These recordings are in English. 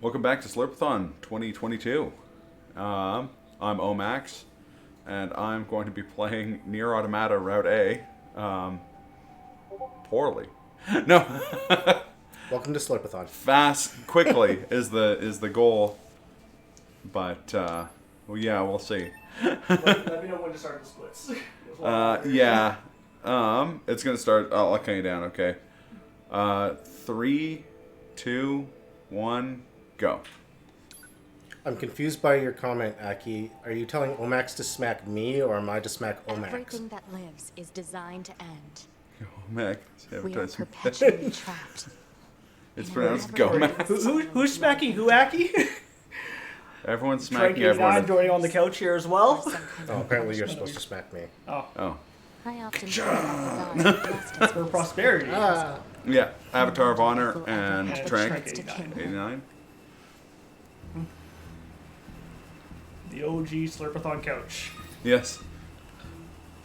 Welcome back to Slurpathon 2022. I'm Ohmacs, and I'm going to be playing NieR Automata Route A. Poorly. No. Welcome to Slurpathon. Fast, quickly is the goal. But well, yeah, we'll see. Let me know when to start the splits. Yeah. It's gonna start. I'll count you down. Okay. 3, 2, 1, go. I'm confused by your comment, Aki. Are you telling Ohmacs to smack me, or am I to smack Ohmacs? Everything that lives is designed to end. Gomac. We are perpetually trapped. It's in a pronounced never-ending Gomac. Who's smacking who, Aki? Everyone's smacking Frankie everyone. and joining on the couch here as well. Oh, apparently you're supposed to smack me. Oh. I often feel like the gods have blessed us For with prosperity. Yeah. Avatar of Honor and And Trank. Trank. to king. 89. The OG Slurpathon couch. Yes.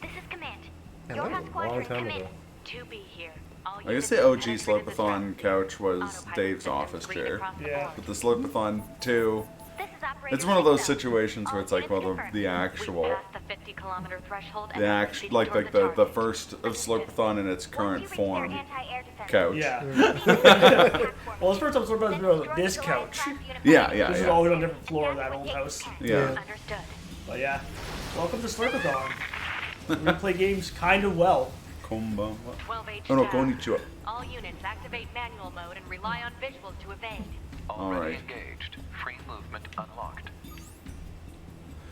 This is Command. Man, Your that was hot a squadron, long time come in. ago. To be here. All I guess units the OG penetrated the Slurpathon structure. couch was Autopilot Dave's systems office green chair. across the Yeah. board. But the Slurpathon 2, This is Operator it's one of those Signal. situations where All it's like, units well, confirmed. the We've actual, passed the 50-kilometer threshold and the are act, proceeding like toward the target. first of Slurpathon in its Once current you reach their form anti-air defense, couch. Yeah. Well, this first episode about this couch. Yeah. This is always on a different floor of that old house. Yeah. Understood. But yeah. Welcome to Slurpathon. We play games kind of well. Konbanwa. 12H Oh no, down. konnichiwa. All units activate manual mode and rely on visuals to evade. Alright. Already engaged. Free movement unlocked.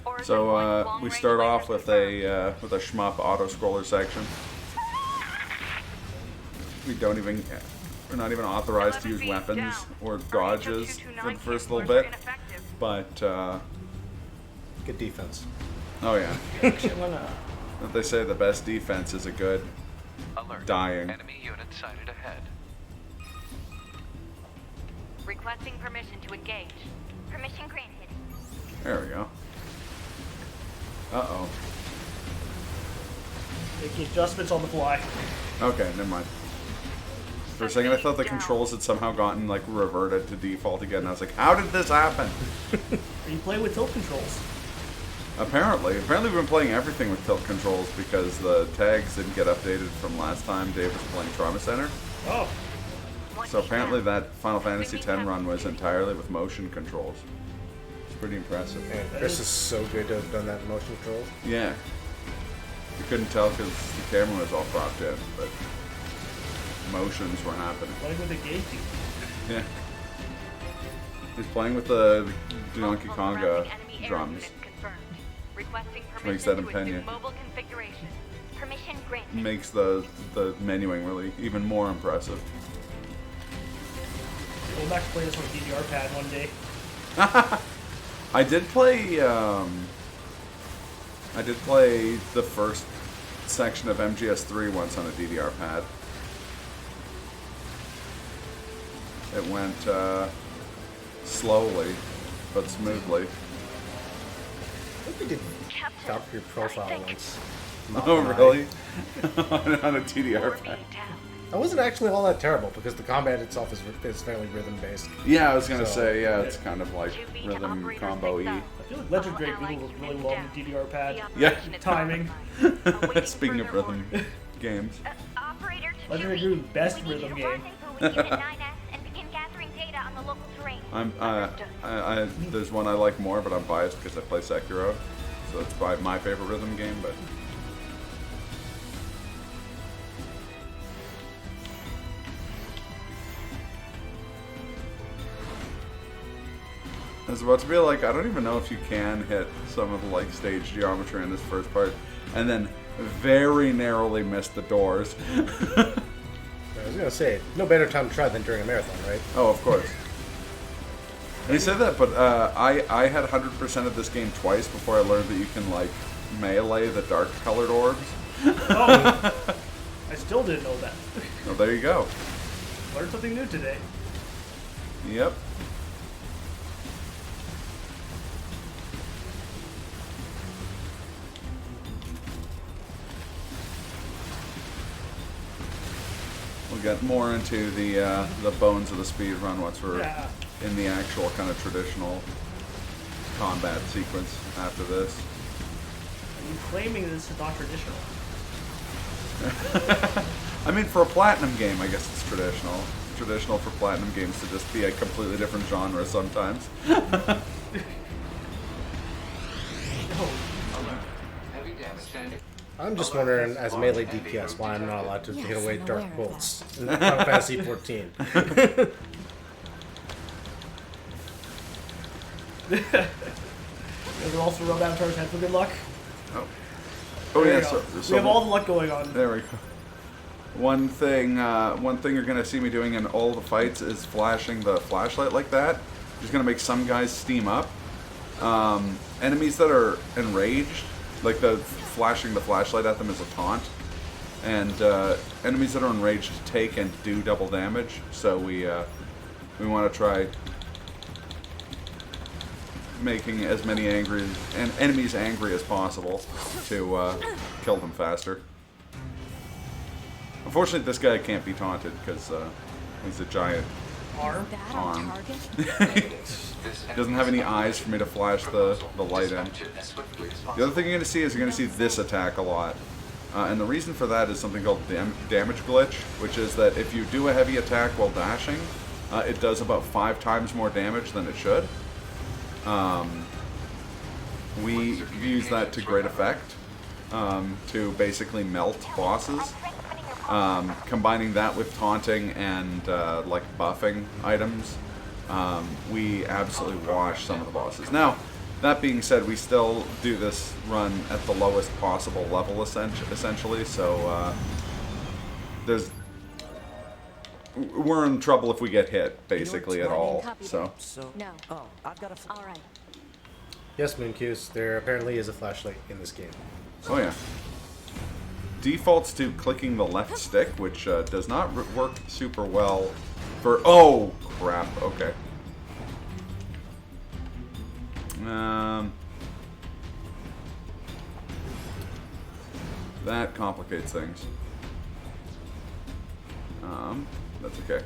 Origin So point, we long-range start off lasers with a shmup auto scroller section. We're not even authorized to use weapons or dodges for the first little bit. But Good defense. oh yeah, Shit, when, they say the best defense is a good Alert. dying. Enemy unit sighted ahead. Requesting permission to engage. Permission granted. There we go. Uh-oh. making adjustments on the fly. Okay, never mind. For a second I thought the controls had somehow gotten like reverted to default again. I was like, how did this happen? Are you playing with tilt controls? Apparently we've been playing everything with tilt controls because the tags didn't get updated from last time Dave was playing Trauma Center. Oh. So apparently that Final Fantasy X run was entirely with motion controls. It's pretty impressive. Man, Chris is so good to have done that in motion controls. Yeah. You couldn't tell because the camera was all propped in, but motions were happening. Playing with a gate tube. Yeah. He's playing with the Donkey Multiple Konga surrounding enemy air drums. units confirmed. Requesting makes permission that to opinion. assume mobile configuration. Permission granted. Makes the menuing really even more impressive. Go back to play this on DDR pad one day. I did play the first section of MGS3 once on a DDR pad. It went slowly but smoothly. I think we did Valkyrie profile once. Not Oh gonna lie. really? On a DDR pad. That wasn't actually all that terrible because the combat itself is fairly rhythm based. Yeah, I was gonna So- say it's kind of like rhythm combo-y. I feel like Legend Drake Beetle was really well on the DDR pad. Yeah. Timing. Speaking of rhythm games. Operator to Legend Drake 2B. Beetle, best We need rhythm you to game. rendezvous with Unit 9S and begin gathering data on the local terrain. There's one I like more, but I'm biased because I play Sekiro, so it's probably my favorite rhythm game. But I was about to be like, I don't even know if you can hit some of the like stage geometry in this first part, and then very narrowly miss the doors. I was gonna say, no better time to try than during a marathon, right? Oh, of course. And he said that, but I had 100% of this game twice before I learned that you can like melee the dark colored orbs. Oh. I still didn't know that. Well, there you go. Learned something new today. Yep. We'll get more into the bones of the speed run once we're in the actual kind of traditional combat sequence after this. Are you claiming this is not traditional? I mean, for a Platinum game, I guess it's traditional. Traditional for Platinum games to just be a completely different genre sometimes. Heavy damage and I'm just wondering, as melee DPS, why I'm not allowed to Yes, hit away I'm dark aware of bolts in Final Fantasy 14. They'll also rub down Char's head for good luck. Oh There yeah, you go. We have all the luck going on. there we go. One thing you're gonna see me doing in all the fights is flashing the flashlight like that. Just gonna make some guys steam up. Enemies that are enraged, like flashing the flashlight at them is a taunt, and enemies that are enraged take and do double damage. So we want to try making as many enemies angry as possible to kill them faster. Unfortunately, this guy can't be taunted because he's a giant. Arm. That Arm. on target? He doesn't have any eyes for me to flash the light in. The other thing you're going to see is you're going to see this attack a lot. And the reason for that is something called damage glitch, which is that if you do a heavy attack while dashing, it does about 5 times more damage than it should. We use that to great effect to basically melt bosses. Combining that with taunting and like buffing items, we absolutely wash some of the bosses. Now, that being said, we still do this run at the lowest possible level, essentially. So we're in trouble if we get hit, basically, at all. So No. Oh, I've got a. All right. Yes, Mooncuse, there apparently is a flashlight in this game. oh yeah. Defaults to clicking the left stick, which does not work super well for... Oh, crap. Okay. That complicates things. That's okay.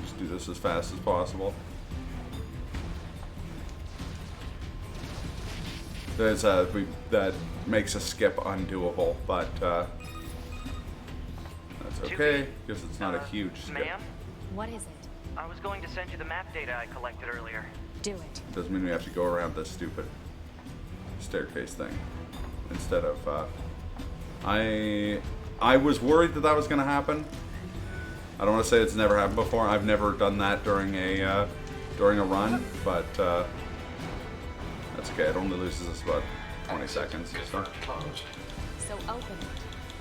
Just do this as fast as possible. There's that makes a skip undoable, but that's okay because it's not a huge skip. Ma'am, What is it? I was going to send you the map data I collected earlier. Do it. Doesn't mean we have to go around this stupid staircase thing. Instead of, I was worried that was going to happen. I don't want to say it's never happened before. I've never done that during a run, but that's okay. It only loses us about 20 seconds. So. So open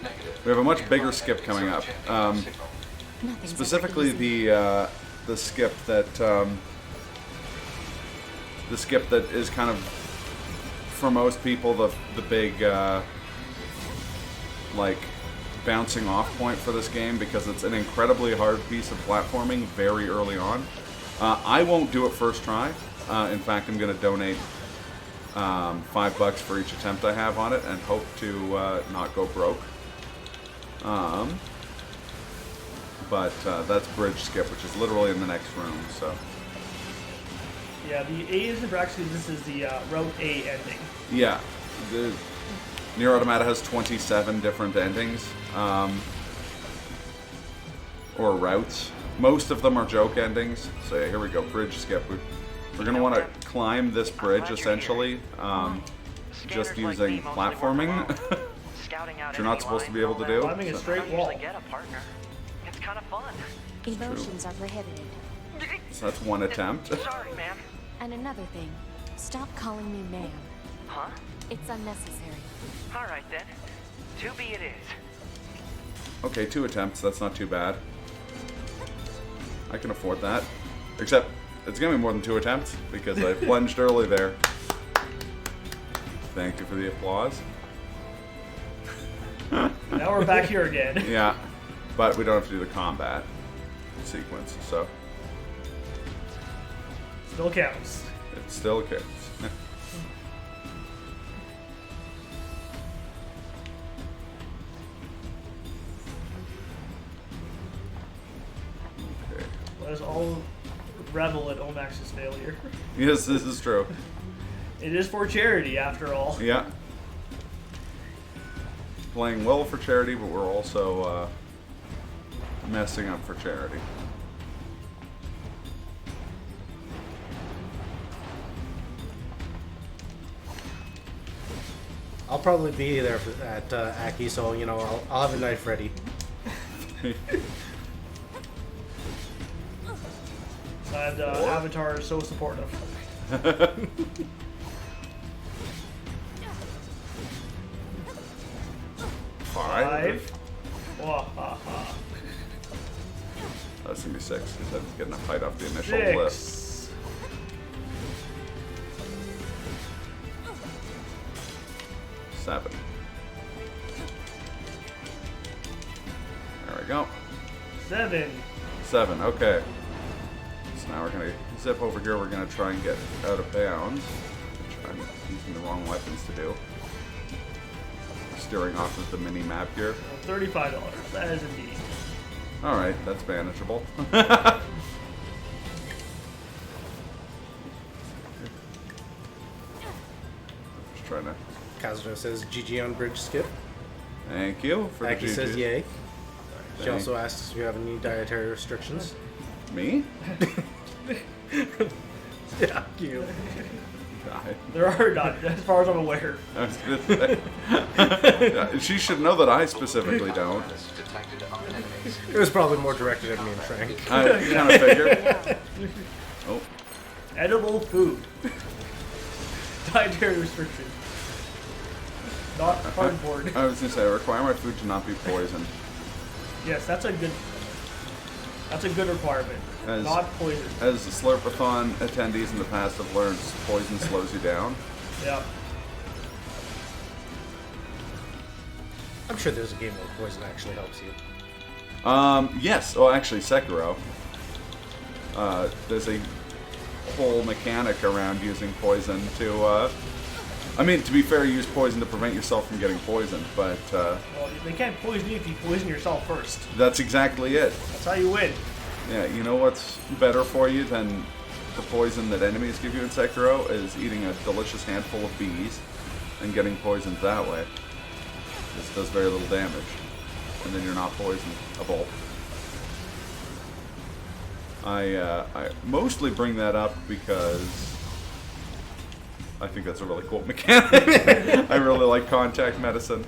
it. We have a much bigger skip coming up. Nothing's Specifically, ever easy. the skip that is kind of, for most people, the big like bouncing off point for this game, because it's an incredibly hard piece of platforming very early on. I won't do it first try. In fact, I'm going to donate $5 for each attempt I have on it and hope to not go broke. But that's bridge skip, which is literally in the next room. So Yeah, the A is actually, this is the Route A ending. yeah, the NieR Automata has 27 different endings or routes. Most of them are joke endings. So yeah, here we go, bridge skip. We're gonna want to climb this bridge essentially, just using platforming. Which you're not supposed to be able to do. Climbing a So- straight wall. Get a partner. It's kind of fun. Emotions are prohibited. So that's one attempt. Sorry, ma'am. And another thing, stop calling me ma'am. Huh? It's unnecessary. All right then. 2B it is. Okay, 2 attempts. That's not too bad. I can afford that. Except, it's gonna be more than 2 attempts because I plunged early there. Thank you for the applause. Now we're back here again. Yeah, but we don't have to do the combat sequence, so Still counts. it still counts. Okay. Let us all revel at Ohmacs' failure. Yes, this is true. It is for charity, after all. Yeah. Playing well for charity, but we're also messing up for charity. I'll probably be there at Aki, so you know I'll have a knife ready. And Avatar is so supportive. Five. Wahaha. That's gonna be six because I didn't get enough height off the initial lift. 6. Seven. There we go. 7. Seven. Okay. So now we're gonna zip over here. We're gonna try and get out of bounds, which I'm using the wrong weapons to do. Steering off of the mini map here. $35. That is indeed. All right, that's manageable. Just trying to. Kazuto says GG on bridge skip. Thank you for Aki the says GG. yay. She Thank- also asks if you have any dietary restrictions. Me? Yeah, you. God. There are none, as far as I'm aware. I was gonna say. Yeah, she should know that I specifically don't. Detected on enemies. It was probably more directed at me and Frank. I kind of figured. Oh, Edible food. Dietary restriction. Not cardboard. I was gonna say, I require my food to not be poisoned. Yes, that's a good requirement. As- Not poison. As the Slurpathon attendees in the past have learned, poison slows you down. Yeah. I'm sure there's a game where poison actually helps you. Yes. Oh, actually, Sekiro. There's a whole mechanic around using poison to. I mean, to be fair, you use poison to prevent yourself from getting poisoned, but Well, they can't poison you if you poison yourself first. that's exactly it. That's how you win. Yeah, you know what's better for you than the poison that enemies give you in Sekiro is eating a delicious handful of bees and getting poisoned that way. This does very little damage, and then you're not poisonable. I mostly bring that up because I think that's a really cool mechanic. I really like contact medicine.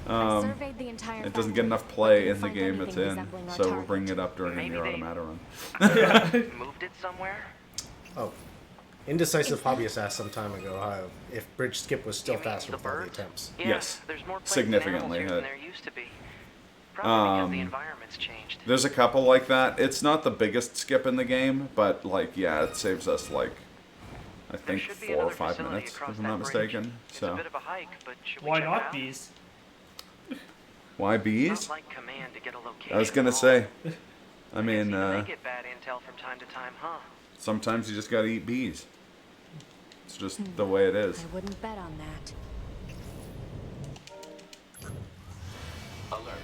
I surveyed the entire It doesn't get factory, enough but play couldn't in the find game it's anything in, resembling our so we're target. bringing it up during a Maybe NieR they- Automata run. Moved it somewhere? Oh. Indecisive Hobbyist asked some time ago if bridge skip was still You mean faster the with all the birds? attempts. Yeah, Yes. There's more places Significantly, and animals here than there used to be. Probably because the environment's changed. There's a couple like that. It's not the biggest skip in the game, but like, yeah, it saves us like, I There think should be 4 or another 5 facility minutes, across if I'm that not bridge. mistaken. It's a So, bit of a hike, but should we Why check it not out? bees? why Not bees? like command to get a location. I was gonna at all. say, I Guess mean, even they get bad intel from time to time, huh? sometimes you just gotta eat bees. It's just the way it is. I wouldn't bet on that. Alert.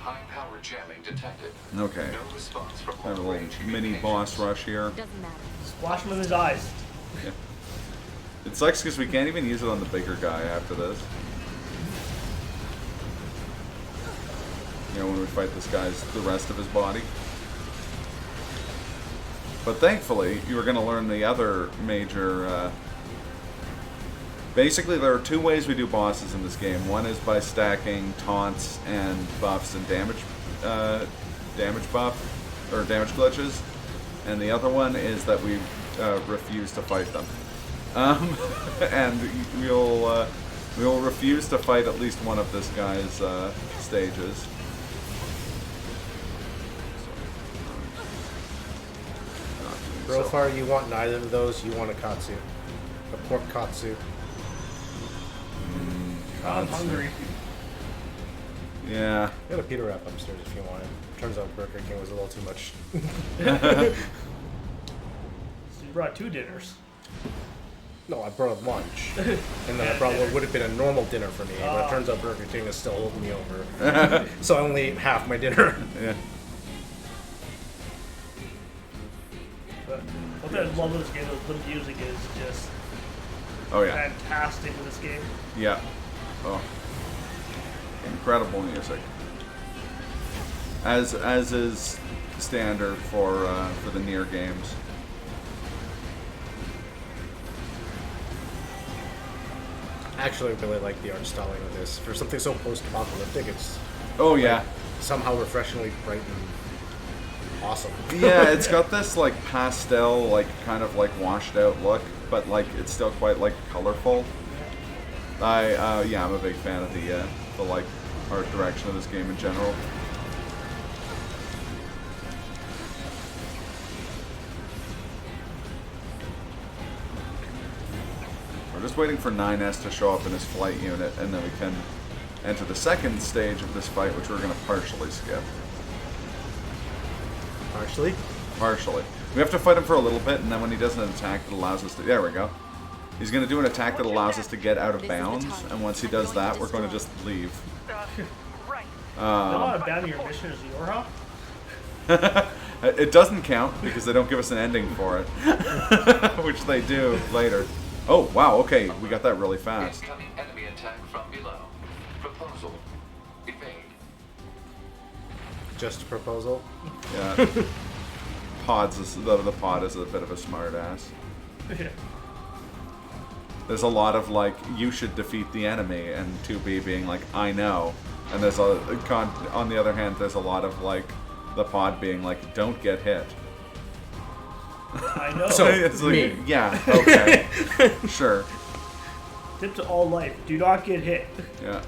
High power jamming detected. Okay, No response from have a little range mini boss rush here. Doesn't matter. Splash him in his eyes. Yeah. It sucks because we can't even use it on the bigger guy after this. You know, when we fight this guy's the rest of his body. But thankfully, you were going to learn the other major. Basically, there are two ways we do bosses in this game. One is by stacking taunts and buffs and damage buff or damage glitches, and the other one is that we refuse to fight them. And we'll refuse to fight at least one of this guy's stages. So far, you want neither of those. You want a katsu, a pork katsu. I'm hungry. Yeah. You got a pita wrap upstairs if you want it. Turns out Burger King was a little too much. So you brought 2 dinners. No, I brought lunch, and then I brought what would have been a normal dinner for me. But it turns out Burger King is still holding me over, so I only ate half my dinner. Yeah. But One thing I love with this game is the music is just Oh yeah. fantastic in this game. Yeah. Oh. Incredible music. As is standard for the NieR games. Actually, I really like the art styling of this. For something so post-apocalyptic, it's Oh yeah. somehow refreshingly bright and awesome. Yeah, it's got this like pastel, like kind of like washed out look, but like it's still quite like colorful. Yeah, I'm a big fan of the like art direction of this game in general. We're just waiting for 9S to show up in his flight unit, and then we can enter the second stage of this fight, which we're going to partially skip. Partially? Partially. We have to fight him for a little bit, and then when he does an attack that allows us to... There we go. He's going to do an attack that allows us to get out of bounds, and once he does that, we're going to just leave. Right. You know how to abandon your mission as Yorha? It doesn't count, because they don't give us an ending for it. Which they do later. Oh, wow, okay. We got that really fast. Incoming enemy attack from below. Proposal. Evade. Just a proposal? Yeah. The pod is a bit of a smartass. Yeah. There's a lot of like, you should defeat the enemy, and 2B being like, I know. And there's on the other hand, there's a lot of like, the pod being like, don't get hit. I know. So, It's like, me. yeah, okay. Sure. Tip to all life: do not get hit. Yeah.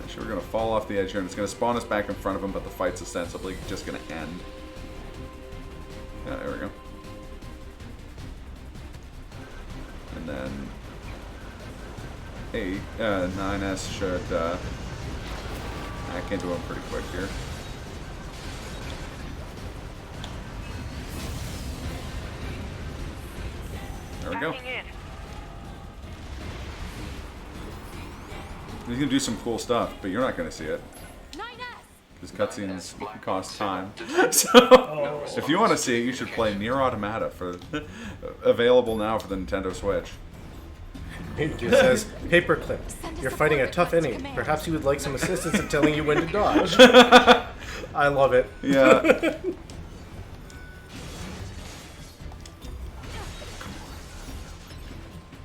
Actually, we're going to fall off the edge here, and it's going to spawn us back in front of him, but the fight's ostensibly just going to end. Yeah, there we go. And then... 9S should hack into him pretty quick here. There we go. Hacking in. He's gonna do some cool stuff, but you're not gonna see it. 9S! Because cutscenes cost time. So, Oh, if you want to see it, you should play NieR Automata, for available now for the Nintendo Switch. It just says, paperclip. You're fighting a tough enemy. Perhaps you would like some assistance in telling you when to dodge. I love it. Yeah.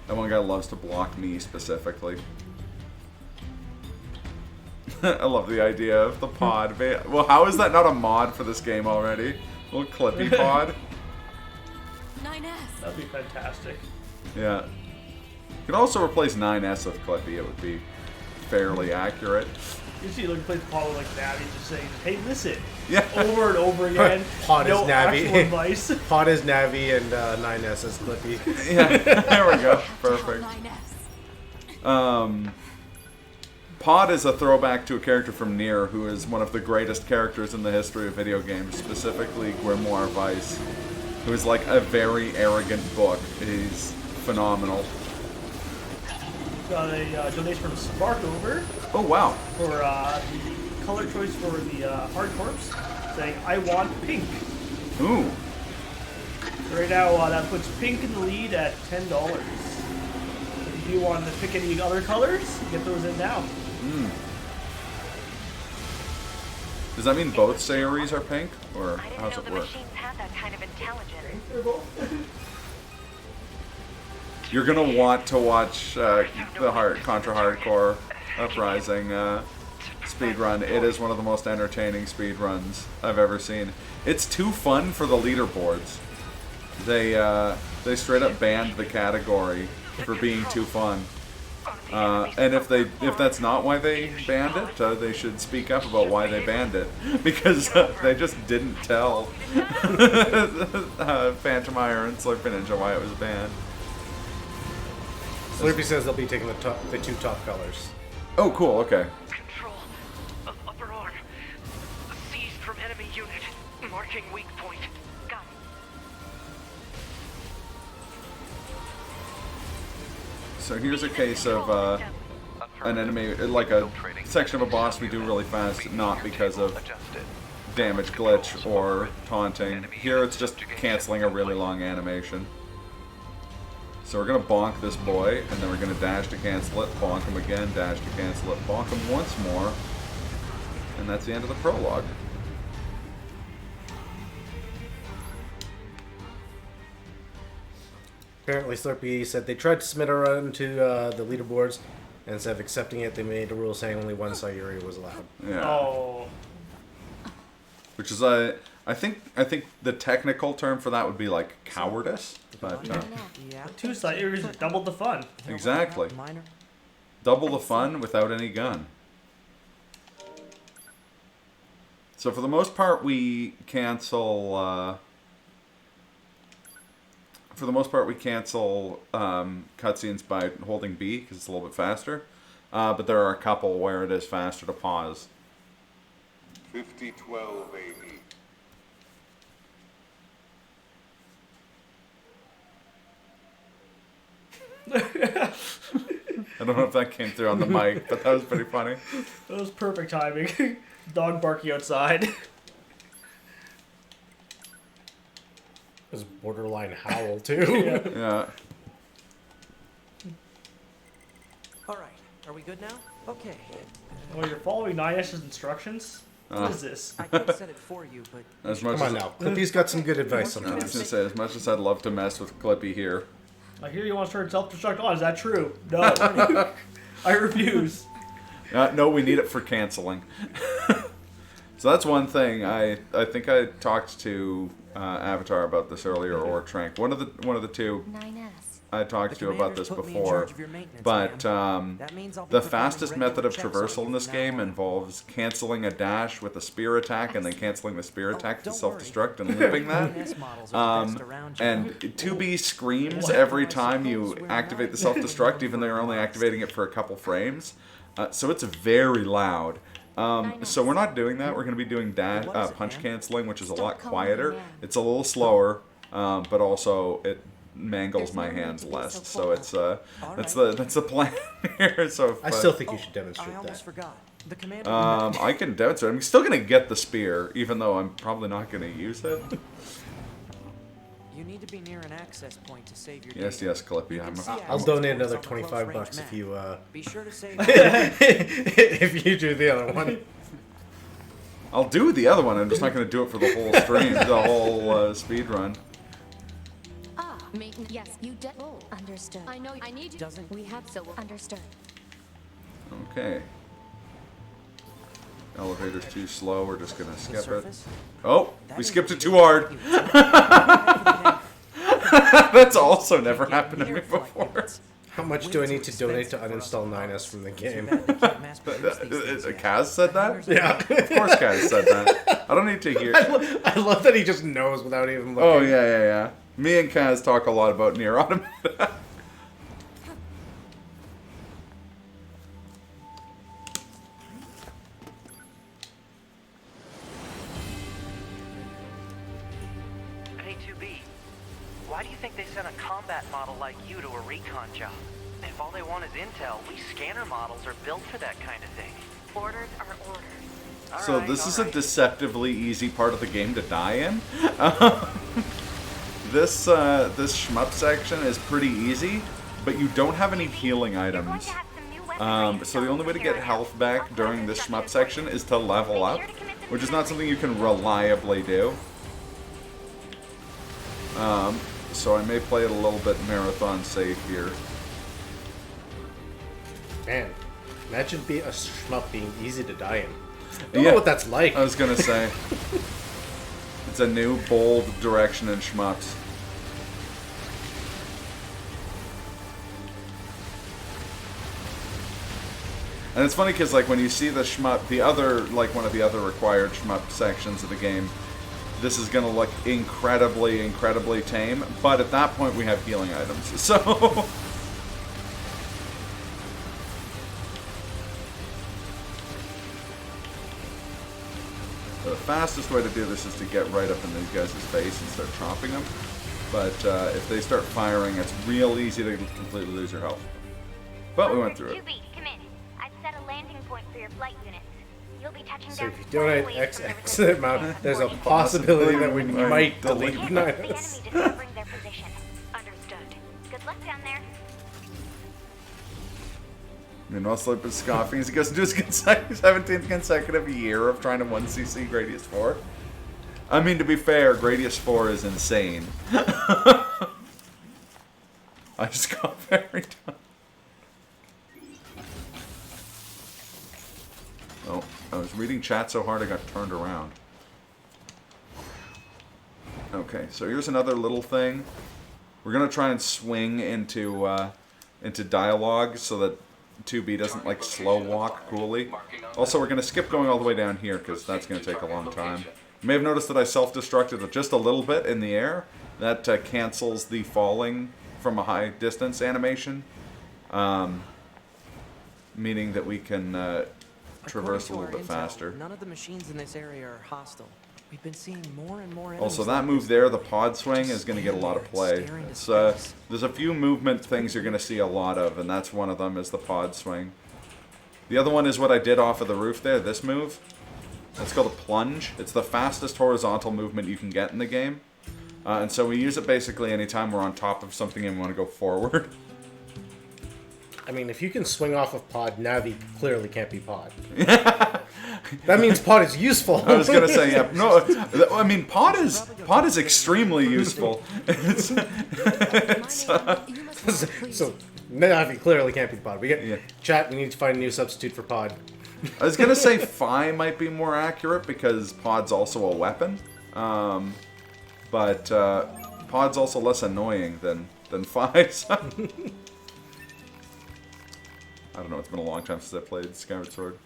That one guy loves to block me specifically. I love the idea of the pod. Well, how is that not a mod for this game already? Little Clippy pod. 9S! that'd be fantastic. Yeah. You could also replace 9S with Clippy. It would be fairly accurate. You see, like, play the Apollo like Navi, just saying, "Hey, listen," Yeah. over and over again. Pod no is Navi. actual advice. Pod is Navi and 9S is Clippy. Yeah. There we go. Perfect. 9S. Pod is a throwback to a character from NieR who is one of the greatest characters in the history of video games, specifically Grimoire Weiss, who is like a very arrogant book. He's phenomenal. Got a donation from Spark over Oh, wow. for the color choice for the hard corpse, saying, "I want pink." Ooh. Right now, that puts pink in the lead at $10. If you want to pick any other colors, get those in now. Does that mean both Sayuris are pink? Or I didn't how's know it the work? machines had that kind of intelligence. You're gonna want to watch the Contra Hardcore Uprising speedrun. It is one of the most entertaining speedruns I've ever seen. It's too fun for the leaderboards. They straight up banned the category for being too fun. And if that's not why they banned it, they should speak up about why they banned it, because they just didn't tell Phantom Iron and Slurpy Ninja why it was banned. Slurpy says they'll be taking the two top colors. Oh, cool. Okay. Control of upper arm. Seized from enemy unit. Marking weak point. Got it. So here's a case of an enemy, like a section of a boss we do really fast, not because of damage glitch or taunting. Here it's just canceling a really long animation. So we're going to bonk this boy, and then we're going to dash to cancel it, bonk him again, dash to cancel it, bonk him once more, and that's the end of the prologue. Apparently, Slurpee said they tried to submit a run to the leaderboards, and instead of accepting it, they made a rule saying only one Sayuri was allowed. Yeah. Oh. Which is, I think the technical term for that would be like cowardice, but Yeah. 2 Sayuris doubled the fun. exactly. Minor. Double the fun without any gun. So for the most part, we cancel. For the most part, we cancel cutscenes by holding B because it's a little bit faster. But there are a couple where it is faster to pause. 5012 AD. I don't know if that came through on the mic, but that was pretty funny. That was perfect timing. Dog barking outside. It was borderline howl, too. Yeah. All right. Are we good now? Okay. Oh, you're following NieR's instructions? What is this? I could set it for you, but As much Come on as, now. Clippy's got some good advice I was sometimes. gonna say, as much as I'd love to mess with Clippy here, I hear you want to start self-destruct. Oh, is that true? No. I refuse. no, we need it for canceling. So that's one thing. I think I talked to Avatar about this earlier, or Trank. One of the two 9S. I talked to about this commander's put me in before. charge of your maintenance, But That means I'll be the performing fastest regular method of checks on traversal you in this from now game on. involves canceling a dash with a spear attack and then canceling the spear attack to don't self-destruct and looping that. NS models are the best around you. And 2B screams every time you activate the self-destruct, even though you're only activating it for a couple frames. So it's very loud. So we're not doing that. We're going to be doing punch canceling, which is a lot quieter. It's a little slower, but also it mangles my hands less. So it's that's the plan here. So if, I still think you should I demonstrate almost that. forgot. The commander. I can demonstrate. I'm still going to get the spear, even though I'm probably not going to use it. You need to be near an access point to save your Yes, data. yes, Clippy. You can see I'll access donate points another on the close 25 range bucks if map. you Be sure to save. if you do the other one. I'll do the other one. I'm just not going to do it for the whole stream, the whole speed run. Ah, yes, you did. Oh, understood. I know. I need you. Doesn't- We have so understood. Okay. Elevator's too slow. We're just going to The skip it. surface? Oh, That we is skipped what it you too do. hard. That's also never happened to me before. How much do I need to donate to uninstall 9S from the game? Kaz said that? Yeah. Of course Kaz said that. I don't need to hear... I love that he just knows without even looking. Oh, yeah. Me and Kaz talk a lot about NieR Automata. Hey, 2B, why do you think they sent a combat model like you to a recon job? If all they want is intel, we scanner models are built for that kind of thing. Orders are orders. So this is a deceptively easy part of the game to die in. This shmup section is pretty easy, but you don't have any healing items. So the only way to get health back during this shmup section is to level up, which is not something you can reliably do. So I may play it a little bit marathon safe here. Man, imagine a shmup being easy to die in. Don't know what that's like. I was gonna say. It's a new, bold direction in shmups. And it's funny because, like, when you see the shmup, one of the other required shmup sections of the game, this is gonna look incredibly, incredibly tame. But at that point, we have healing items. So. The fastest way to do this is to get right up in these guys' face and start chopping them. But if they start firing, it's real easy to completely lose your health. But we went through it. 2B, come in. I've set a landing point for your flight units. We'll be touching So down if you donate right away as soon as XX the amount, there's a reporting. possibility that we Right, might delete. delete The 9S. enemy discovering their position. Understood. Good luck down there. Meanwhile, Slurp is scoffing as he goes into his 17th consecutive year of trying to 1cc Gradius 4. I mean, to be fair, Gradius 4 is insane. I scoff every time. Oh, I was reading chat so hard I got turned around. Okay, so here's another little thing. We're gonna try and swing into dialogue so that 2B doesn't like slow walk coolly. Also, we're gonna skip going all the way down here because that's gonna take a long time. You may have noticed that I self-destructed just a little bit in the air. That cancels the falling from a high distance animation, meaning that we can traverse a little bit faster. None of the machines in this area are hostile. We've been seeing more and more Also, enemies that like move this. there, the pod swing, is going to get a lot of play. It's, there's a few movement things you're going to see a lot of, and that's one of them is the pod swing. The other one is what I did off of the roof there, this move. It's called a plunge. It's the fastest horizontal movement you can get in the game. And so we use it basically anytime we're on top of something and we want to go forward. I mean, if you can swing off of pod, Navi clearly can't be pod. That means pod is useful. I was gonna say, yeah. No, I mean, pod is extremely useful. It's, So Navi clearly can't be pod. We get Yeah. chat. We need to find a new substitute for pod. I was gonna say Phi might be more accurate because pod's also a weapon, but pod's also less annoying than Phi. So. I don't know. It's been a long time since I played Skyward Sword.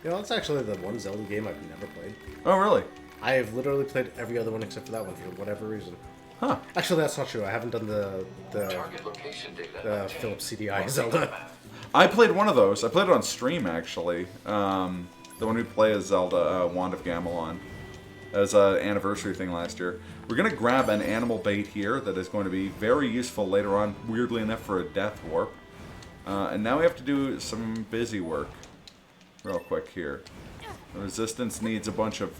You know, that's actually the one Zelda game I've never played. Oh, really? I have literally played every other one except for that one for whatever reason. Huh. Actually, that's not true. I haven't done the Target location data. Philips CDI Zelda. I played one of those. I played it on stream, actually. The one we play as Zelda, Wand of Gamelon. As an anniversary thing last year. We're going to grab an animal bait here that is going to be very useful later on, weirdly enough, for a death warp. And now we have to do some busy work. Real quick here. The Resistance needs a bunch of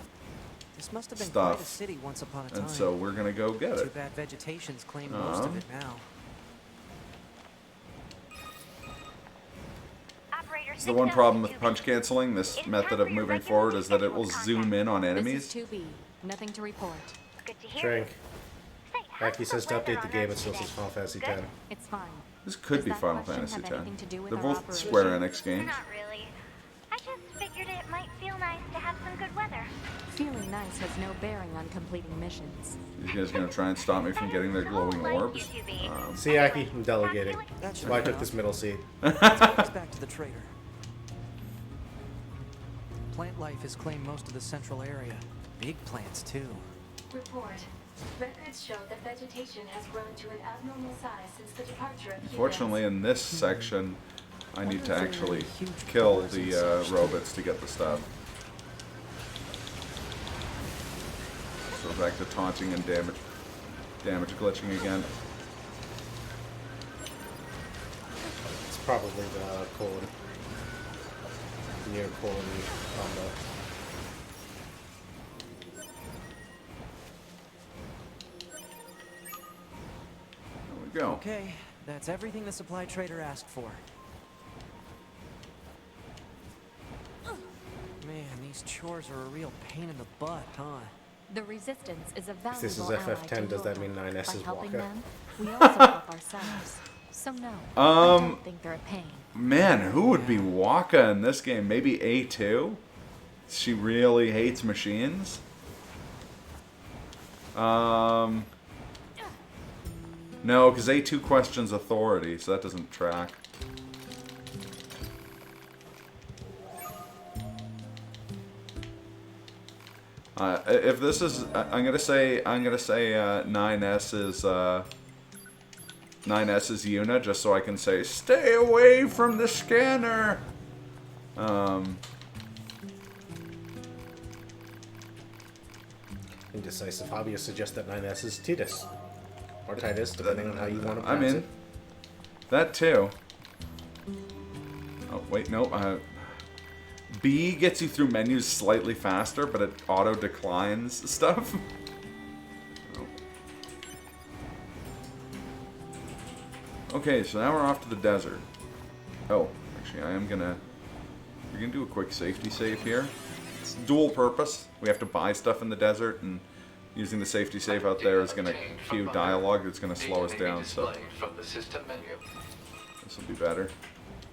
This must have been stuff. quite a city once upon a time. And so we're going to go get Too it. bad vegetation's claimed most of it now. The one problem with punch canceling, this method of moving forward, is that it will zoom in on enemies. This is 2B. Nothing to report. Good to hear. Shrink. Say, how's Aki says to weather update the on game. Earth It still today? says Final Fantasy Good? X. It's fine. This could Does be that Final question Fantasy have X. anything to do with They're our both operation? Square Enix games. Not really. I just figured it might feel nice to have some good weather. Feeling nice has no bearing on completing missions. These guys are going to try and stop me from getting their glowing orbs. See, Aki, I'm delegating. That That's should why I be took enough. this middle seat. Let's back to the trader. Plant life has claimed most of the central area. Big plants, too. Report. Records show that vegetation has grown to an abnormal size since the departure of Unfortunately, in this section, I need to actually kill the robots to get the stuff. So we're back to taunting and damage glitching again. It's probably the colon. Near colon combo. There we go. Okay, that's everything the supply trader asked for. Man, these chores are a real pain in the butt, huh? The Resistance is a valuable this is ally FF10, to does that your mean work. 9S By is helping Waka? them, we also help ourselves. So no, I don't think they're a pain. Man, who would be Waka in this game? Maybe A2? She really hates machines? No, because A2 questions authority, so that doesn't track. If this is, I'm gonna say 9S is Yuna, just so I can say, stay away from the scanner. Indecisive hobbyists suggest that 9S is Titus. Or Titus, depending on how you want to I'm pronounce in. it. That too. Oh wait, no. B gets you through menus slightly faster, but it auto declines stuff. Okay, so now we're off to the desert. Oh, actually, we're gonna do a quick safety save here. It's dual purpose. We have to buy stuff in the desert, and using the safety save out there is gonna cue dialogue that's gonna slow us down. So from the system menu. this will be better.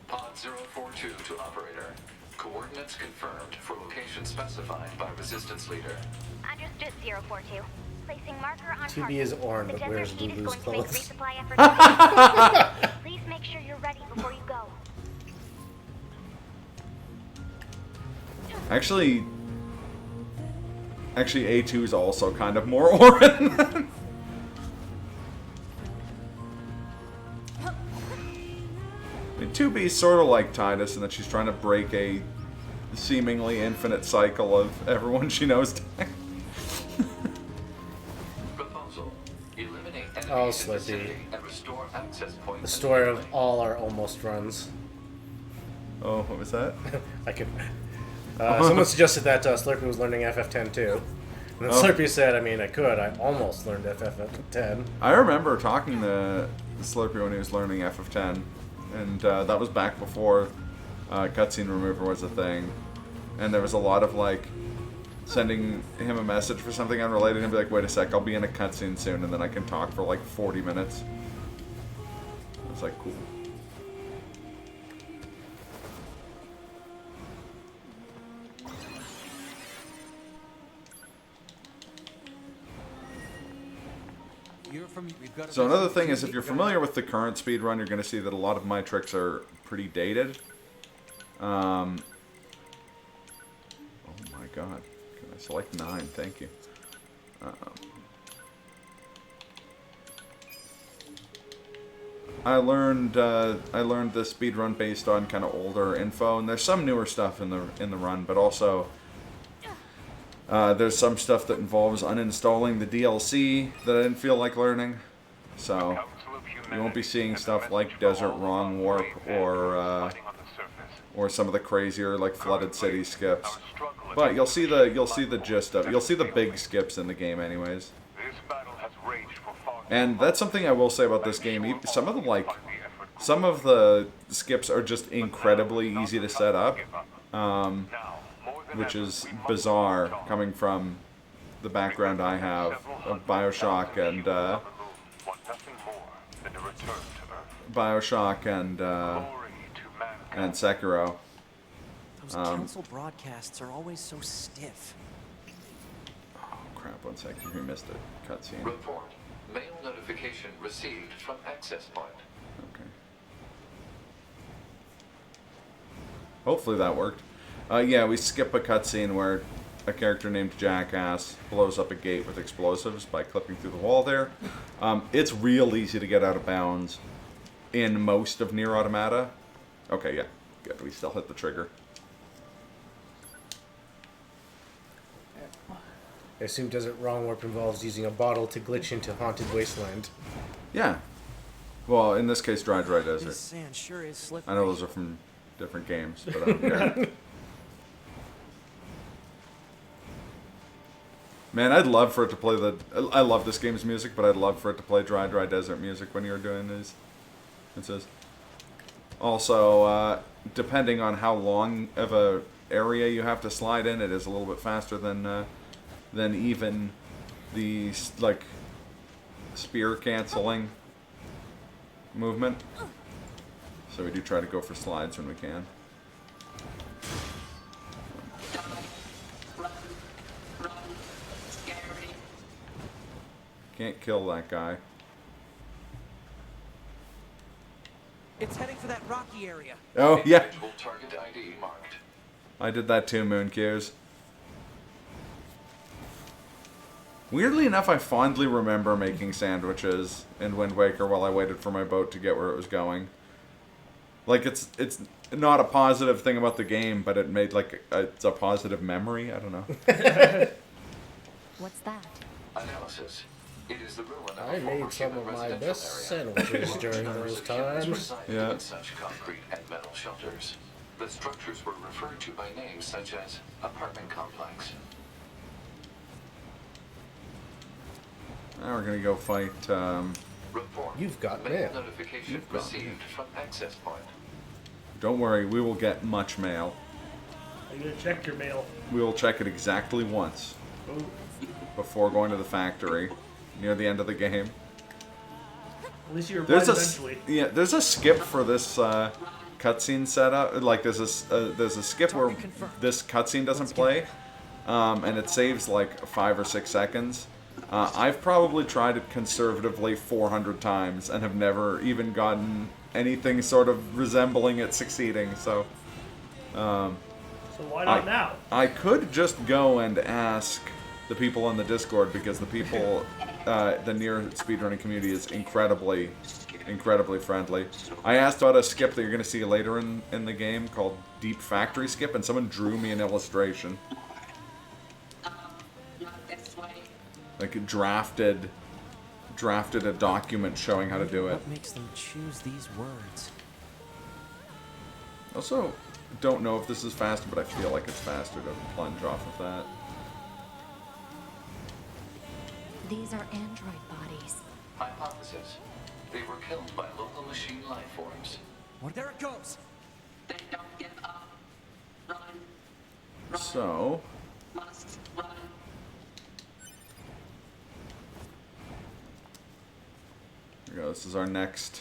Pod 042 to operator. Coordinates confirmed for location specified by resistance leader. Understood, 042. Placing marker on 2B target. is Orin, The but desert wears heat is Lulu's going to make clothes. resupply efforts. Please make sure you're ready before you go. Actually, A2 is also kind of more Orin. I mean, 2B is sort of like Titus in that she's trying to break a seemingly infinite cycle of everyone she knows dying. Proposal. Eliminate enemies Oh, in Slurpee. vicinity and restore access points. The story of all our almost runs. Oh, what was that? I could. Someone suggested that Slurpee was learning FF10 too. And then Oh. Slurpee said, I mean, I could. I almost learned FF10. I remember talking to Slurpee when he was learning FF10, and that was back before cutscene remover was a thing. And there was a lot of like sending him a message for something unrelated and be like, wait a sec, I'll be in a cutscene soon, and then I can talk for like 40 minutes. I was like, cool. So another thing is, if you're familiar with the current speedrun, you're going to see that a lot of my tricks are pretty dated. Oh my god. Can I select 9? Thank you. I learned the speedrun based on kind of older info, and there's some newer stuff in the run, but also there's some stuff that involves uninstalling the DLC that I didn't feel like learning. So you won't be seeing stuff like Desert Wrong Warp or some of the crazier like Flooded City skips. But you'll see the gist of it. You'll see the big skips in the game anyways. And that's something I will say about this game. Some of the skips are just incredibly easy to set up, which is bizarre coming from the background I have of BioShock and Sekiro. Those council broadcasts are always so stiff. Oh crap! 1 second, we missed a cutscene. Report. Mail notification received from access point. Okay. Hopefully that worked. Yeah, we skip a cutscene where a character named Jackass blows up a gate with explosives by clipping through the wall there. It's real easy to get out of bounds in most of NieR Automata. Okay, yeah. Good. We still hit the trigger. I assume Desert Wrong Warp involves using a bottle to glitch into Haunted Wasteland. Yeah. Well, in this case, Dry Desert. This sand sure is slippery. I know those are from different games, but I don't care. Man, I'd love for it to play I love this game's music, but I'd love for it to play Dry Desert music when you're doing these. It says. Also, depending on how long of a area you have to slide in, it is a little bit faster than even the like spear canceling movement. So we do try to go for slides when we can. Can't kill that guy. It's heading for that rocky area. Oh, yeah. Target ID marked. I did that too, Moon Cues. Weirdly enough, I fondly remember making sandwiches in Wind Waker while I waited for my boat to get where it was going. Like, it's not a positive thing about the game, but it made, like, it's a positive memory. I don't know. What's that? Analysis. It is the ruin of I a former made some human of my residential best area. sandwiches during Numbers those of humans times. reside Yeah. in such concrete and metal shelters. The structures were referred to by names such as apartment complex. Now we're gonna go fight. Report. You've got Mail mail. notification You've got received mail. from access point. Don't worry, we will get much mail. Are you gonna check your mail? We will check it exactly once Oh, before going to the factory near the end of the game. at least you There's replied a eventually. there's a skip for this cutscene setup. Like there's a skip where this cutscene doesn't play, and it saves like 5 or 6 seconds. I've probably tried it conservatively 400 times and have never even gotten anything sort of resembling it succeeding. So So why not now? I could just go and ask the people on the Discord, because the people, the NieR speedrunning community is incredibly friendly. I asked about a skip that you're going to see later in the game called Deep Factory Skip, and someone drew me an illustration. Like drafted a document showing how to do it. What makes them choose these words? Also, don't know if this is faster, but I feel like it's faster to plunge off of that. These are android bodies. Hypothesis. They were killed by local machine life forms. What? There it goes. They don't give up. Run. So, Must run. here we go. This is our next.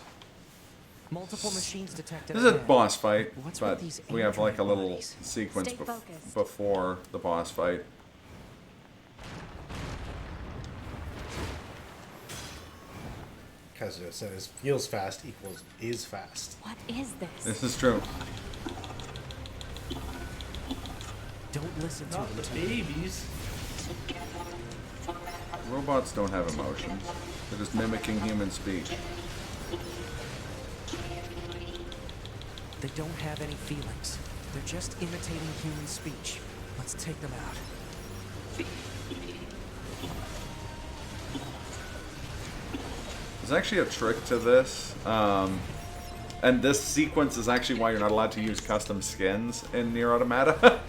Multiple machines detected. This is a ahead. boss fight, What's but with these we have like a android little bodies? sequence Stay focused. before the boss fight. Because it says feels fast equals is fast. What is this? This is true. Don't listen to Not them. the Tim. babies. Robots don't have emotions. They're just mimicking human speech. They don't have any feelings. They're just imitating human speech. Let's take them out. There's actually a trick to this, and this sequence is actually why you're not allowed to use custom skins in NieR Automata,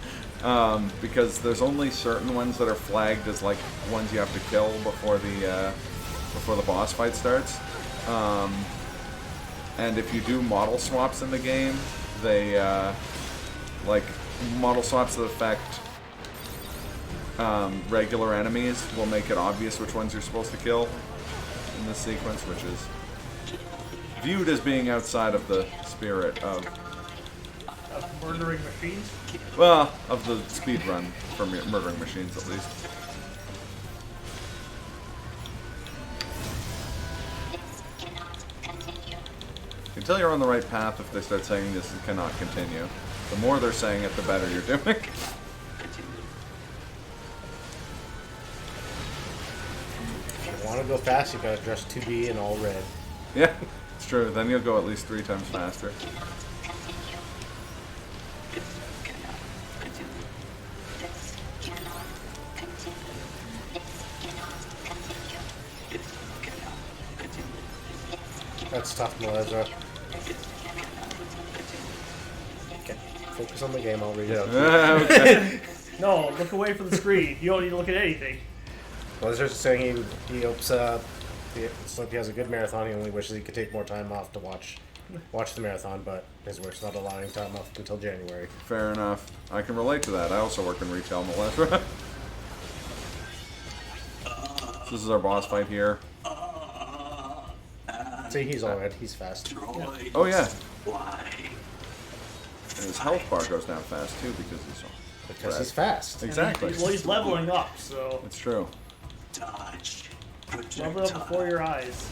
because there's only certain ones that are flagged as like ones you have to kill before the boss fight starts. And if you do model swaps in the game, they like model swaps that affect regular enemies will make it obvious which ones you're supposed to kill in this sequence, which is viewed as being outside of the spirit of, Murdering machines. well, of the speedrun for murdering machines at least. You can tell you're on the right path if they start saying this cannot continue. The more they're saying it, the better you're doing. If you want to go fast, you gotta dress 2B in all red. Yeah, it's true. Then you'll go at least 3 times faster. That's tough, Meleza. Okay, focus on the game, I'll read it out. Okay. No, look away from the screen. You don't need to look at anything. Melezer's saying he hopes it's like he has a good marathon, he only wishes he could take more time off to watch the marathon, but his work's not allowing time off until January. Fair enough. I can relate to that. I also work in retail, Melissa. This is our boss fight here. See, he's all red, he's fast. Oh yeah. And his health bar goes down fast too because He's fast. Exactly. Well, he's leveling up, so It's true. level up before your eyes.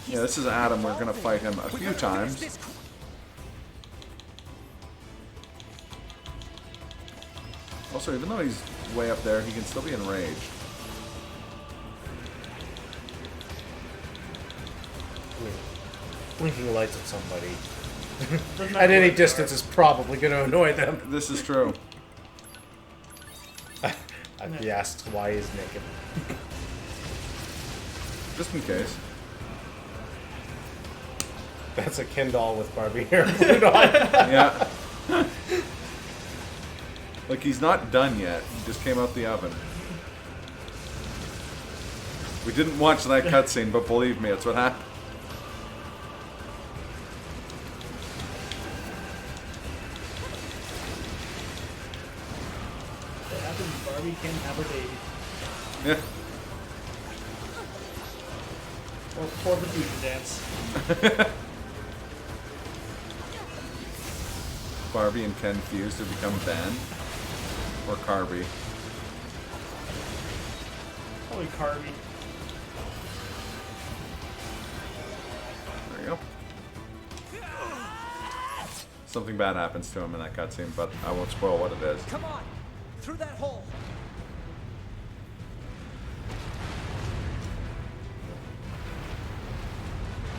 Yeah, this is Adam. We're gonna fight him a few times. Also, even though he's way up there, he can still be enraged. Blinking lights at somebody Doesn't at matter any what distance is probably going to annoy them. This is true. I'd be asked why he's naked. Just in case. That's a Ken doll with Barbie hair glued on. Yeah. Like, he's not done yet. He just came out the oven. We didn't watch that cutscene, but believe me, it's what happened. What happens? Barbie can have a baby. Yeah. Or the fusion dance. Barbie and Ken fuse to become Ben. Or Carby. Probably Carby. There you go. Something bad happens to him in that cutscene, but I won't spoil what it is. Come on! Through that hole!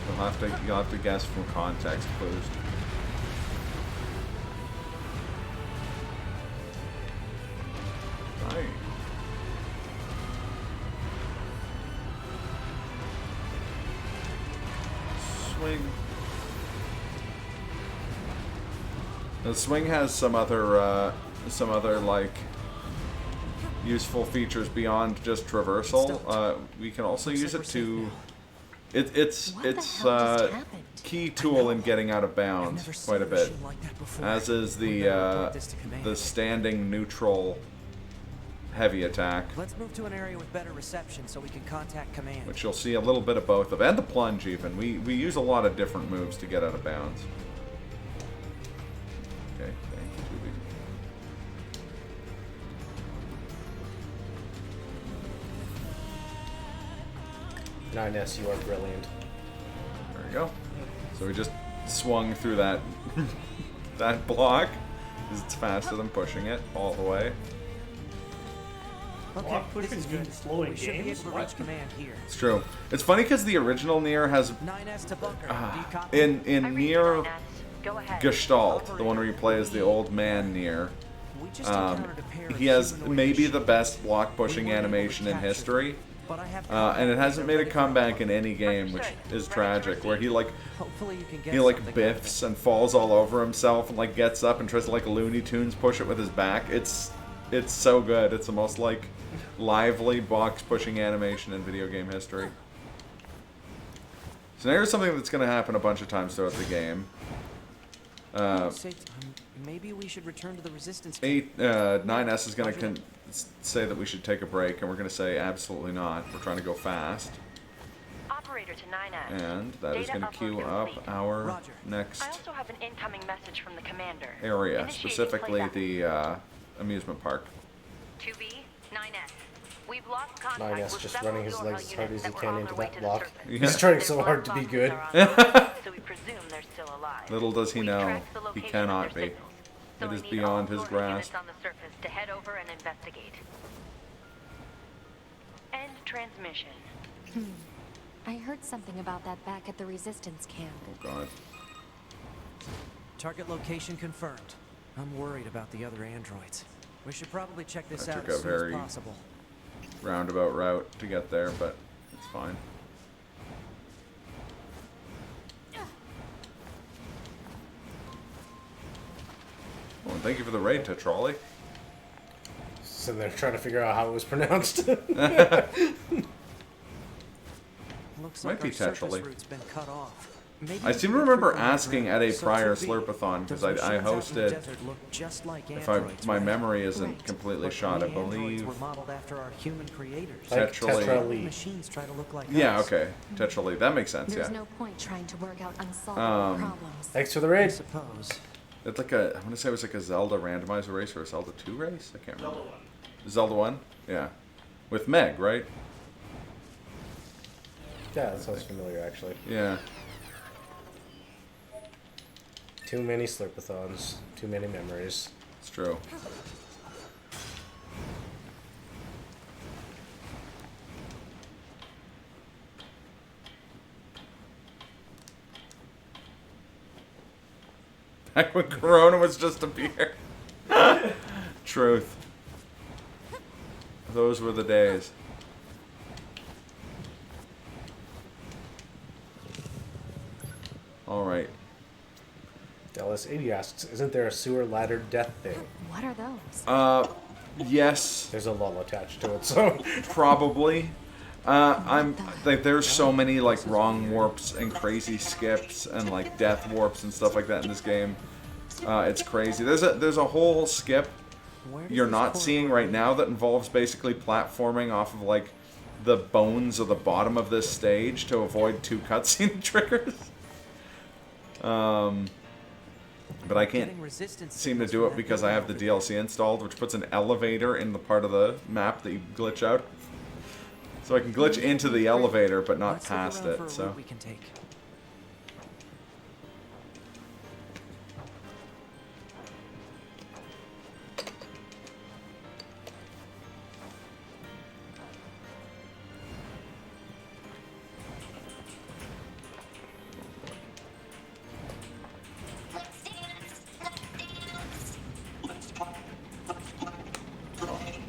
You'll have to guess from context clues. Right. Swing. The swing has some other like useful features beyond just traversal. We can also use it to. It's key tool in getting out of bounds quite a bit, as is the standing neutral heavy attack, Let's move to an area with better reception so we can contact command. which you'll see a little bit of both of, and the plunge even. We use a lot of different moves to get out of bounds. Okay, thank you, 9S, you are brilliant. There we go. So we just swung through that that block, because it's faster than pushing it all the way. Okay, Block pushing is good. Slow in we should be games. able to reach command here. It's true. It's funny because the original NieR has 9S to bunker. Do you copy? in I read NieR 9S. Go ahead. Gestalt, the one where you play as the old man NieR. We just encountered a pair of He has humanoid maybe machines. the best block pushing We weren't able to animation in capture history. them, but I have And it hasn't made a ready for comeback them. in any game, which is tragic. Where he Hopefully you can get he like something out of biffs and falls all over himself and like gets up and tries to like Looney Tunes push it with his back. It's so good. It's the most like lively box pushing animation in video game history. So now here's something that's going to happen a bunch of times throughout the game. Maybe we should return to the resistance. 9S is going to say that we should take a break, and we're going to say absolutely not. We're trying to go fast. Operator to 9S. And that is Data going to upload queue up complete. our Roger. next I also have an incoming message from the commander. area, Initiating specifically playback. the amusement park. 2B, 9S. We've lost contact 9S with just several running his URL legs as hard units as he that can were on into their way that to the block. surface. Yeah. He's trying Their so black hard to be boxes good. are on the surface, so we presume they're still alive. Little does he We've know, tracked the he location of cannot their be. signals, so It we is need beyond all his Florida units grasp. on the surface to head over and investigate. End transmission. I heard something about that back at the resistance camp. Oh god. Target location confirmed. I'm worried about the other androids. We should probably check this That out took as a soon very- as possible. Roundabout route to get there, but it's fine. Well, and thank you for the raid, Tetrolli. So they're trying to figure out how it was pronounced. Looks Might like be our surface tetrally. route's been cut off. Maybe I we seem can to get remember through from asking at underground. a So prior 2B, Slurpathon, because those I machines out in the hosted, desert look just like if androids, my right? memory isn't Right. completely But shot, I we androids believe. were modeled after our human creators. Like Tetrally. Tetrally. Machines try to look like Yeah, us. okay. Tetrally. That makes sense, There's yeah. no point trying to work out unsolvable problems. Thanks for the I raid. suppose. It's like a, I want to say it was like a Zelda randomizer race or a Zelda 2 race? I can't remember. Zelda 1? Yeah. With Meg, right? Yeah, that sounds familiar actually. Yeah. Too many Slurpathons. Too many memories. It's true. Back when Corona was just a beer. Truth. Those were the days. Alright. Dallas 80 asks, isn't there a sewer ladder death thing? What are those? Yes. There's a lull attached to it, so... Probably. I'm like, there's so many like wrong warps and crazy skips and like death warps and stuff like that in this game. It's crazy. There's a whole skip you're not seeing right now that involves basically platforming off of like the bones of the bottom of this stage to avoid 2 cutscene triggers. But I can't seem to do it because I have the DLC installed, which puts an elevator in the part of the map that you glitch out. So I can glitch into the elevator, but not past it, so...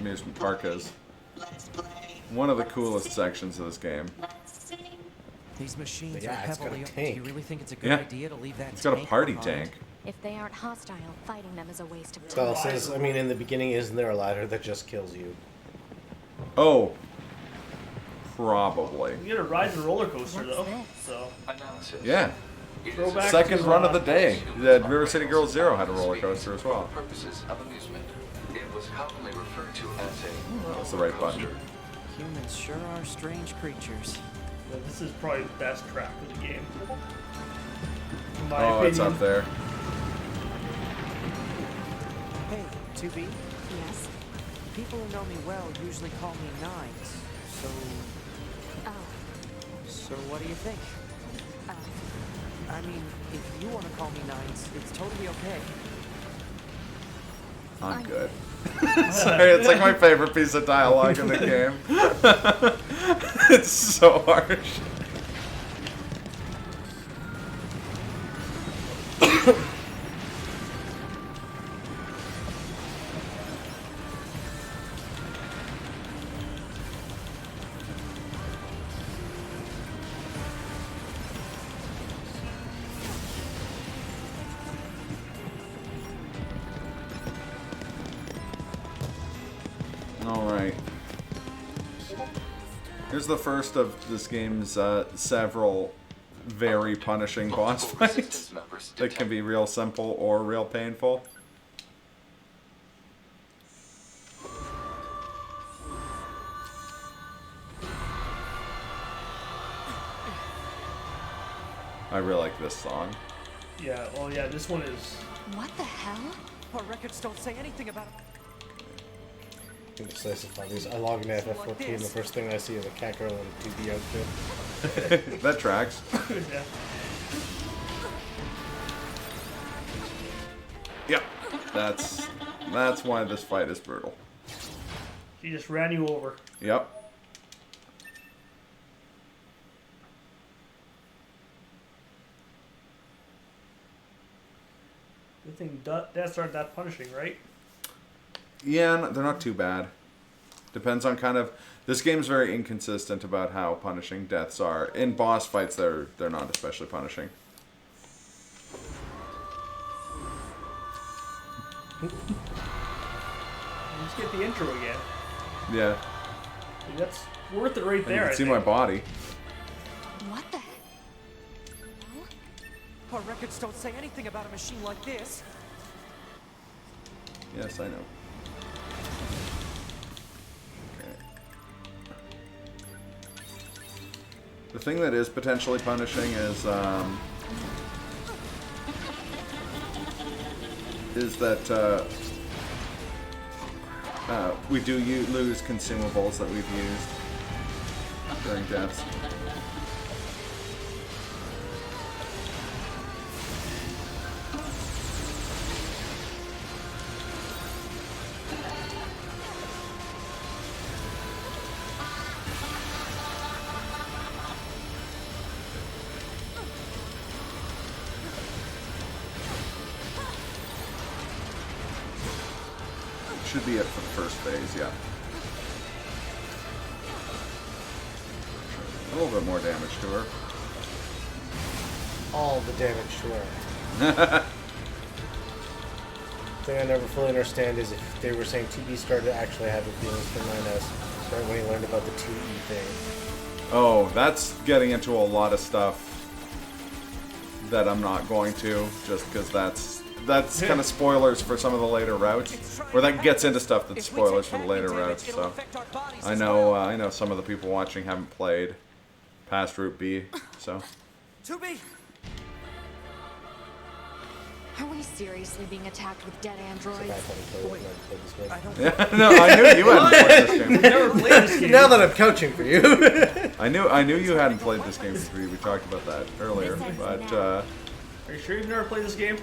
Amusement park is one of the coolest sections of this game. These machines Yeah, are it's got a heavily. tank. Do you really think it's a good Yeah. idea to leave that? It's got a tank party behind? tank. If they aren't hostile, fighting them is a waste of time. Dallas says, I mean, in the beginning, isn't there a ladder that just kills you? Oh. Probably. You get to ride the roller coaster What's though. this? So Analysis. Yeah. It Throwback is Second to, run of the day. The River City Girls Zero had a roller coaster as well. For purposes of amusement. It was commonly referred to as a That was the right button. Humans sure are strange creatures. yeah, this is probably the best track of the game. In my Oh, opinion. it's up there. Hey, 2B. Yes. People who know me well usually call me Nines. So, Oh. so what do you think? I mean, if you want to call me Nines, it's totally okay. I'm good. Sorry, it's like my favorite piece of dialogue in the game. It's so harsh. Alright. Here's the first of this game's several very punishing boss fights that can be real simple or real painful. I really like this song. Yeah, oh yeah, this one is. What the hell? Our records don't say anything about it. I think it's funny. I log into FF14, the first thing I see is a cat girl in a 2D outfit. That tracks. Yeah. Yep. That's why this fight is brutal. She just ran you over. Yep. Good thing deaths aren't that punishing, right? Yeah, they're not too bad. Depends on kind of... This game's very inconsistent about how punishing deaths are. In boss fights, they're not especially punishing. Let's get the intro again. Yeah. That's worth it right And you there. can I see think. my body. What the? Our records don't say anything about a machine like this. Yes, I know. Okay. The thing that is potentially punishing is that we do lose consumables that we've used during deaths. Should be it for the first phase, yeah. A little bit more damage to her. all the damage to her. The thing I never fully understand is if they were saying 2B started actually having feelings for 9S, right when he learned about the 2E thing. Oh, that's getting into a lot of stuff that I'm not going to, just because that's kind of spoilers for some of the later routes, or that gets into stuff that's spoilers for the later routes. So I know some of the people watching haven't played past Route B, so. 2B. Are we seriously being attacked with dead I androids? thought he played this game. Yeah, no, I knew you hadn't played this game. Never played this game. Now that I'm coaching for you. I knew you hadn't played this game before. We talked about that earlier, but Are you sure you've never played this game?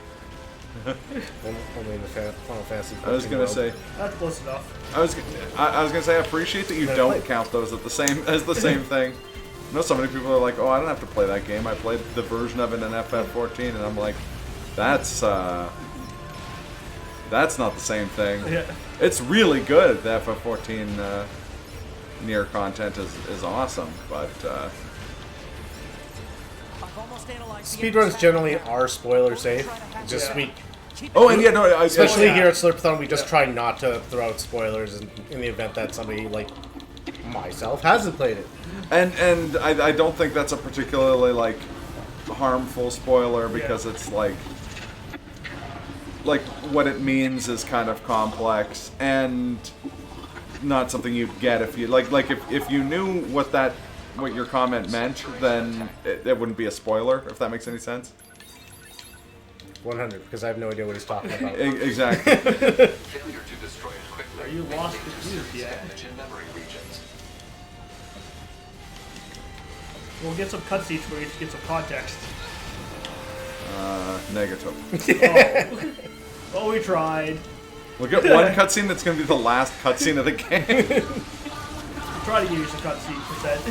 Only in the Final Fantasy. I was gonna say. That's close enough. I was gonna say I appreciate that you don't count those as the same thing. I know so many people are like, oh, I don't have to play that game. I played the version of it in FF14, and I'm like, that's not the same thing. Yeah. It's really good. The FF14 NieR content is awesome, but Speedruns generally are spoiler safe. Just we, oh, and yeah, no, especially here at Slurpathon, we just try not to throw out spoilers in the event that somebody like myself hasn't played it. And I don't think that's a particularly like harmful spoiler because it's like what it means is kind of complex and not something you'd get if you if you knew what your comment meant, then it wouldn't be a spoiler, if that makes any sense. 100, because I have no idea what he's talking about. Exactly. Failure to destroy it quickly. Are you may lost lead to confused serious yet? damage in memory regions. We'll get some cutscenes where you get some context. Negative. Oh, we tried. We'll get one cutscene that's going to be the last cutscene of the game. Try to give you some cutscene percent.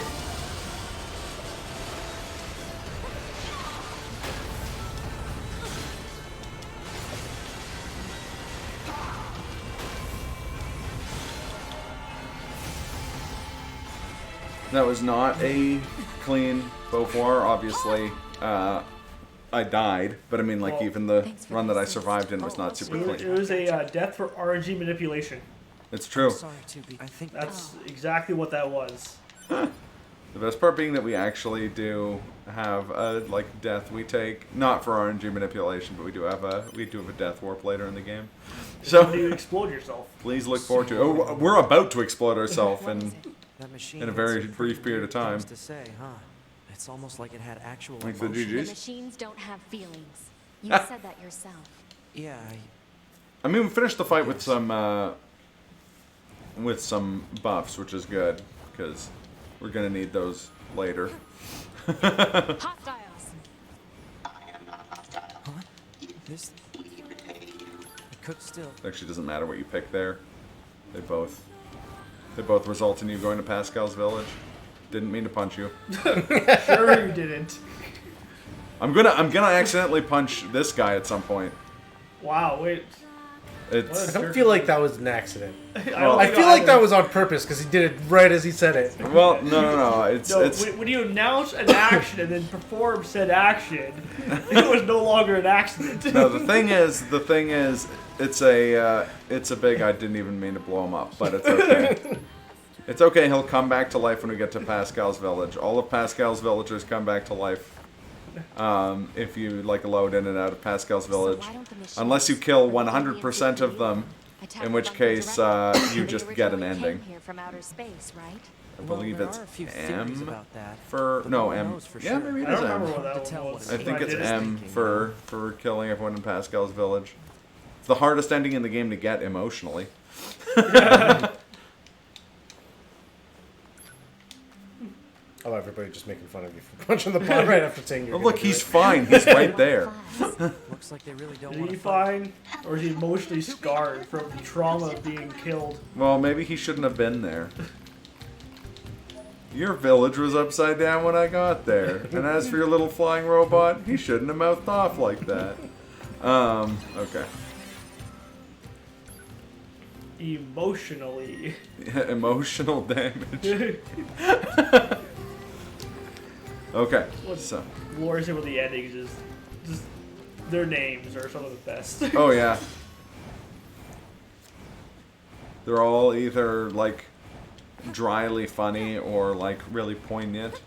That was not a clean Beauvoir, obviously. I died, but I mean, like, even the run that I survived in was not super It clean. was a death for RNG manipulation. It's true. Sorry, 2B. I think That's exactly what that was. The best part being that we actually do have a death we take, not for RNG manipulation, but we do have a death warp later in the game. So you explode yourself. Please look forward to. Oh, we're about to explode ourselves that machine in a had very some brief period of time. things to say, huh? It's almost like it had actual Like the emotion. The GGs. machines don't have feelings. You said that yourself. Yeah, I mean, we finished the fight with some buffs, which is good because we're gonna need those later. Hostiles. huh? This. It could still. It actually doesn't matter what you pick there. They both result in you going to Pascal's village. Didn't mean to punch you. Sure you didn't. I'm gonna accidentally punch this guy at some point. Wow, wait. I don't feel like that was an accident. I feel like that was on purpose because he did it right as he said it. Well, no. It's when you announce an action and then perform said action, it was no longer an accident. no. The thing is, it's a big. I didn't even mean to blow him up, but it's okay. It's okay. He'll come back to life when we get to Pascal's village. All of Pascal's villagers come back to life. If you load in and out of Pascal's village, unless you kill 100% of them, in which case you just get an ending. I believe it's M for M. Yeah, maybe it is M. I think it's M for killing everyone in Pascal's village. It's the hardest ending in the game to get emotionally. Oh, everybody just making fun of you for punching the ball right after saying you're Oh, look, he's fine. He's right there. Looks like they really don't Is want he to fight. fine? Or is he emotionally scarred from the trauma of being killed? Well, maybe he shouldn't have been there. Your village was upside down when I got there. And as for your little flying robot, he shouldn't have mouthed off like that. Okay. Emotionally. Emotional damage. Okay, What's so. glorious about the endings is just their names are some of the best. Oh, yeah. They're all either, like, dryly funny or, like, really poignant.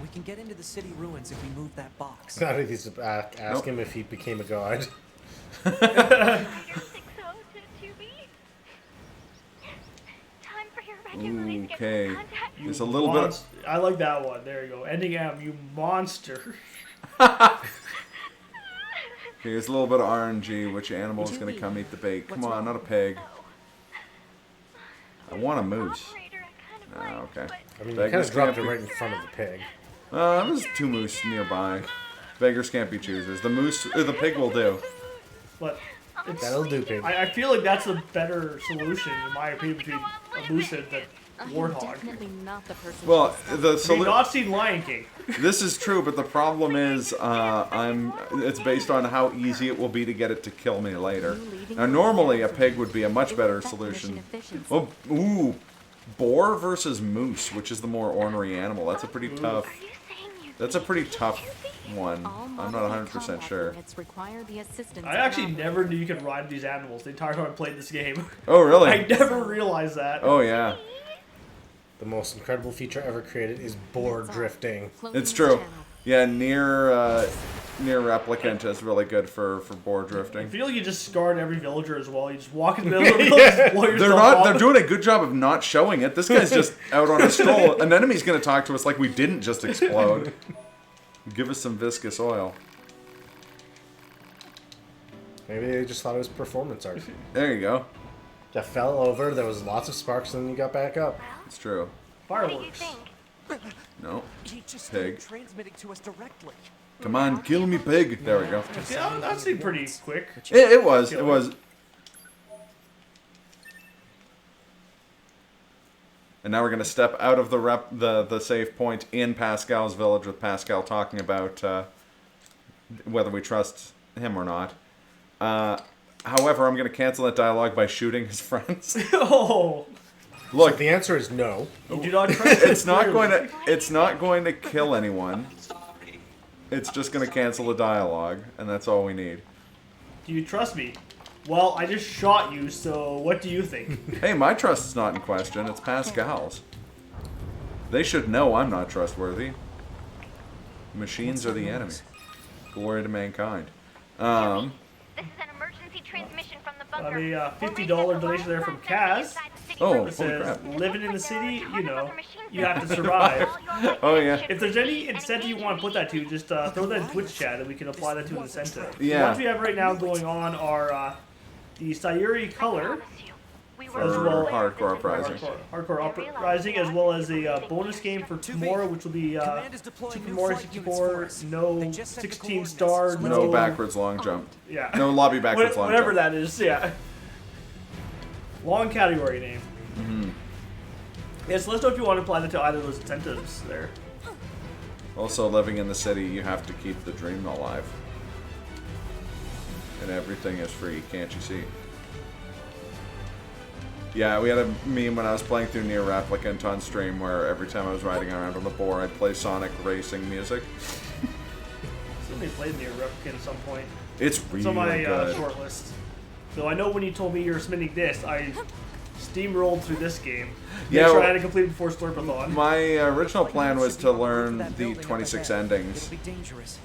We can get into the city ruins if we move that box. Now he's ask him if he became a god. You're 6-0 to 2B. Time for your regularly Okay. scheduled contact. There's a little bit of... I like that one. There you go. Ending M, you monster. Here's a little bit of RNG. Which animal is going to come eat the bait? Come on, not a pig. I want a moose. Operator, I kind of Oh, liked, okay. but I mean, you Beggars kind of dropped can't it be- right in front of the pig. There's 2 moose nearby. Beggars can't be choosers. The moose, or the pig will do. But it's, That'll do, pig. I feel like that's a better solution, in my opinion, between a moose and the warthog. Definitely not the person. Well, the Have you solution... not seen Lion King? This is true, but the problem is, it's based on how easy it will be to get it to kill me later. Now, normally a pig would be a much better solution. Oh, ooh, boar versus moose, which is the more ornery animal. That's a pretty tough. are you saying you That's a pretty tough one. All I'm not modern 100% combat sure. units require the assistance I of actually an never knew you could ride these animals the entire time I played this game. Oh, really? I never realized that. Oh, yeah. The most incredible feature ever created is board drifting. cloning It's the true. channel. Yeah, NieR Replicant is really good for boar I drifting. feel like you just scarred every villager as well. You just walk in the middle of the village, just blow They're yourself not. up. They're doing a good job of not showing it. This guy's just out on a stroll. An enemy's gonna talk to us like we didn't just explode. Give us some viscous oil. Maybe they just thought it was performance art. There you go. You fell over, there was lots of sparks, and then you got back up. It's true. What do you Fireworks. think? No. He just Pig. started transmitting to us directly. Come on, kill me, pig. There we go. Yeah, that seemed pretty quick. It was. It was. And now we're gonna step out of the save point in Pascal's village with Pascal talking about whether we trust him or not. However, I'm gonna cancel that dialogue by shooting his friends. Oh, Look, The answer is no. you do not trust it's not going to. It's not going to kill anyone. It's just gonna cancel the dialogue, and that's all we need. Do you trust me? Well, I just shot you, so what do you think? Hey, my trust is not in question. It's Pascal's. They should know I'm not trustworthy. Machines are the enemy. Glory to mankind. This is an emergency transmission from the bunker. A $50 donation there from Kaz. Oh, It holy says, crap. living in the city, you know, you have to survive. Oh, yeah. If there's any incentive you want to put that to, just throw that in Twitch chat and we can apply that to an incentive. The Yeah. ones we have right now going on are the Sayuri Color, For as well hardcore uprising. Hardcore Uprising, as well as a bonus game for tomorrow, which will be Super Mario 64, no 16 star, No backwards long jump. yeah, No lobby backwards long whatever jump. that is, yeah. Long category name. Yes, let us know if you want to apply that to either of those incentives there. Also, living in the city, you have to keep the dream alive. And everything is free, can't you see? Yeah, we had a meme when I was playing through NieR Replicant on stream where every time I was riding around on the boar, I'd play Sonic racing music. Somebody played NieR Replicant at some point. It's really It's on my good. short list. So I know when you told me you were submitting this, I steamrolled through this game. Yeah, Make sure well- I had it completed before Slurpathon. My original plan was to learn the 26 endings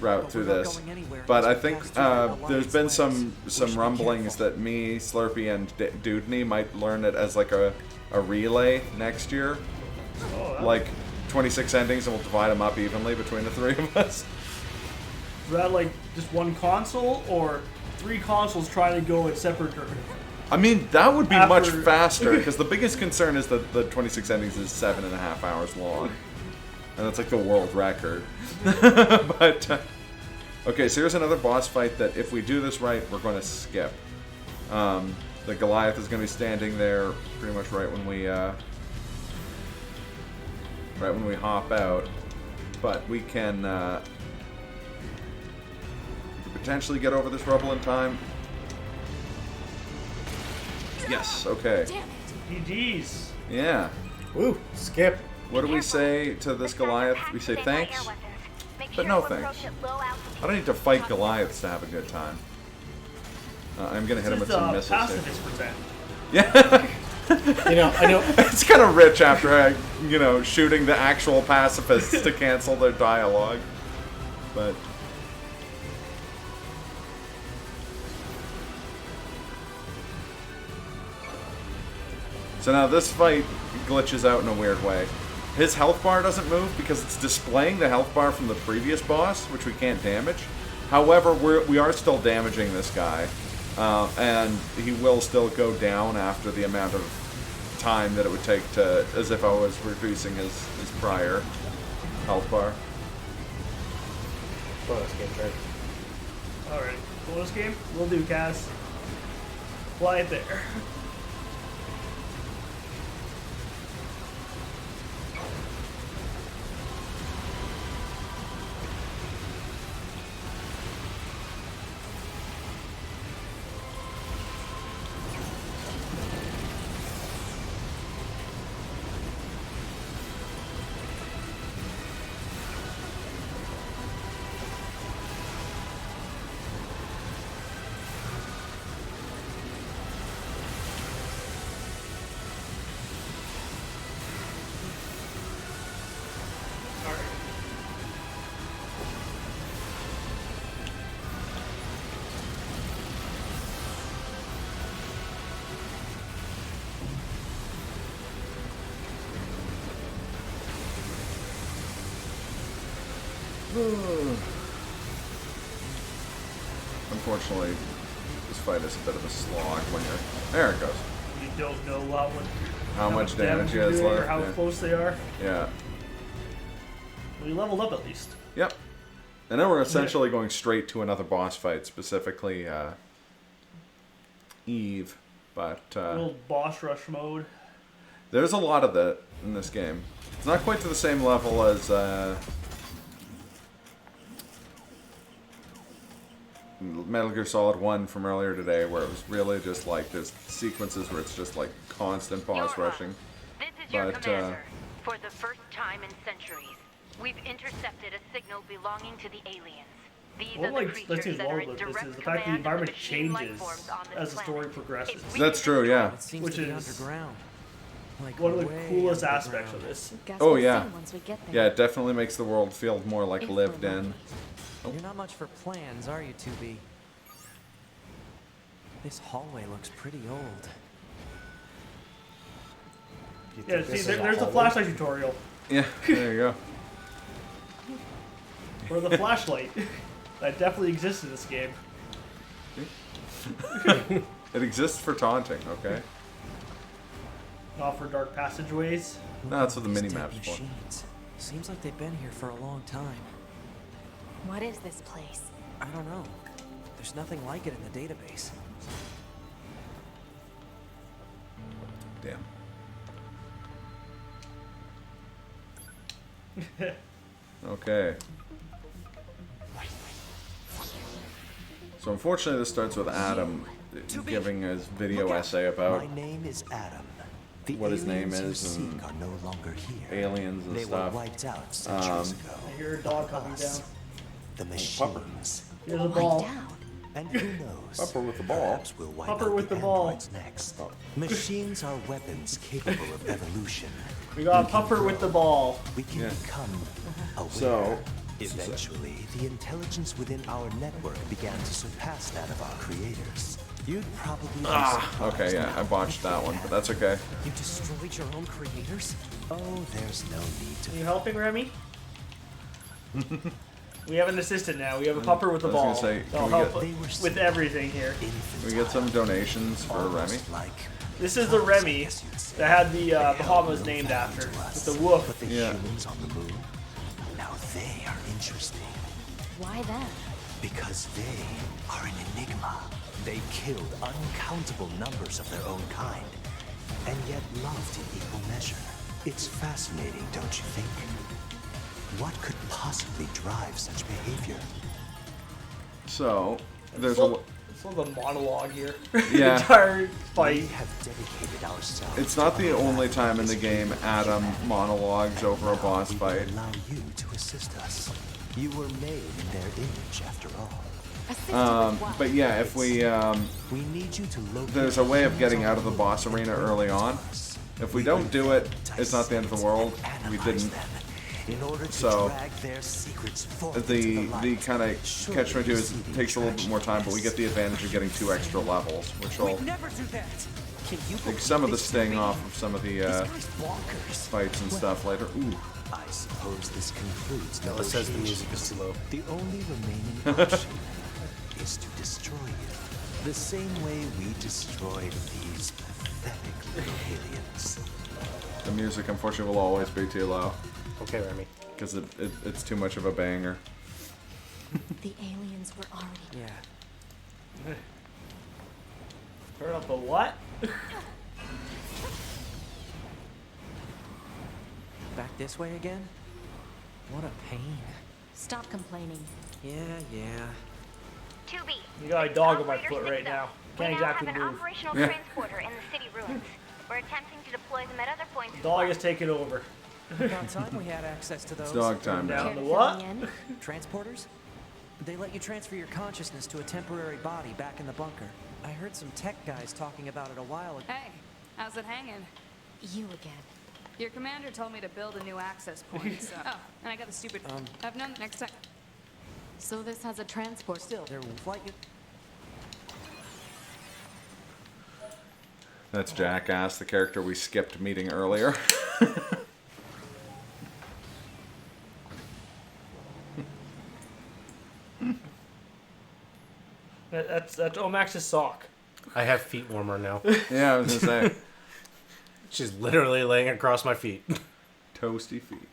route through this, but I think there's been some rumblings that me, Slurpy, and Dudney might learn it as like a relay next year. Oh, that- Like 26 endings, and we'll divide them up evenly between the three of us. Is that like just one console or 3 consoles trying to go in separate directions? I mean, that would be much After- faster, because the biggest concern is that the 26 endings is 7.5 hours long. And that's like the world record. But, okay, so here's another boss fight that if we do this right, we're going to skip. The Goliath is going to be standing there pretty much right when we hop out. But we can potentially get over this rubble in time. Yes, okay. GG's. Yeah. Woo, skip. What do we say to this Goliath? We say thanks, but no thanks. I don't need to fight Goliaths to have a good time. I'm gonna hit him with some missiles here. Pacifist percent. Yeah. I know. It's kind of rich after shooting the actual pacifists to cancel their dialogue. But so now this fight glitches out in a weird way. His health bar doesn't move because it's displaying the health bar from the previous boss, which we can't damage. However, we are still damaging this guy, and he will still go down after the amount of time that it would take to, as if I was reducing his prior health bar. Bonus game turn. Alright, bonus game? We'll do, Kaz. Fly it there. Unfortunately, this fight is a bit of a slog when you're... There it goes. You don't know how much damage he you're has doing left. or how Yeah. close they are. Yeah. We leveled up at least. Yep. And then we're essentially going straight to another boss fight, specifically Eve. But Little boss rush mode. there's a lot of that in this game. It's not quite to the same level as Metal Gear Solid 1 from earlier today, where it was really just like there's sequences where it's just like constant boss rushing. This is your But commander. For the first time in centuries, we've intercepted a signal belonging to the aliens. These What are the lets creatures me that are lulled in with this direct is the fact that the command of environment machine life changes forms on this as the story planet. progresses. If we That's can true, destroy yeah. It seems Which to be is underground. Like one of the way coolest underground. aspects of this. Guess Oh, we'll yeah. see once we get there. Yeah, it definitely makes the world feel more like If we're lived in. lucky. You're not much for plans, are you, 2B? This hallway looks pretty old. You Yeah, think see, this is there's the hallway? flashlight tutorial. Yeah, there you go. Or the flashlight. That definitely exists in this game. It exists for taunting, okay? Not for dark passageways. No, that's what the These mini-map's dead for. machines. Seems like they've been here for a long time. What is this place? I don't know. There's nothing like it in the database. Damn. Okay. So unfortunately this starts with Adam giving his video essay about My name is Adam. The what his name aliens you is and seek are no longer here. aliens and They stuff. were wiped out centuries ago. I hear a dog coming down. The machines. Here's a ball. Down. And who knows? Pupper with the ball. Perhaps we'll wipe Pupper out with the the ball. androids next. Machines are weapons capable of evolution. We got a pupper with the ball. We can Yeah. become aware. So- Eventually, the intelligence within our network began to surpass that of our creators. You'd probably be surprised Okay, yeah, I botched that one, but that's okay. You destroyed your own creators? Oh, there's no need to. Are you helping, Remy? We have an assistant now. We have a pupper with the I was ball. gonna say, They'll can we help get- They were with everything here. Can we get some donations for Remy? Almost like This is the Remy that had the Bahamas named after. With the woof. But the Yeah. humans on the moon, now they are interesting. Why then? Because they are an enigma. They killed uncountable numbers of their own kind, and yet loved in equal measure. It's fascinating, don't you think? What could possibly drive such behavior? So there's Full So the monologue here. Yeah. The entire We fight. have dedicated ourselves. It's not the only time in the game Adam monologues over a boss We fight. will allow you to assist us. You were made in their image, after all. But yeah, if we We need you to locate. there's a way of getting out of the boss arena early on. If we don't do it, it's not the end of the world. We didn't. In order to So drag their secrets forth the into the kind of catch-22 is it takes a little bit more time, but we get the advantage of getting 2 extra levels, which will Never do that. Can you take some of the sting off of some of the bonkers. fights and stuff later. Ooh. I suppose this concludes It says the negotiations. music is too low. The only remaining option is to destroy you. The same way we destroyed these pathetic little aliens. The music, unfortunately, will always be too low Okay, Remy. because it's too much of a banger. The aliens were already. Yeah. Turn up the what? Back this way again? What a pain. Stop complaining. Yeah, yeah. 2B. You got a dog on my Operator foot right Sixto. now. We Can't now exactly have an move. operational Yeah. transporter in the city ruins. We're attempting to deploy them at other points as Dog well. is taking over. About time we had access to those. It's dog time Down now. the Care to what? fill me in? Transporters? They let you transfer your consciousness to a temporary body back in the bunker. I heard some tech guys talking about it a while ago. Hey, how's it hanging? You again. Your commander told me to build a new access point, so... Oh, and I got the stupid... I've known next time... So this has a transport. Still, their flight... That's Jackass, the character we skipped meeting earlier. That's Ohmacs' sock. I have feet warmer now. Yeah, I was gonna say. She's literally laying across my feet. Toasty feet.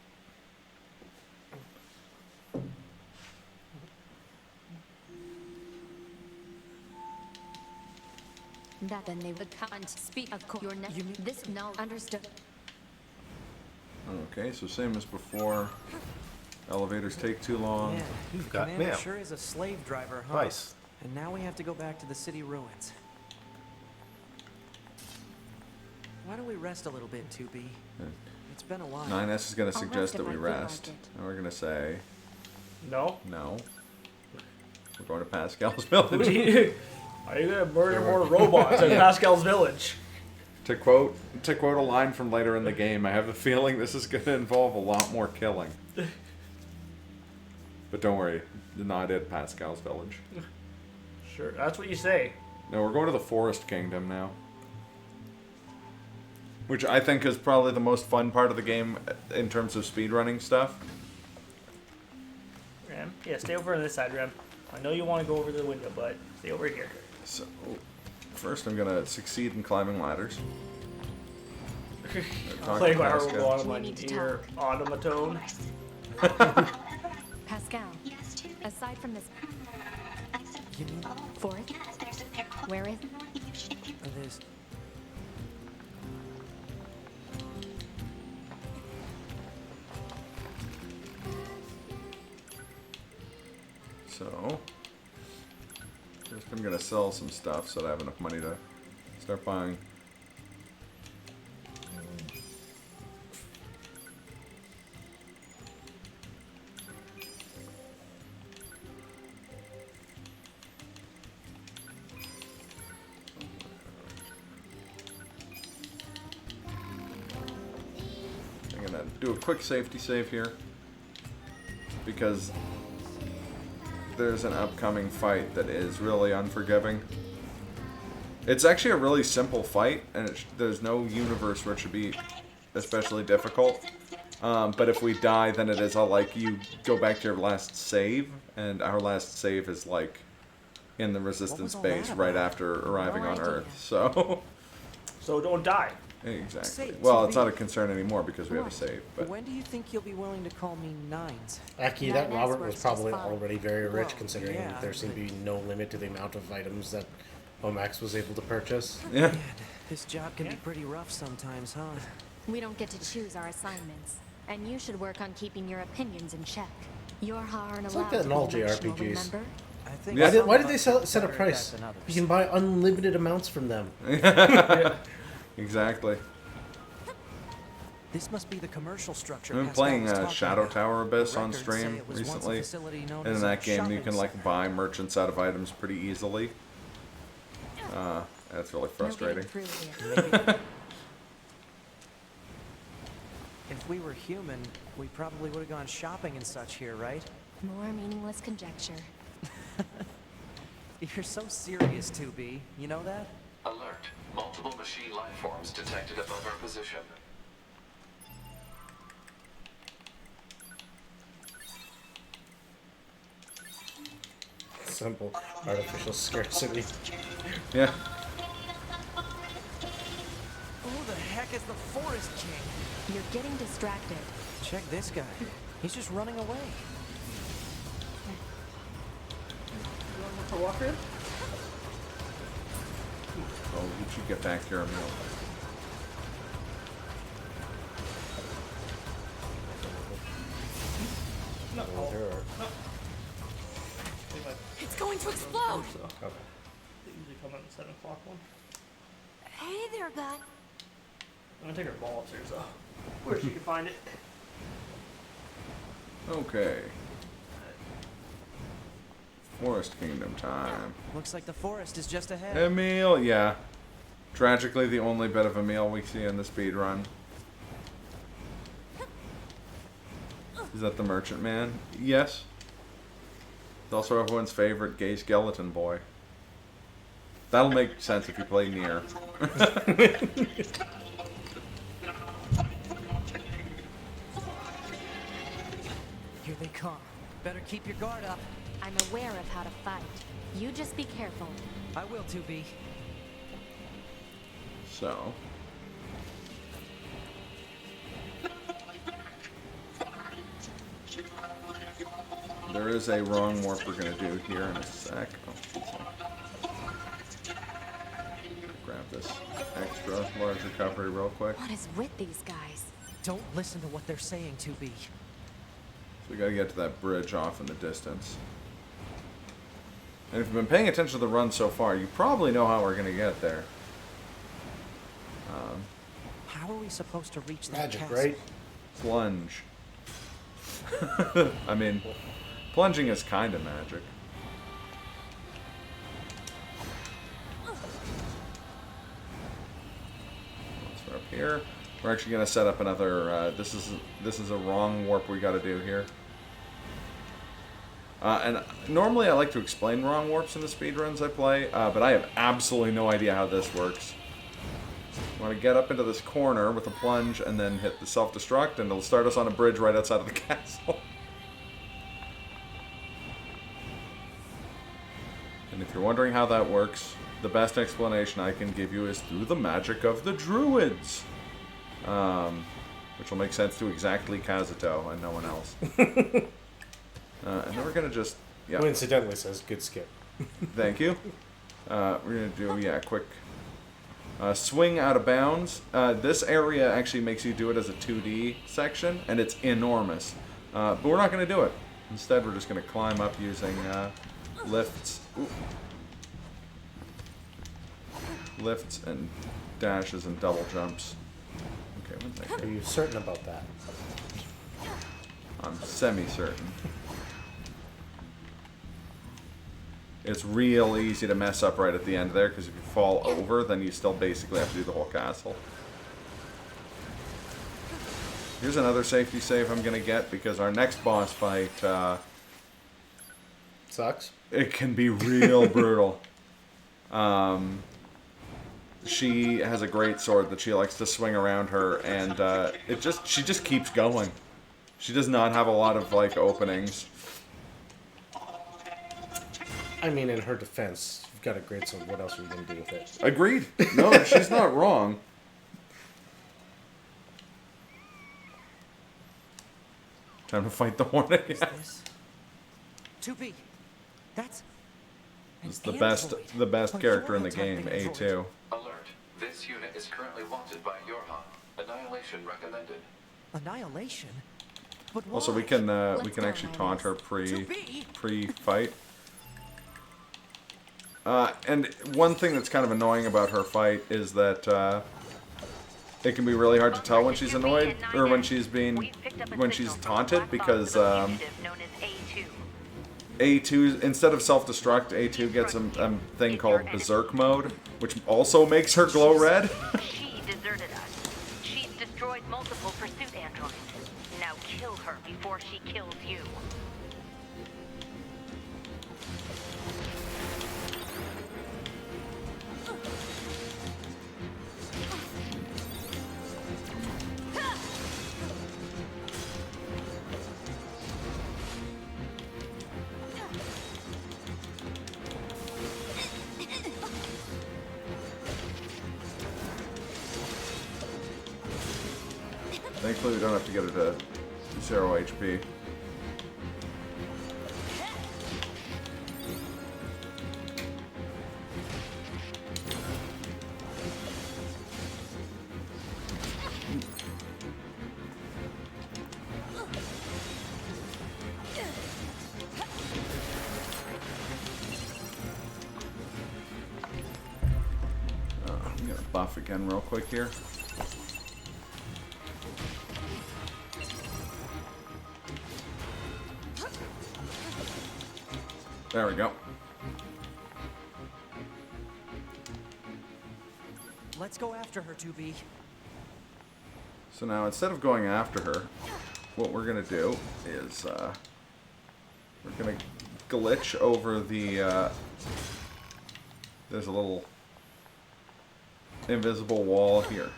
That then they would can't speak of your neck. This no understood. Okay, so same as before. Elevators take too long. Yeah, You've the got commander mail. sure is a slave driver, huh? Nice. And now we have to go back to the city ruins. Why don't we rest a little bit, 2B? It's been a while. 9S is gonna I'll suggest rest that if we I feel like rest. it. And we're gonna say No? no. We're going to Pascal's village. Are you gonna murder more robots at Pascal's village? To quote a line from later in the game, I have a feeling this is gonna involve a lot more killing. But don't worry, not at Pascal's village. Sure, that's what you say. No, we're going to the Forest Kingdom now. Which I think is probably the most fun part of the game in terms of speedrunning stuff. Ram, yeah, stay over on this side, Ram. I know you want to go over the window, but stay over here. So, first I'm gonna succeed in climbing ladders. Talk Playing to by her Pascal. go on We my need to ear automaton. Pascal. Aside from this You mean forest, where is? there's... So, first I'm gonna sell some stuff so that I have enough money to start buying. I'm gonna do a quick safety save here because there's an upcoming fight that is really unforgiving. It's actually a really simple fight, and there's no universe where it should be especially difficult. But if we die, then it is all like you go back to your last save, and our last save is like in the Resistance all base that right about? after arriving No on idea. Earth. So, So don't die. exactly. Say, Well, it's TV. not a concern anymore because we have a save. But When do you think you'll be willing to call me Nines? Aki, that Nine Robert S was works probably just fine. already very rich, Well, considering yeah, there seemed to be no limit to the amount of items that Ohmacs was able to purchase. yeah, Man, this job can be pretty rough sometimes, huh? We don't get to choose our assignments, and you should work on keeping your opinions in check. Your heart and It's like that in all emotional, JRPGs. remember? I I think Yeah. Why did they some of us set a are better at price? that than others. You can buy unlimited amounts from them. Exactly. This must be the commercial structure. I've been Pascal playing was talking Shadow about. Tower Abyss The on records say stream it was once a recently. facility known And as in a that game, you shopping can like center. buy merchants out of items pretty easily. That's really frustrating. No getting through here. If we were human, we probably would have gone shopping and such here, right? More meaningless conjecture. You're so serious, 2B. You know that? Alert. Multiple machine life forms detected above our position. Simple artificial scarcity. Yeah. Who the heck is the Forest King? You're getting distracted. Check this guy. He's just running away. You want to walk in? Oh, you should get back here a minute. No. There are. No. It's going to explode! So. Okay. They usually come on the 7 o'clock one. Hey there, God. I'm gonna take her ball upstairs though. Where she can find it. Okay. Forest Kingdom time. Looks like the forest is just ahead. Emil, yeah. Tragically, the only bit of Emil we see in the speed run. Is that the Merchant Man? Yes. He's also everyone's favorite gay skeleton boy. That'll make sense if you play NieR. Here they come. Better keep your guard up. I'm aware of how to fight. You just be careful. I will, 2B. So. There is a wrong warp we're going to do here in a sec. Oh, grab this extra large recovery real quick. What is with these guys? Don't listen to what they're saying, 2B. So we got to get to that bridge off in the distance. And if you've been paying attention to the run so far, you probably know how we're going to get there. How are we supposed to reach that Magic, castle? right? Plunge. I mean, plunging is kind of magic. So up here, we're actually going to set up another. This is a wrong warp we got to do here. And normally I like to explain wrong warps in the speedruns I play, but I have absolutely no idea how this works. You want to get up into this corner with a plunge and then hit the self-destruct, and it'll start us on a bridge right outside of the castle. And if you're wondering how that works, the best explanation I can give you is through the magic of the druids. Which will make sense to exactly Kazuto and no one else. And then we're going to just... Yeah. Who incidentally says, good skip. Thank you. We're going to do, yeah, quick... swing out of bounds. This area actually makes you do it as a 2D section, and it's enormous. But we're not going to do it. Instead, we're just going to climb up using lifts. Ooh. Lifts and dashes and double jumps. Okay, one second. Are you certain about that? I'm semi-certain. It's real easy to mess up right at the end there, because if you fall over, then you still basically have to do the whole castle. Here's another safety save I'm going to get, because our next boss fight... Sucks? It can be real brutal. She has a great sword that she likes to swing around her, and she just keeps going. She does not have a lot of, like, openings. I mean, in her defense, you've got a great sword. What else are you going to do with it? Agreed. No, she's not wrong. Time to fight the Hornet again. 2B. That's... It's the best character in the game, A2. Alert. This unit is currently wanted by Yorha. Annihilation recommended. Annihilation? But why? Also, we can actually taunt her pre-fight. And one thing that's kind of annoying about her fight is that it can be really hard to tell when she's annoyed or when she's taunted because A2 instead of self-destruct, A2 gets a thing called Berserk mode, which also makes her glow red. She deserted us. She's destroyed multiple pursuit androids. Now kill her before she kills you. Thankfully, we don't have to get her to 0 HP. I'm gonna buff again real quick here. There we go. Let's go after her, 2B. So now, instead of going after her, what we're gonna do is we're gonna glitch over the. There's a little invisible wall here.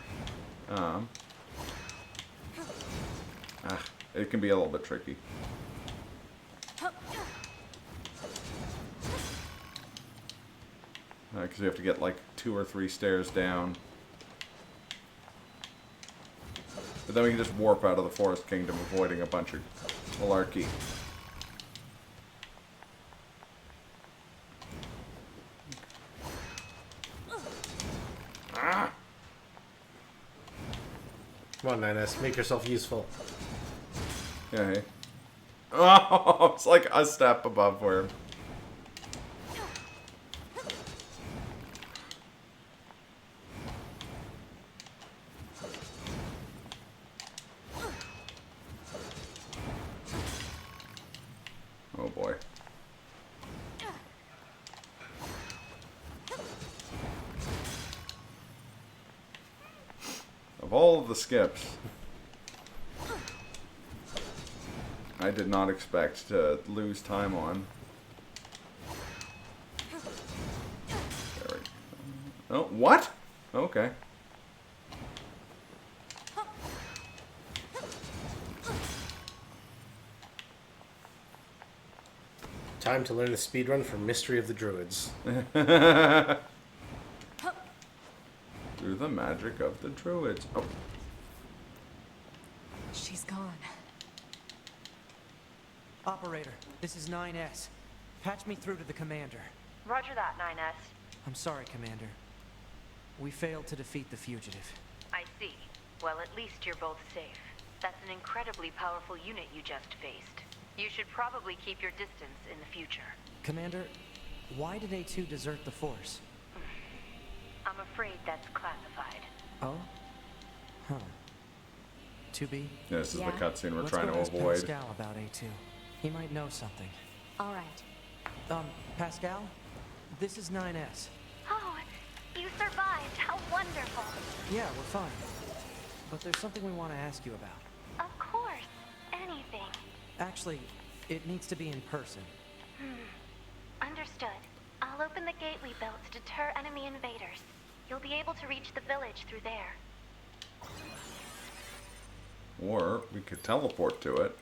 It can be a little bit tricky. Because you have to get like 2 or 3 stairs down. But then we can just warp out of the Forest Kingdom, avoiding a bunch of malarkey. Come on, NieR, make yourself useful. Yeah, hey. Oh, it's like a step above where... Oh boy. Of all of the skips, I did not expect to lose time on. There we go. Oh, what? Okay. Time to learn the speedrun for Mystery of the Druids. Through the magic of the druids. Oh. She's gone. Operator, this is 9S. Patch me through to the commander. Roger that, 9S. I'm sorry, Commander. We failed to defeat the fugitive. I see. Well, at least you're both safe. That's an incredibly powerful unit you just faced. You should probably keep your distance in the future. Commander, why did A2 desert the Force? I'm afraid that's classified. Oh? Huh. 2B? Yeah, this is the cutscene we're Let's trying go to ask avoid. Pascal about A2. He might know something. All right. Pascal? This is 9S. Oh, you survived. How wonderful. Yeah, we're fine. But there's something we want to ask you about. Of course. Anything. Actually, it needs to be in person. Understood. I'll open the gate we built to deter enemy invaders. You'll be able to reach the village through there. Or we could teleport to it.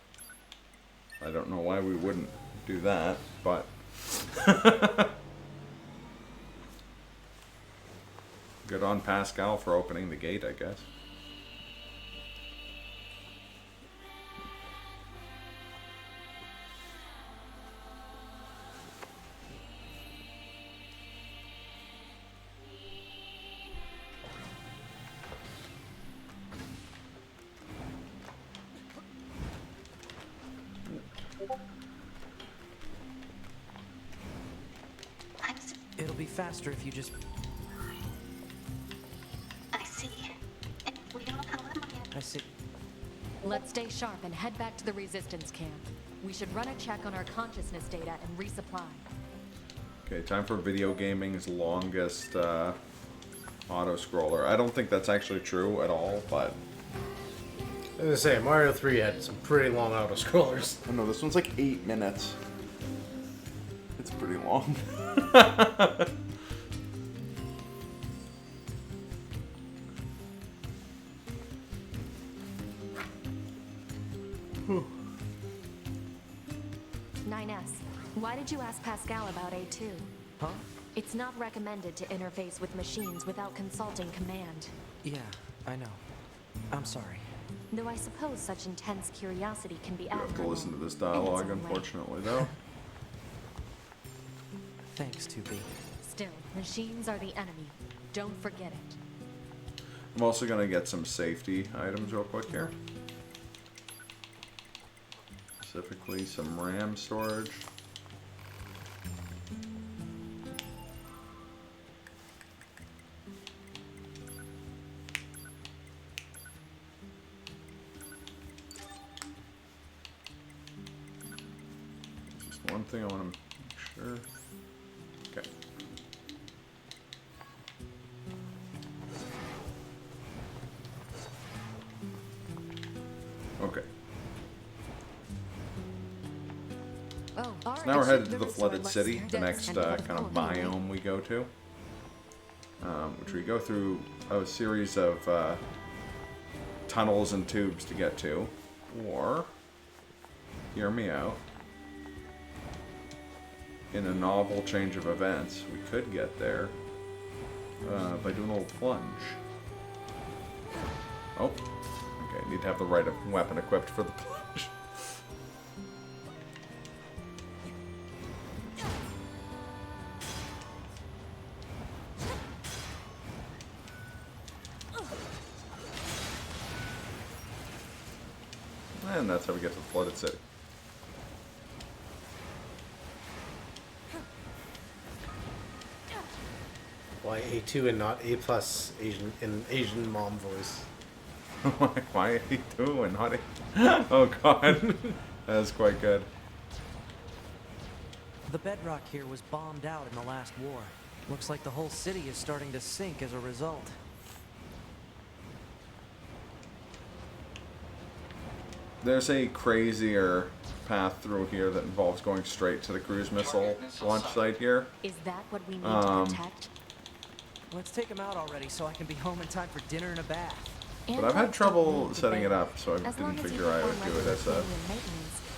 I don't know why we wouldn't do that, but... Good on Pascal for opening the gate, I guess. It'll faster if you just... I see. And we don't have money. I see. Let's stay sharp and head back to the resistance camp. We should run a check on our consciousness data and resupply. Okay, time for video gaming's longest auto-scroller. I don't think that's actually true at all, but... I was gonna say, Mario 3 had some pretty long auto-scrollers. I know, this one's like 8 minutes. It's pretty long. Whew. 9S, why did you ask Pascal about A2? Huh? It's not recommended to interface with machines without consulting command. Yeah, I know. I'm sorry. Though I suppose such intense curiosity can be You have to admirable. listen to this dialogue, unfortunately, though. Thanks, 2B. Still, machines are the enemy. Don't forget it. I'm also gonna get some safety items real quick here. Specifically, some RAM storage. Just one thing I want to make sure. Okay. Okay. Oh, So now we're headed to the flooded city, the next kind of biome we go to, which we go through a series of tunnels and tubes to get to, or, hear me out, in a novel change of events, we could get there by doing a little plunge. Oh, okay, need to have the right weapon equipped for the plunge. And that's how we get to the flooded city. Why A2 and not A plus Asian in Asian mom voice? Why A2 and not A? Oh god, that's quite good. The bedrock here was bombed out in the last war. Looks like the whole city is starting to sink as a result. There's a crazier path through here that involves going straight to the cruise missile launch site here. Is that what we need to protect? Let's take him out already so I can be home in time for dinner and a bath. But I've had trouble setting it up, so I didn't figure I would do it as a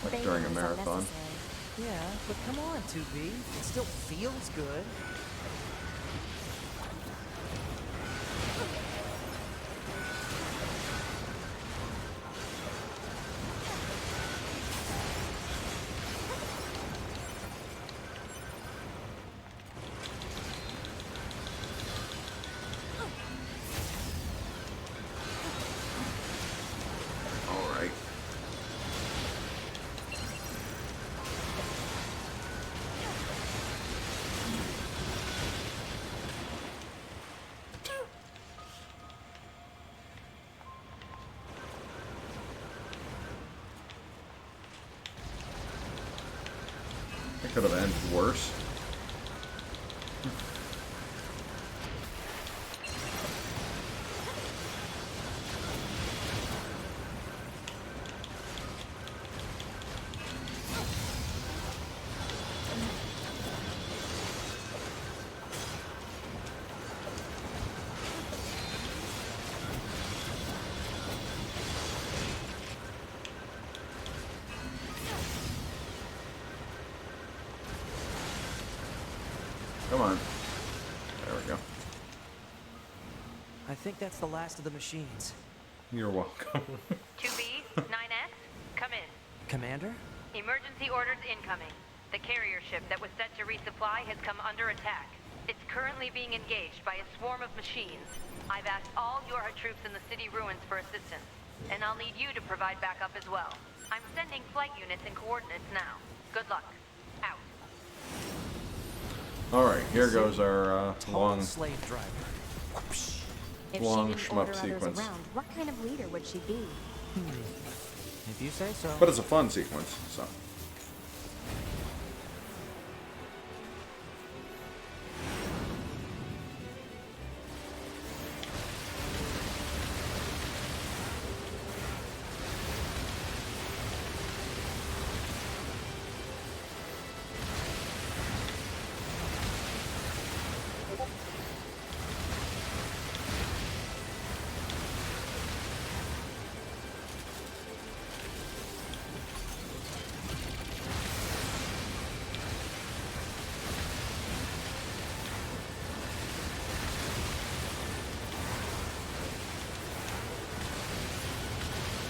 like during a marathon. Yeah, but come on, 2B. It still feels good. Alright. It could have ended worse. Come on. There we go. I think that's the last of the machines. You're welcome. 2B, 9S, come in. Commander? Emergency orders incoming. The carrier ship that was set to resupply has come under attack. It's currently being engaged by a swarm of machines. I've asked all your troops in the city ruins for assistance, and I'll need you to provide backup as well. I'm sending flight units and coordinates now. Good luck. Out. Alright, here goes our Total long slave driver. If Long she didn't shmup order others sequence. around, what kind of leader would she be? If you say so. But it's a fun sequence, so.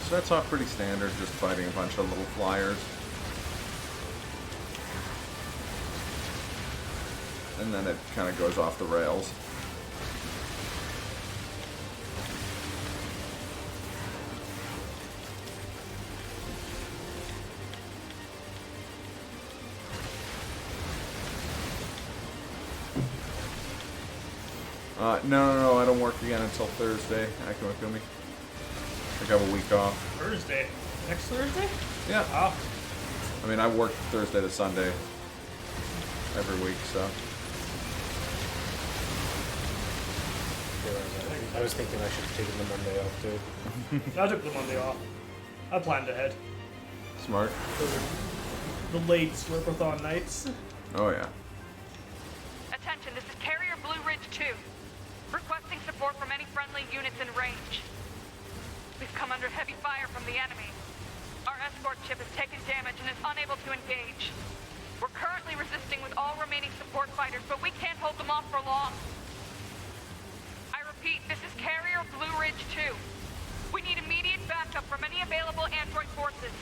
Starts off pretty standard, just fighting a bunch of little flyers. And then it kind of goes off the rails. No, I don't work again until Thursday, Akumakumi. I have a week off. Thursday. Next Thursday? Yeah. Wow. I mean, I work Thursday to Sunday every week, so. I was thinking I should have taken the Monday off too. I took the Monday off. I planned ahead. Smart. For the late Slurpathon nights. Oh, yeah. Attention, this is Carrier Blue Ridge 2. Requesting support from any friendly units in range. We've come under heavy fire from the enemy. Our escort ship has taken damage and is unable to engage. We're currently resisting with all remaining support fighters, but we can't hold them off for long. I repeat, this is Carrier Blue Ridge 2. We need immediate backup from any available android forces.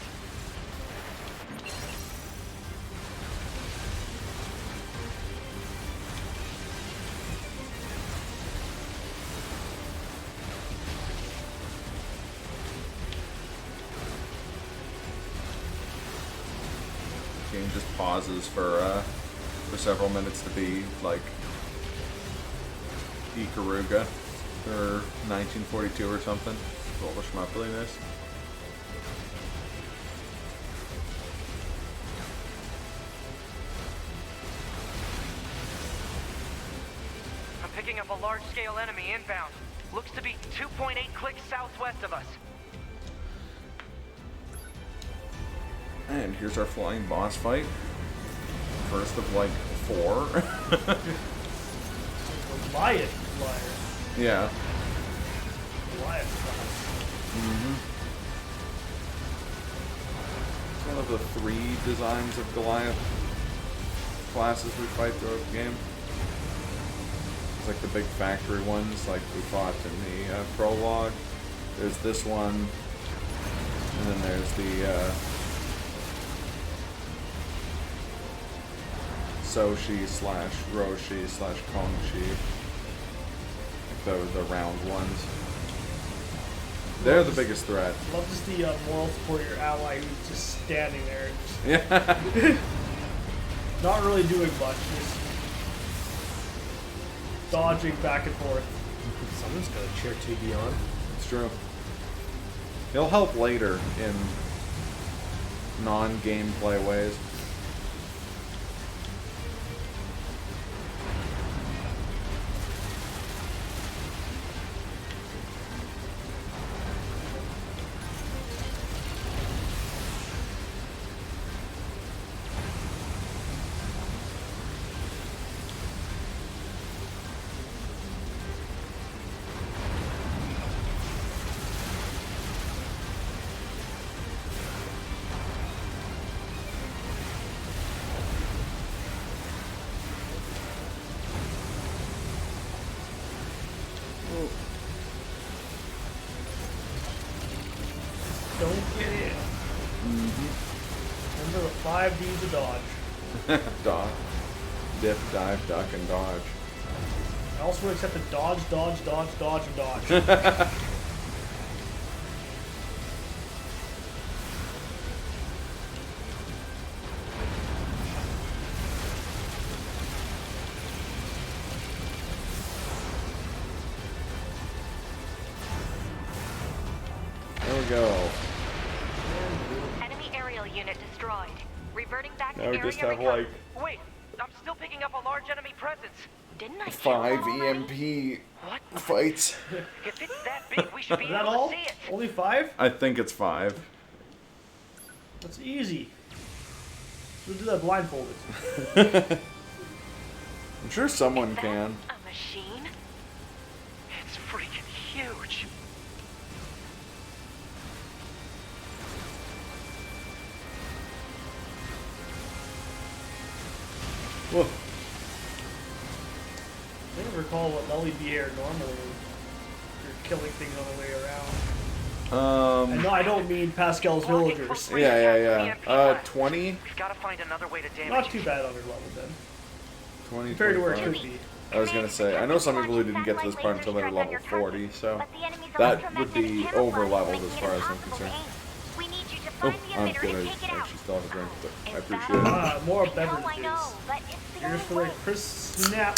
Game just pauses for several minutes to be like Ikaruga or 1942 or something. What was schmuppliness? I'm picking up a large-scale enemy inbound. Looks to be 2.8 clicks southwest of us. And here's our flying boss fight. First of like 4. Goliath flyer. Yeah. Goliath flyer. It's one of the 3 designs of Goliath classes we fight throughout the game. It's like the big factory ones, like we fought in the prologue. There's this one, and then there's the Soshi / Roshi / Kongshi. The round ones. They're the biggest threat. Love to see moral support your ally who's just standing there and just Yeah. not really doing much, just dodging back and forth. Someone's got a cheer TV on. It's true. He'll help later in non-gameplay ways. Don't get in. Remember the 5 Ds of dodge. Dodge. Dip, dive, duck, and dodge. I also would accept the dodge, dodge, dodge, dodge, and dodge. we go. Enemy aerial unit destroyed. Reverting back Now to we area just have recovery. like Wait, I'm still picking up a large enemy presence. Didn't I kill 5 them already? EMP fights. If it's that big, we should be Is that able all? to see it. Only 5? I think it's 5. That's easy. We'll do that blindfolded. I'm sure someone can. A machine? It's freaking huge. Whoa. I don't recall what LED air normally you're killing things on the way around. And no, I don't mean Pascal's villagers. Yeah. 20? We've got to find another way to damage Not too bad on your level then. 20, Compared to where it 25. could be. I was gonna say, I know some people who didn't get to this part until they were level 40, so that would be over leveled as far as I'm concerned. Oh, I'm good. I actually still have a drink, but I appreciate it. More beverages. Here's for the crisp snap.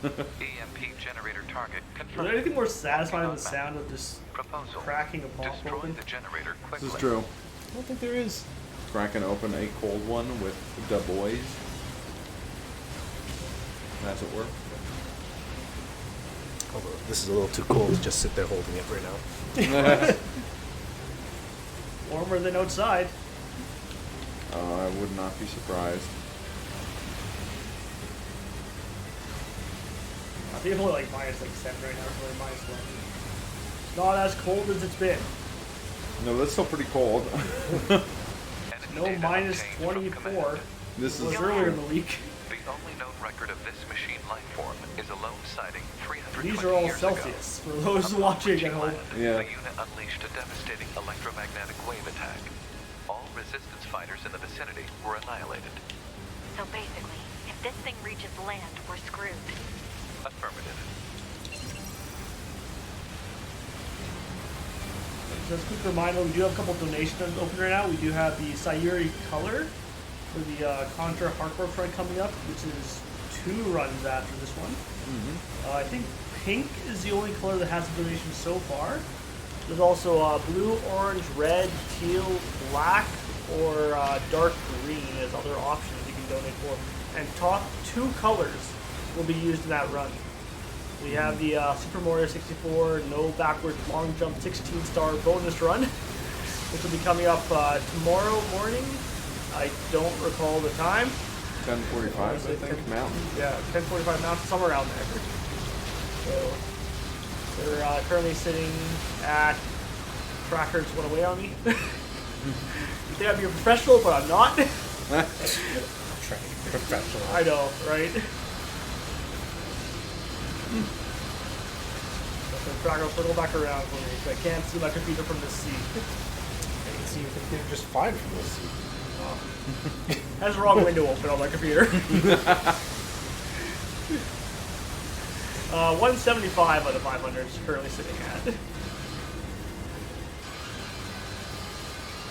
EMP generator target Is confirmed. there anything more satisfying than the sound of just Proposal. cracking a pop Destroy open? the generator quickly. This is true. I don't think there is. Cracking open a cold one with the boys. As it were. Although this is a little too cold to just sit there holding it right now. Warmer than outside. I would not be surprised. I think it's only like minus like 7 right now, it's only minus 1. It's not as cold as it's been. No, that's still pretty cold. No, minus 24. This It was is earlier in the week. The only known record of this machine life form is a lone sighting 320 These are all years Celsius ago. for those watching at home. Yeah. The unit unleashed a devastating electromagnetic wave attack. All resistance fighters in the vicinity were annihilated. So basically, if this thing reaches land, we're screwed. Affirmative. Just a quick reminder, we do have a couple donations open right now. We do have the Sayuri color for the Contra hardcore front coming up, which is 2 runs after this one. I think pink is the only color that has a donation so far. There's also blue, orange, red, teal, black, or dark green as other options you can donate for. And top 2 colors will be used in that run. We have the Super Mario 64 No Backwards Long Jump 16-star bonus run, which will be coming up tomorrow morning. I don't recall the time. 10:45, I think, Mountain. Yeah, 10:45 Mountain, somewhere around there. So they're currently sitting at Trackers went away on me. You think I'd be a professional, but I'm not. Professional. I know, right? Tracker, circle back around for me, 'cause I can't see my computer from this seat. I can see your computer just fine from this seat. Has the wrong window open on my computer. 175 out of 500 is currently sitting at.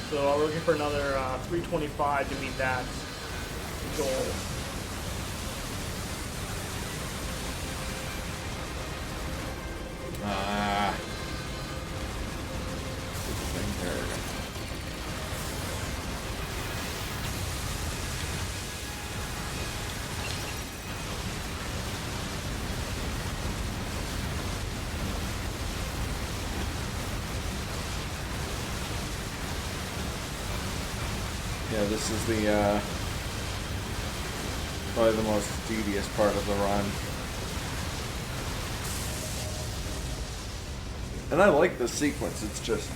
So we're looking for another 325 to meet that goal. Yeah, this is the probably the most tedious part of the run. And I like this sequence, it's just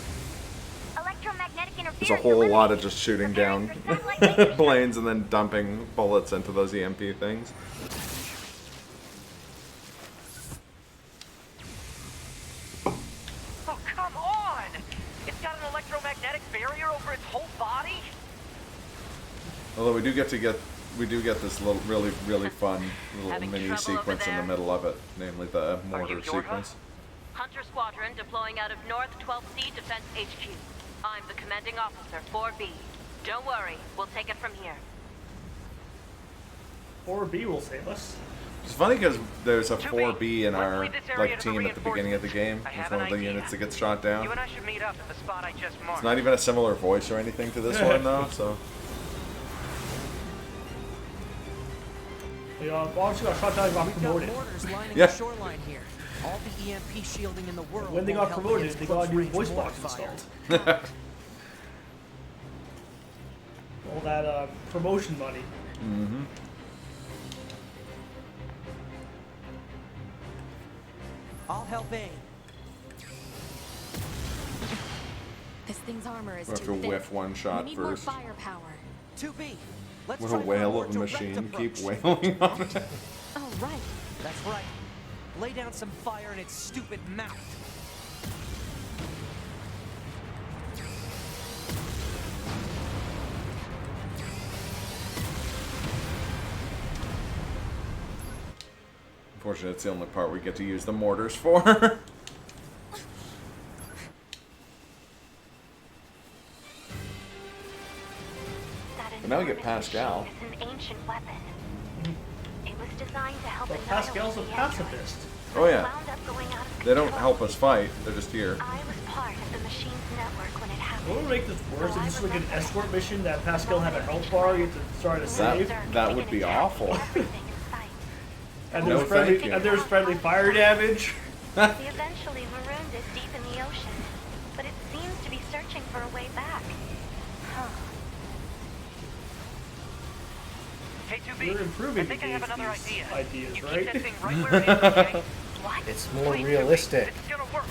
there's a whole lot of just shooting down planes and then dumping bullets into those EMP things. Oh, come on! It's got an electromagnetic barrier over its whole body? Although we do get this little really fun little mini sequence in the middle of it, namely the mortar sequence. Hunter Squadron deploying out of North 12th C Defense HQ. I'm the commanding officer, 4B. Don't worry, we'll take it from here. 4B will save us. It's funny because there's a 4B in let's our leave this area to the team at the beginning of the game. I It's have one an of the idea. units that gets shot down. You and I should meet up at the spot I just marked. It's not even a similar voice or anything to this one though, so. They obviously got shot down and got We've got promoted. mortars lining Yeah. the shoreline here. All the EMP shielding in the world. When they won't got help promoted, against they got a new close-range voice box mortar fire. installed. All that promotion money. Mm-hmm. I'll help aim. This thing's armor is We have too to thick. whiff one shot we need first. more firepower. 2B. Let's What a try for whale more of a direct machine. Keep approach. wailing on it. Oh, right. That's right. Lay down some fire in its stupid mouth. Unfortunately, it's the only part we get to use the mortars for. But now we get Pascal. It's an ancient weapon. It was designed to help But annihilate Pascal's a the pacifist. Oh yeah. wound up going out of They don't control. help us fight. They're just here. I was part of the machine's network when it happened. What would make this worse? If this is like an escort mission that Pascal had a health bar you have to try to save. That would be awful. And No, there's friendly thank you. and there's friendly fire damage. We eventually marooned it deep in the ocean, but it seems to be searching for a way back. Huh. Hey, 2B. You're improving I think I have these another idea. ideas, you right? keep that thing right where it is, okay? What? It's more Wait, 2B, realistic. It's gonna work.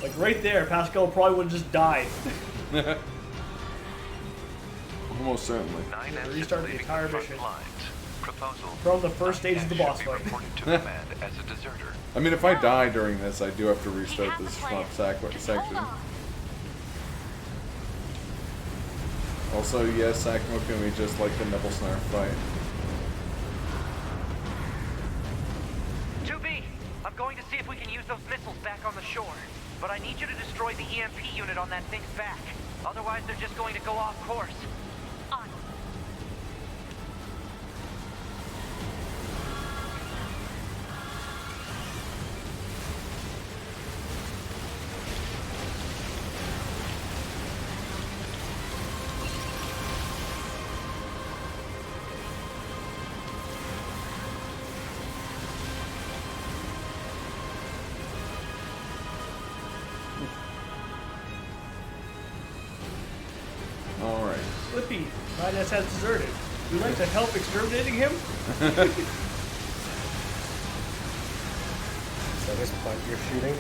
Like right there, Pascal probably would have just died. Almost certainly. Restart the entire mission. Proposal. From the first stage of the boss should be fight. reported to command as a deserter. I mean, if I die during this, I do have to restart this swamp section. Also, yes, Sakmo can be just like the Nibble Snarf fight. 2B, I'm going to see if we can use those missiles back on the shore. But I need you to destroy the EMP unit on that thing's back. Otherwise, they're just going to go off course. On. Alright. Flippy, Linus has deserted. Would you like to help exterminating him? So this point you're shooting?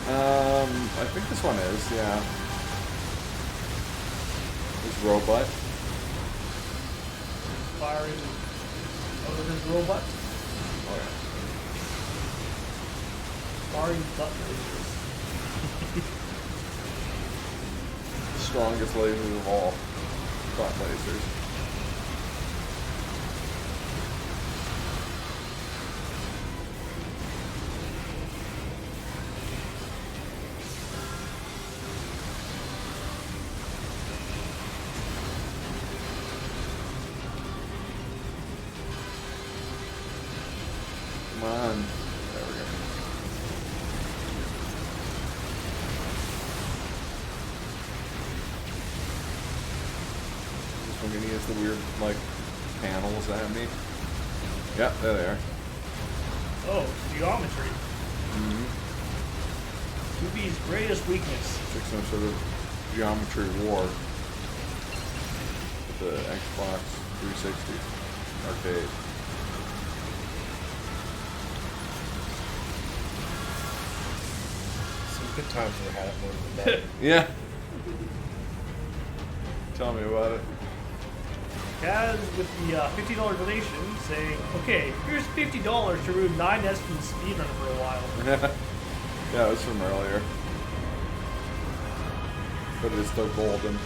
I think this one is, yeah. This robot. Firing out of his robot. Oh yeah. Firing butt lasers. Strongest lasers of all. Butt lasers. Come on. There we go. This one gonna use the weird, like, panels at me. Yep, there they are. Oh, geometry. Mm-hmm. 2B's greatest weakness. Like some sort of geometry war with the Xbox 360 arcade. Some good times we had it more than that. Yeah. Tell me about it. Kaz with the $50 donation saying, okay, here's $50 to ruin 9S from the speedrun for a while. Yeah, it was from earlier. But it's still golden.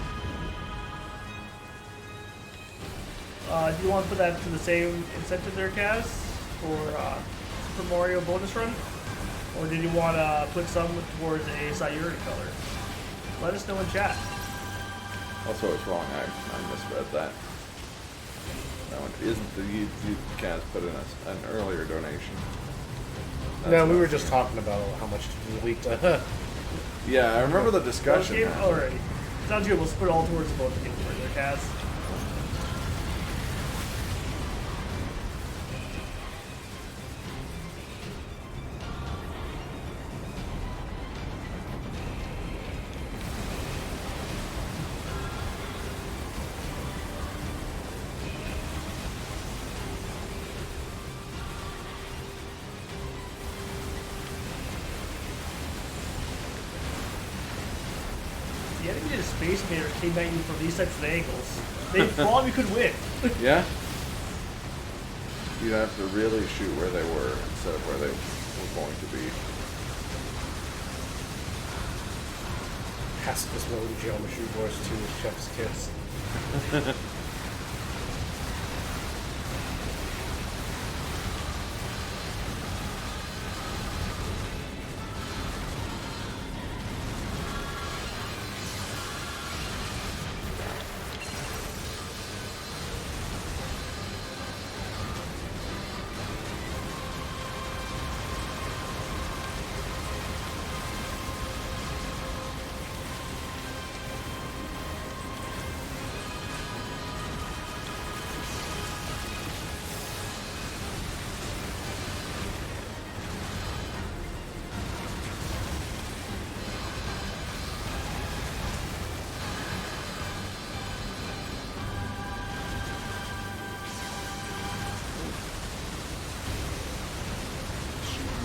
Do you want to put that to the same incentive there, Kaz, for Super Mario bonus run? Or did you want to put some towards a Sayuri color? Let us know in chat. Also, it's wrong. I misread that. That one isn't the you can't put in an earlier donation. No, we were just talking about how much we leaked. Yeah, I remember the discussion. Game already. Sounds good. We'll split all towards both the games for their cast. The enemy and Space Invaders came at you from these types of angles. They probably could win. Yeah? You'd have to really shoot where they were instead of where they were going to be. Pacifist mode in Geometry Wars 2 with Chef's Kiss.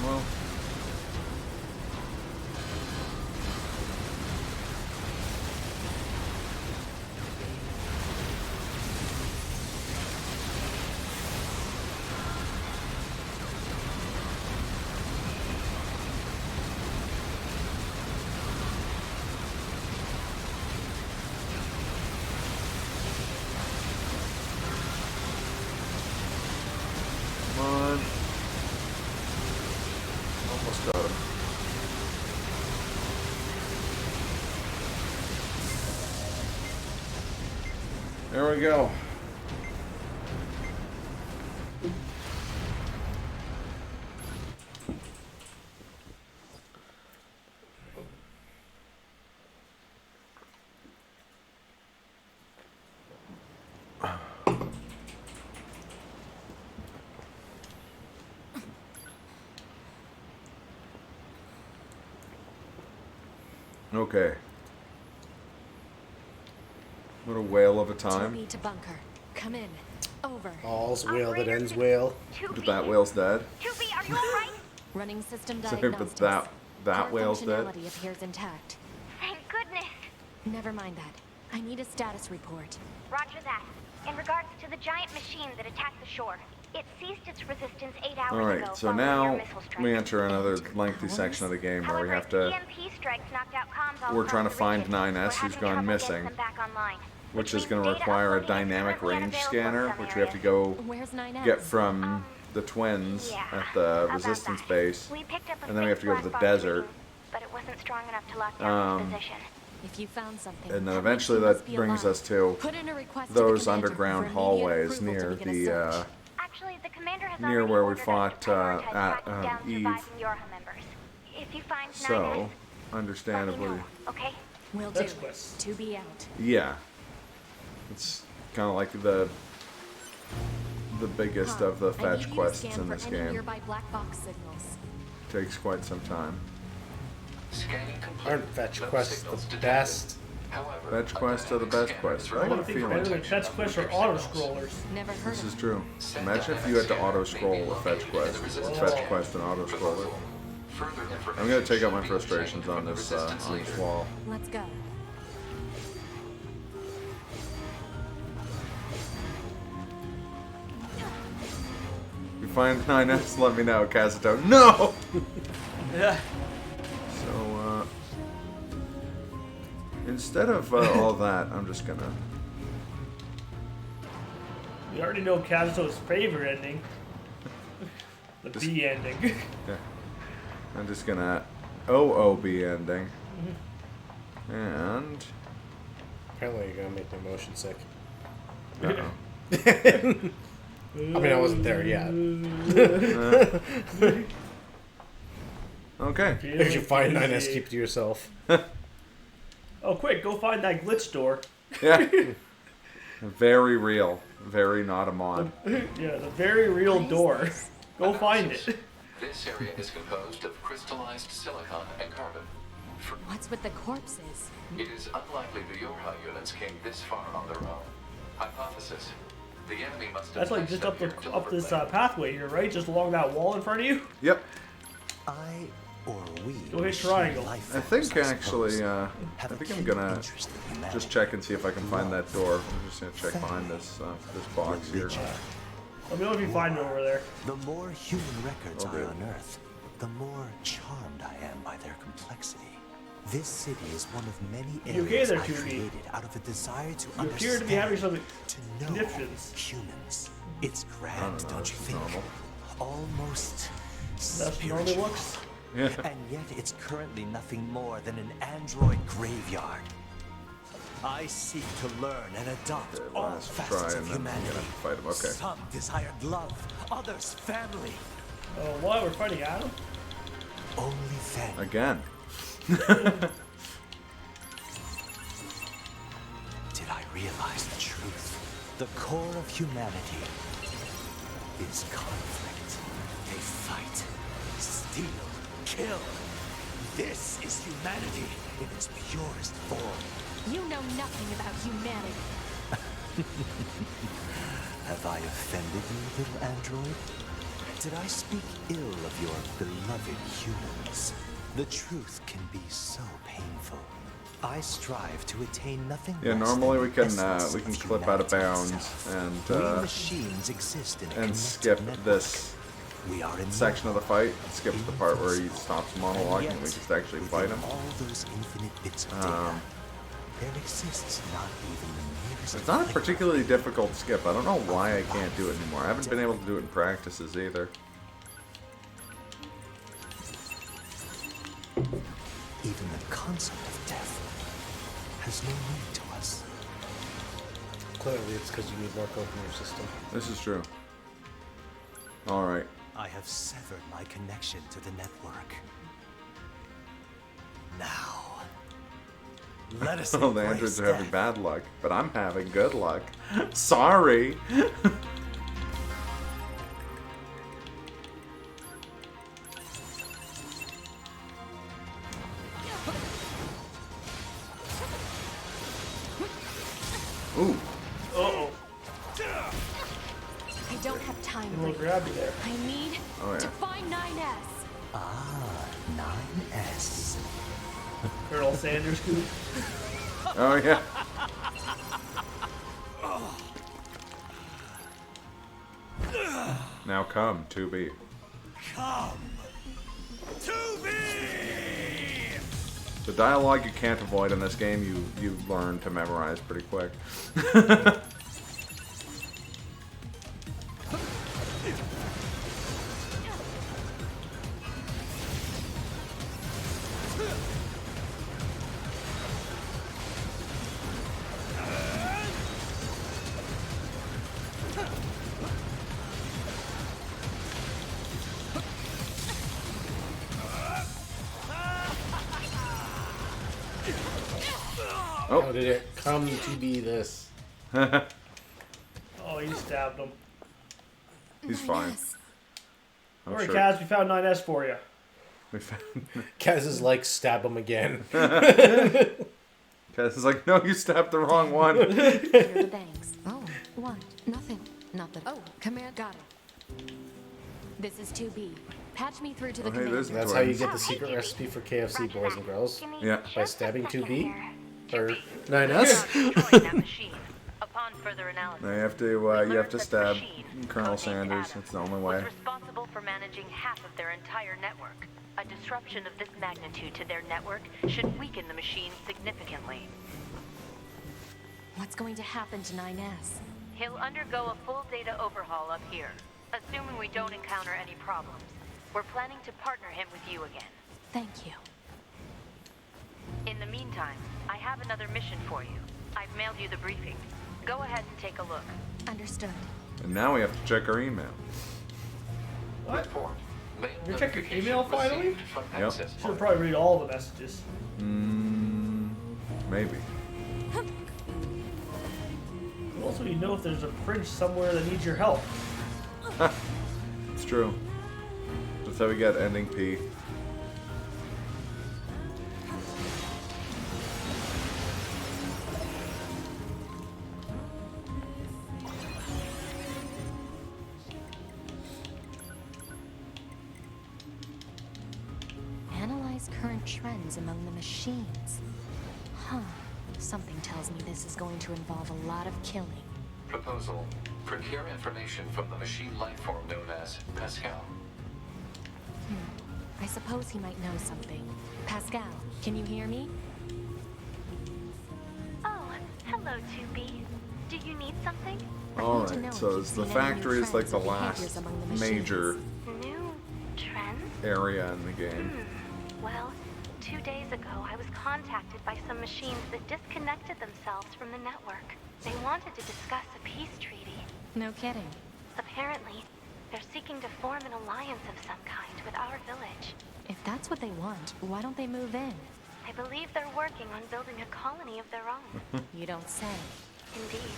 Well, come on. Almost got him. There we go. Okay. What a whale of a time. 2B to bunker. Come in. Over. All's whale that ends whale. But that whale's dead. 2B, are you alright? Running system Sorry, diagnostics. but that Core whale's dead. functionality appears intact. Thank goodness. Never mind that. I need a status report. Roger that. In regards to the giant machine that attacked the shore, it ceased its resistance 8 hours ago. Alright, so following your now missile strike. we enter another lengthy section of the game where we However, have to. EMP strikes knocked out comms all We're across trying to the find region. 9S We're who's having gone trouble missing, getting them back online. which Which is going to means data require a uploading is dynamic currently range unavailable scanner, in some which we have to areas. go Where's 9S? get from the twins Yeah, at the about resistance that. base, We picked up a and then we have to go to fake the black box desert. reading, but it wasn't strong enough to lock down its position. If you found something, And then that eventually means you must that be brings alive. us to Put in a request to the those commander underground for immediate hallways approval to near begin a the search. Actually, the commander has near already where we ordered us fought to prioritize at tracking down Eve. surviving Yorha members. If you find 9S, so let me understandably, know, okay? Will do. That's quest. To be out. yeah, it's kind of like the biggest of the I fetch need you to quests scan in for this any game. nearby black box signals. Takes quite some time. Scanning complete. Aren't fetch No quests signals the detected. best? However, Fetch a quests are the dynamic best scanner quests. is I got a I think feeling. better than fetch quests or auto scrollers. Never heard This of is them. true. Imagine if you had to auto scroll a fetch quest, and auto scroller. Further information I'm gonna take out my should be frustrations obtained on from the this resistance leader. wall. Let's go. If you find 9S, let me know, Kazuto. No! Yeah. So, instead of all that, I'm just gonna. We already know Kazuto's favorite ending. The Just- B ending. Yeah. I'm just gonna OOB ending. And. Apparently you're gonna make me motion sick. Uh-oh. I mean, I wasn't there yet. Okay. If you find 9S, keep it to yourself. Oh, quick, go find that glitch door. Yeah. Very real. Very not a mod. Yeah, the very real door. Go find it. This area is composed of crystallized silicon and carbon. What's with the corpses? It is unlikely the Yorha units came this far on their own. Hypothesis: the enemy must have That's like placed just up them the here up this deliberately. pathway here, right? Just along that wall in front of you. Yep. I or we. Go hit triangle. I think actually, I think I'm gonna just check and see if I can find that door. I'm just gonna check behind this this box here. Let me know if you find it over there. The more human records Okay. I unearth, the more charmed I am by their complexity. This city is one of many You okay areas there, I 2B? created out of a desire to You appear to be having some to know conniptions. humans. It's I grand, don't know, don't you it's think? normal. Almost That's normally spiritual. looks. Yeah. And yet it's currently nothing more than an android graveyard. I seek to learn and adopt Okay, all last try facets and of then I'm humanity. gonna fight him. Okay. Some desired love, others family. Oh, what? We're fighting Adam? Only then Again. did I realize the truth. The core of humanity is conflict. They fight, steal, kill. This is humanity in its purest form. You know nothing about humanity. Have I offended you, little android? Did I speak ill of your beloved humans? The truth can be so painful. I strive to attain nothing Yeah, less normally than we the can essence of clip out of humanity bounds itself. We and machines exist in a and connected skip network. this We are in section of the fight. Skip the part where he stops monologuing and we just actually fight him. all those infinite bits of data, there exists not even the merest It's not a flicker. particularly difficult skip. I don't know why I can't do it anymore. I haven't been able to do it in practices either. Even the concept of death has no meaning to us. Clearly, it's because you need more code in your system. This is true. Alright. I have severed my connection to the network. Now, let us Oh, the embrace androids are having death. bad luck, but I'm having good luck. Sorry. Ooh. Uh-oh. I don't have time We'll for grab you there. I need Oh, yeah. to find 9S. Ah, 9S. Colonel Sanders coup. Oh, yeah. Now come, 2B. Come to me! The dialogue you can't avoid in this game, you learn to memorize pretty quick. Oh. How did it come to be this? Oh, you stabbed him. He's fine. I'm Alright, sure. Kaz, we found 9S for you. We found Kaz is like, stab him again. Kaz is like, no, you stabbed the wrong one. Here are the banks. Oh, what? Nothing. Nothing. Oh, command. Got it. This is 2B. Patch me through to the Oh, hey, commander. there's the That's how you twins. get the secret recipe for KFC, boys and girls. Yeah. By stabbing 2B? Or 9S? Destroying that machine. Upon further analysis, Now you have to stab Colonel Sanders. That's the only way. was responsible for managing half of their entire network. A disruption of this magnitude to their network should weaken the machine significantly. What's going to happen to 9S? He'll undergo a full data overhaul up here, assuming we don't encounter any problems. We're planning to partner him with you again. Thank you. In the meantime, I have another mission for you. I've mailed you the briefing. Go ahead and take a look. Understood. And now we have to check our email. What? Report. Mail You check your notification email finally? received from Yep. access Should point. probably read all the messages. Maybe. Also, you know if there's a prince somewhere that needs your help. It's true. That's how we get ending P. Analyze current trends among the machines. Huh. Something tells me this is going to involve a lot of killing. Proposal. Procure information from the machine lifeform known as Pascal. I suppose he might know something. Pascal, can you hear me? Oh, hello, 2B. Do you need something? Alright, so the factory is like the last major New trends? area in the game. Well, 2 days ago, I was contacted by some machines that disconnected themselves from the network. They wanted to discuss a peace treaty. No kidding. Apparently, they're seeking to form an alliance of some kind with our village. If that's what they want, why don't they move in? I believe they're working on building a colony of their own. You don't say. Indeed.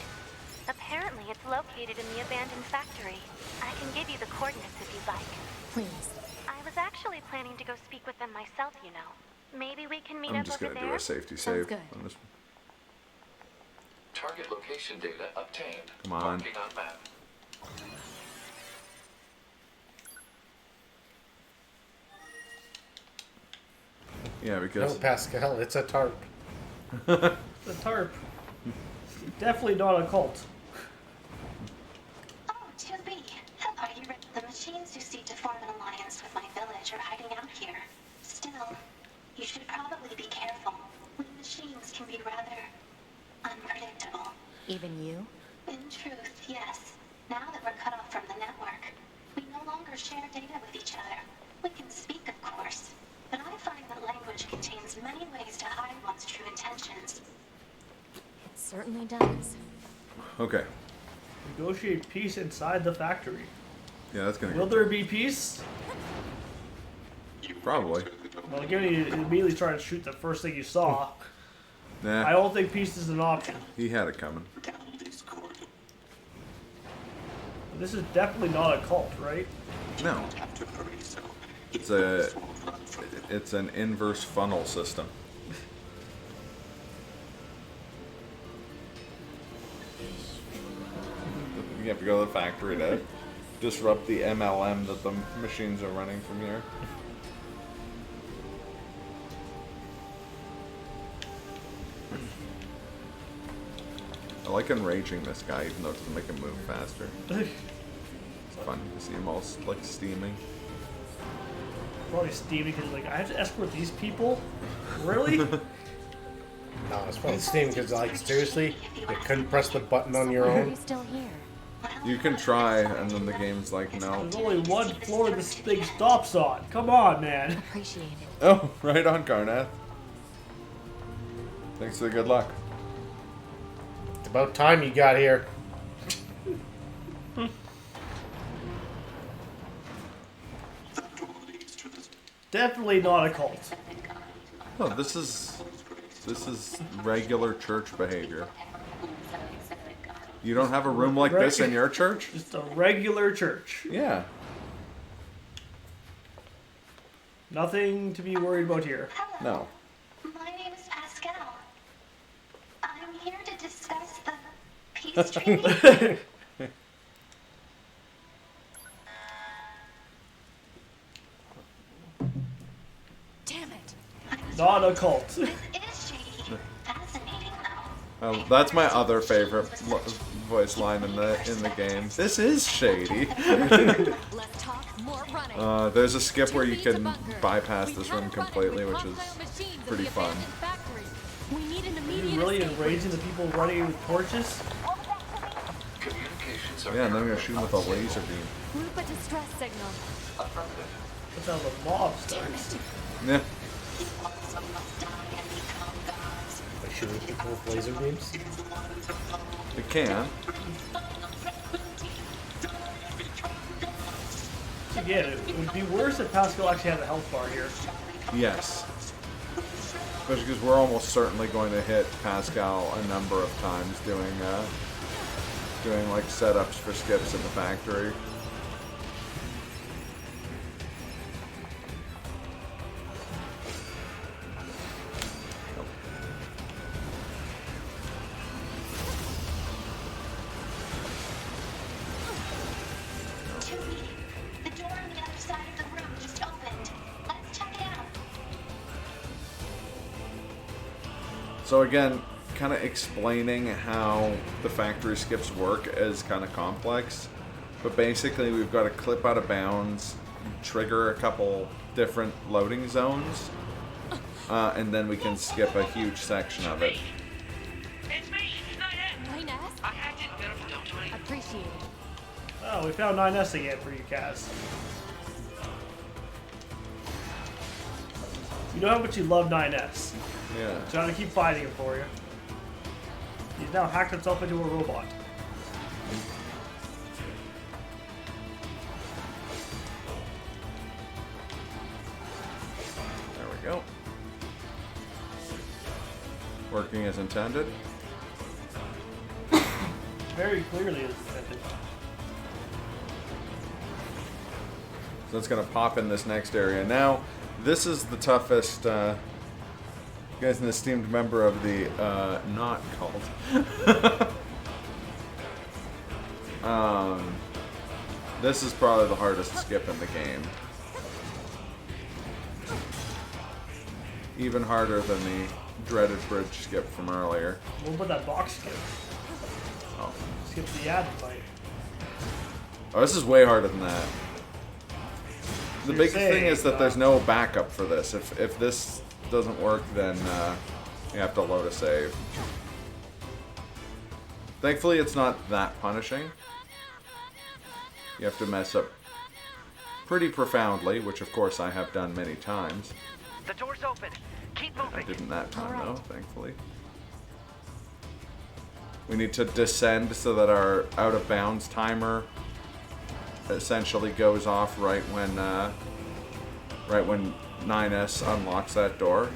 Apparently, it's located in the abandoned factory. I can give you the coordinates if you'd like. Please. I was actually planning to go speak with them myself, you know. Maybe we can meet I'm up just over gonna there? do a safety Sounds save good. on this. Target location data obtained. Come on. Marking on map. Yeah, No, because Pascal, it's a tarp. The tarp. Definitely not a cult. Oh, 2B. Are you ready? The machines who seek to form an alliance with my village are hiding out here. Still, you should probably be careful. We machines can be rather unpredictable. Even you? In truth, yes. Now that we're cut off from the network, we no longer share data with each other. We can speak, of course, but I find that language contains many ways to hide one's true intentions. It certainly does. okay. Negotiate peace inside the factory. Yeah, that's gonna Will go. there be peace? Probably. Well, given you immediately tried to shoot the first thing you saw, I Nah, don't think peace is an option. he had it coming. This is definitely not a cult, right? No. It's an inverse funnel system. You have to go to the factory to disrupt the MLM that the machines are running from here. I like enraging this guy, even though it doesn't make him move faster. It's fun to see him all like steaming. Probably steaming because like I have to escort these people. Really? No, it's probably Steam because, like, seriously, you couldn't press the button on your Why are own. you still here? You can try, and then the game's like, no. There's only one floor this thing stops on. Come on, man. Appreciate it. Oh, right on, Karnath. Thanks for the good luck. It's about time you got here. Definitely not a cult. Oh, this is regular church behavior. You don't have a room like this in your church? Just a regular church. Yeah. Nothing to be worried about here. No. My name is Pascal. I'm here to discuss the peace treaty. Damn it. Not a cult. This is shady. Fascinating, though. Oh, that's my other favorite voice line in the game. This is shady. Less talk, more running. There's a skip where you can bypass this room completely, which is pretty fun. We need an Are immediate you really escape route. enraging the people running with torches? Communications are Yeah, and then I'm gonna shoot him with a laser beam. Group a distress signal. affirmative. That's how the mob starts. Yeah. Like shooting people with laser beams. It can. Again, it would be worse if Pascal actually had a health bar here. Yes. Especially because we're almost certainly going to hit Pascal a number of times doing like setups for skips in the factory. The door on the other side of the room just opened. Let's check it out. So again, kind of explaining how the factory skips work is kind of complex. But basically we've got to clip out of bounds, trigger a couple different loading zones, and then we can skip a huge section of it. It's me, 9S. Appreciate it. Oh, we found 9S again for you, Kaz. You know how much you love 9S. Yeah. So I'm gonna keep fighting him for you. He's now hacked himself into a robot. There we go. Working as intended. Very clearly as intended. So it's going to pop in this next area. Now, this is the toughest. You guys, an esteemed member of the not cult. This is probably the hardest skip in the game. Even harder than the dreaded bridge skip from earlier. What about that box skip? Oh. Skip the ad fight. Oh, this is way harder than that. The You're big thing saying, is that there's no backup for this. If this doesn't work, then you have to load a save. Thankfully, it's not that punishing. You have to mess up pretty profoundly, which of course I have done many times. The door's open. Keep moving. I didn't that time though, thankfully. We need to descend so that our out of bounds timer essentially goes off right when 9S unlocks that door.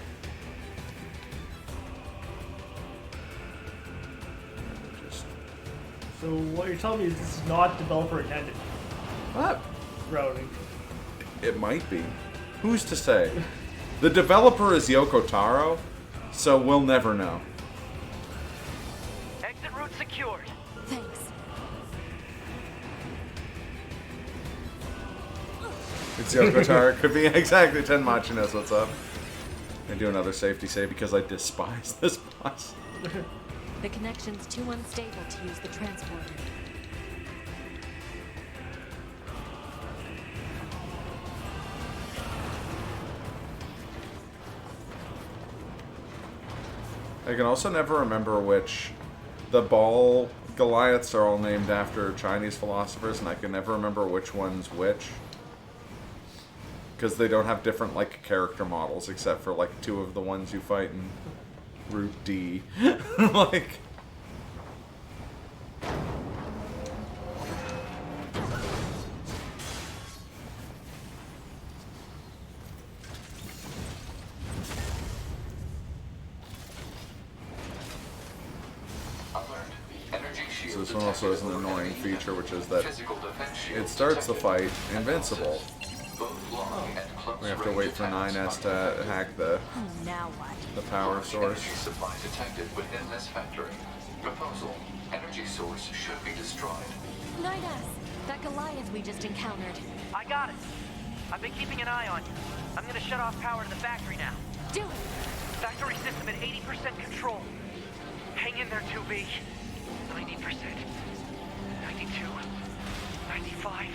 So what you're telling me is this is not developer intended. What? Routing. It might be. Who's to say? The developer is Yoko Taro, so we'll never know. Exit route secured. Thanks. It's Yoko Taro. It could be exactly Tenmachi knows what's up. I do another safety save because I despise this boss. The connection's too unstable to use the transporter. I can also never remember which. The ball Goliaths are all named after Chinese philosophers, and I can never remember which one's which. Because they don't have different, like, character models, except for, like, two of the ones you fight in Route D. Like... So this one also has an annoying feature, which is that it starts the fight invincible. We have to wait for 9S to hack the power source. Energy supply detected within this factory. Proposal: energy source should be destroyed. 9S, that Goliath we just encountered. I got it. I've been keeping an eye on you. I'm gonna shut off power to the factory now. Do it. Factory system at 80% control. Hang in there, 2B. 90%. 92. 95.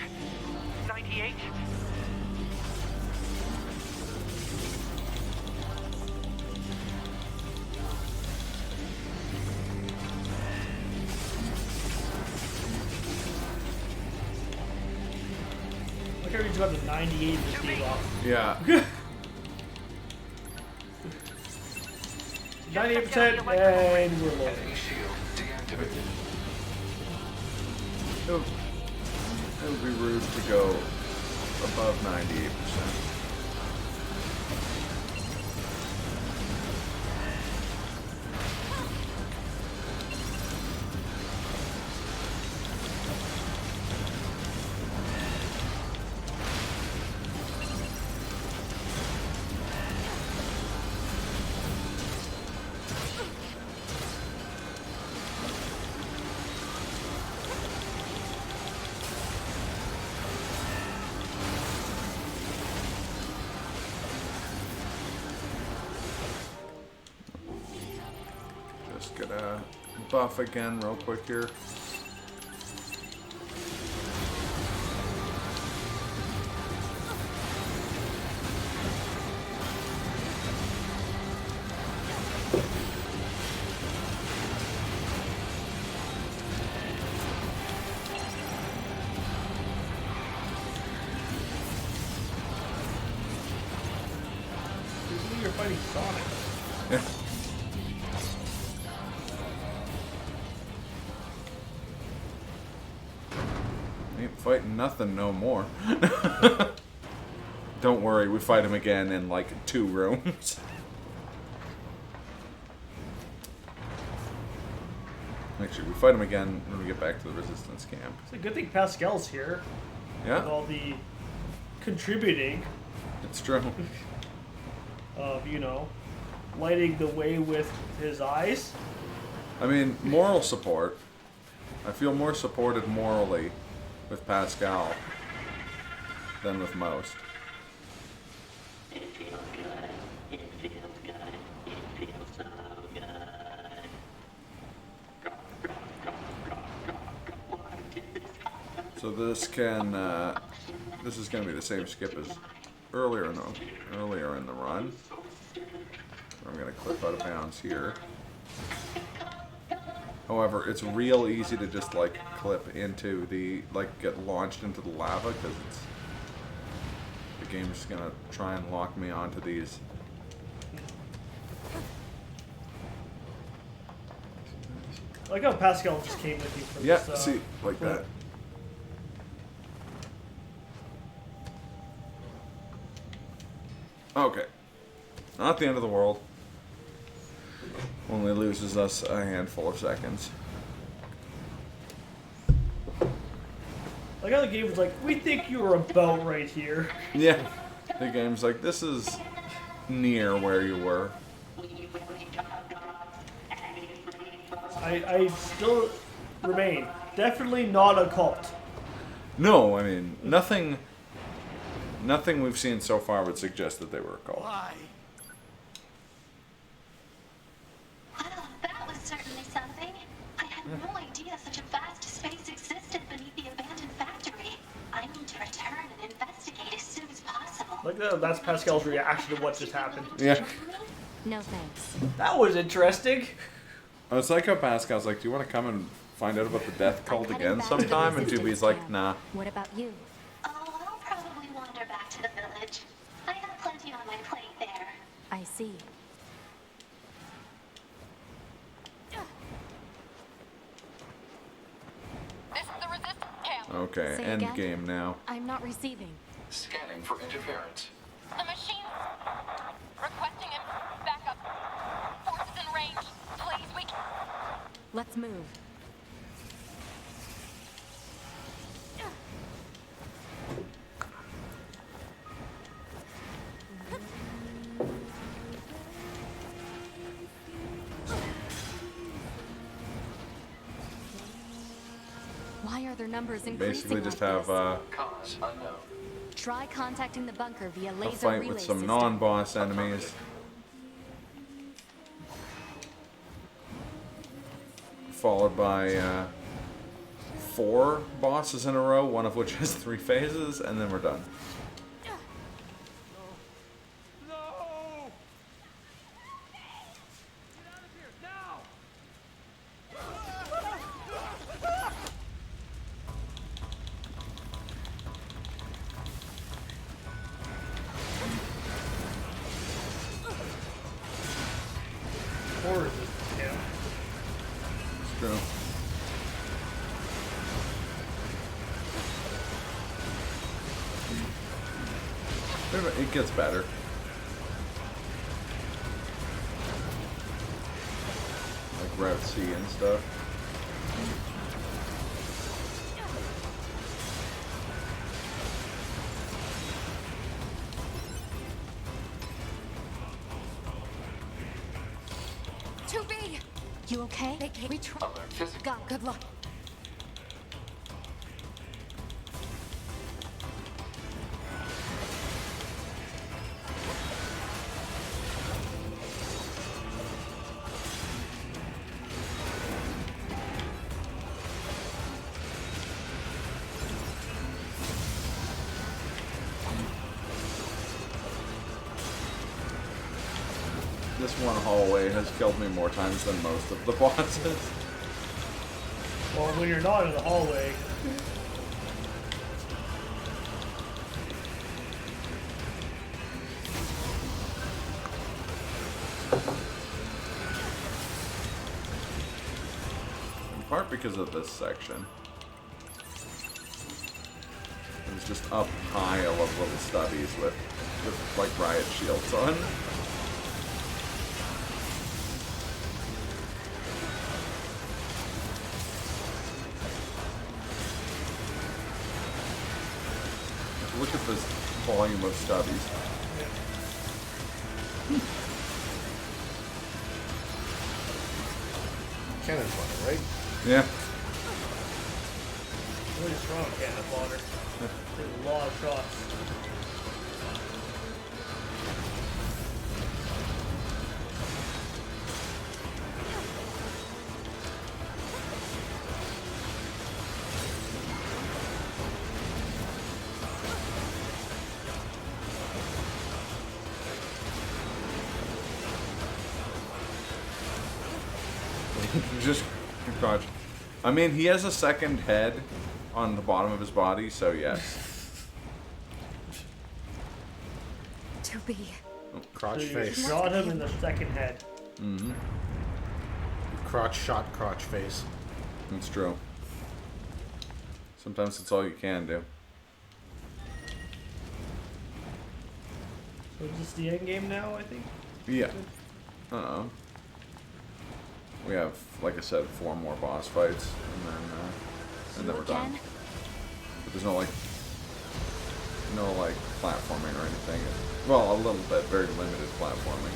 98. Look how he's got the 98 in this deal off. Yeah. 98% and we're low. It would be rude to go above 98%. Just gonna buff again real quick here. You're fighting Sonic. Yeah. Ain't fighting nothing no more. Don't worry, we fight him again in like 2 rooms. Actually, we fight him again when we get back to the resistance camp. It's a good thing Pascal's here. Yeah. With all the contributing It's true. of, you know, lighting the way with his eyes. I mean, moral support. I feel more supported morally with Pascal than with most. It feels good. It feels good. It feels so good. So this can, this is going to be the same skip as earlier in the run. I'm going to clip out of bounds here. However, it's real easy to just like clip into the, like get launched into the lava because it's, the game's just going to try and lock me onto these. I like how Pascal just came with you for Yeah, this. see, like clip. that. Okay. Not the end of the world. Only loses us a handful of seconds. Like how the game was like, we think you were about right here. Yeah. The game's like, this is near where you were. I still remain definitely not a cult. No, I mean, nothing we've seen so far would suggest that they were a cult. Wow, that was certainly something. I had no idea such a vast space existed beneath the abandoned factory. I need to return and investigate as soon as possible. Like that's Pascal's reaction to what just happened. Yeah. No thanks. That was interesting. It's like how Pascal's like, do you want to come and find out about the death cult again sometime? And 2B's like, nah. What about you? Oh, I'll probably wander back to the village. I have plenty on my plate there. I see. This is the resistance camp. Okay, Say end again? game now. I'm not receiving. Scanning for interference. The machine requesting backup. Forces in range. Please, we can. Let's move. Why are their numbers increasing? Basically just like have this? Cause unknown. Try contacting the bunker via a laser fight relay with some system. non-boss enemies. Followed by 4 bosses in a row, one of which has 3 phases, and then we're done. Or resistance camp. It's true. it gets better. Like Route C and stuff. You okay? We try. God, good luck. This one hallway has killed me more times than most of the bosses. Well, when you're not in the hallway. In part because of this section. It was just up high, I love little stubbies with like riot shields on. Look at this volume of stubbies. Cannon fodder, right? Yeah. Really strong cannon fodder. There's a lot of shots. Just, God. I mean, he has a second head on the bottom of his body, so yes. To be. Crotch So you face. shot him in the second head. Mm-hmm. Crotch shot, crotch face. That's true. Sometimes it's all you can do. So is this the end game now, I think? Yeah. We have, like I said, 4 more boss fights, and then we're done. But there's no like platforming or anything. Well, a little bit, very limited platforming.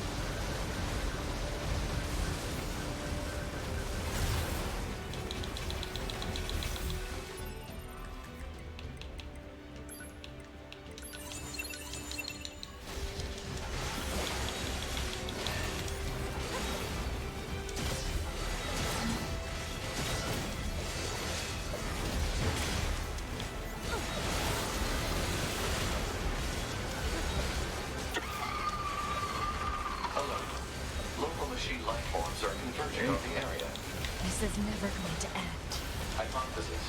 This is never going to end. Hypothesis.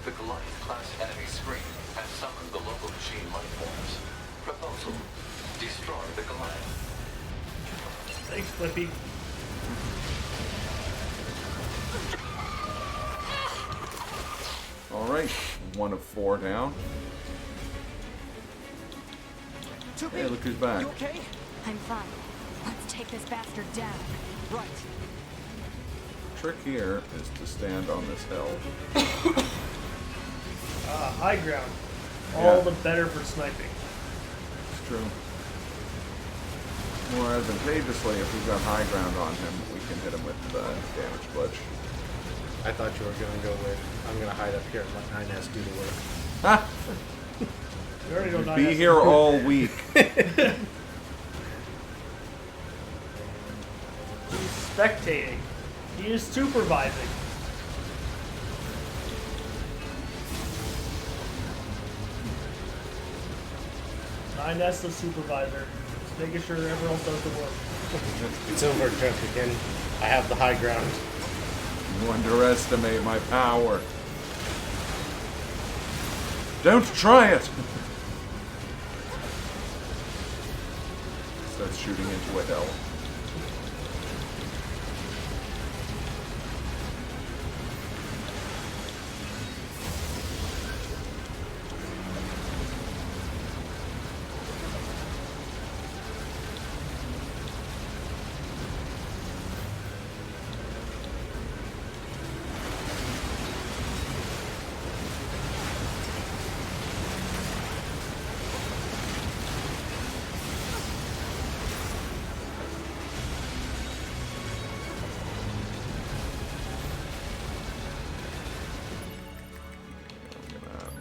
The Goliath-class enemy screen has summoned the local machine life forms. Proposal. Destroy the Goliath. Thanks, Flippy. Alright, 1 of 4 down. Hey, look who's back. You okay? I'm fine. Let's take this bastard down. Right. Trick here is to stand on this hill. High ground. All Yeah. the better for sniping. It's true. More advantageously, if we've got high ground on him, we can hit him with damage glitch. I thought you were going to go with, I'm going to hide up here and let 9S do the work. Ha! You already know Be 9S here is all week. He's spectating. He is supervising. Nines the supervisor. Just making sure everyone else does the work. It's over, Jefferson. I have the high ground. You underestimate my power. Don't try it! Starts shooting into a hill.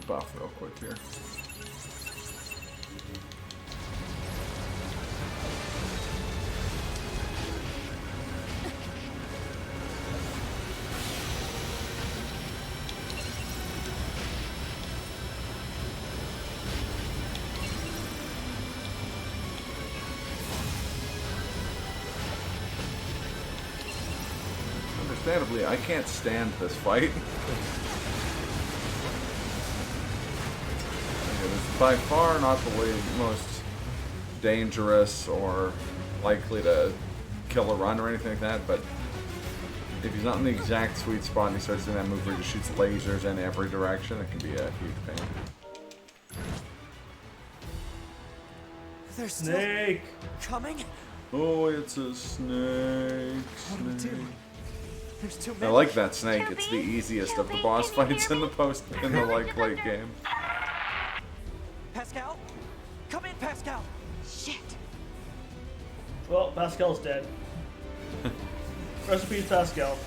buff real quick here. Understandably, I can't stand this fight. It's by far not the most dangerous or likely to kill a run or anything like that, but if he's not in the exact sweet spot and he starts doing that move where he just shoots lasers in every direction, it can be a huge pain. There's Snake! Coming? Oh, it's a snake. What do we do? There's too I many. like that snake. It's the easiest of the boss fights in the late game. Pascal? Come in, Pascal! Shit. Well, Pascal's dead. Rest in peace, Pascal.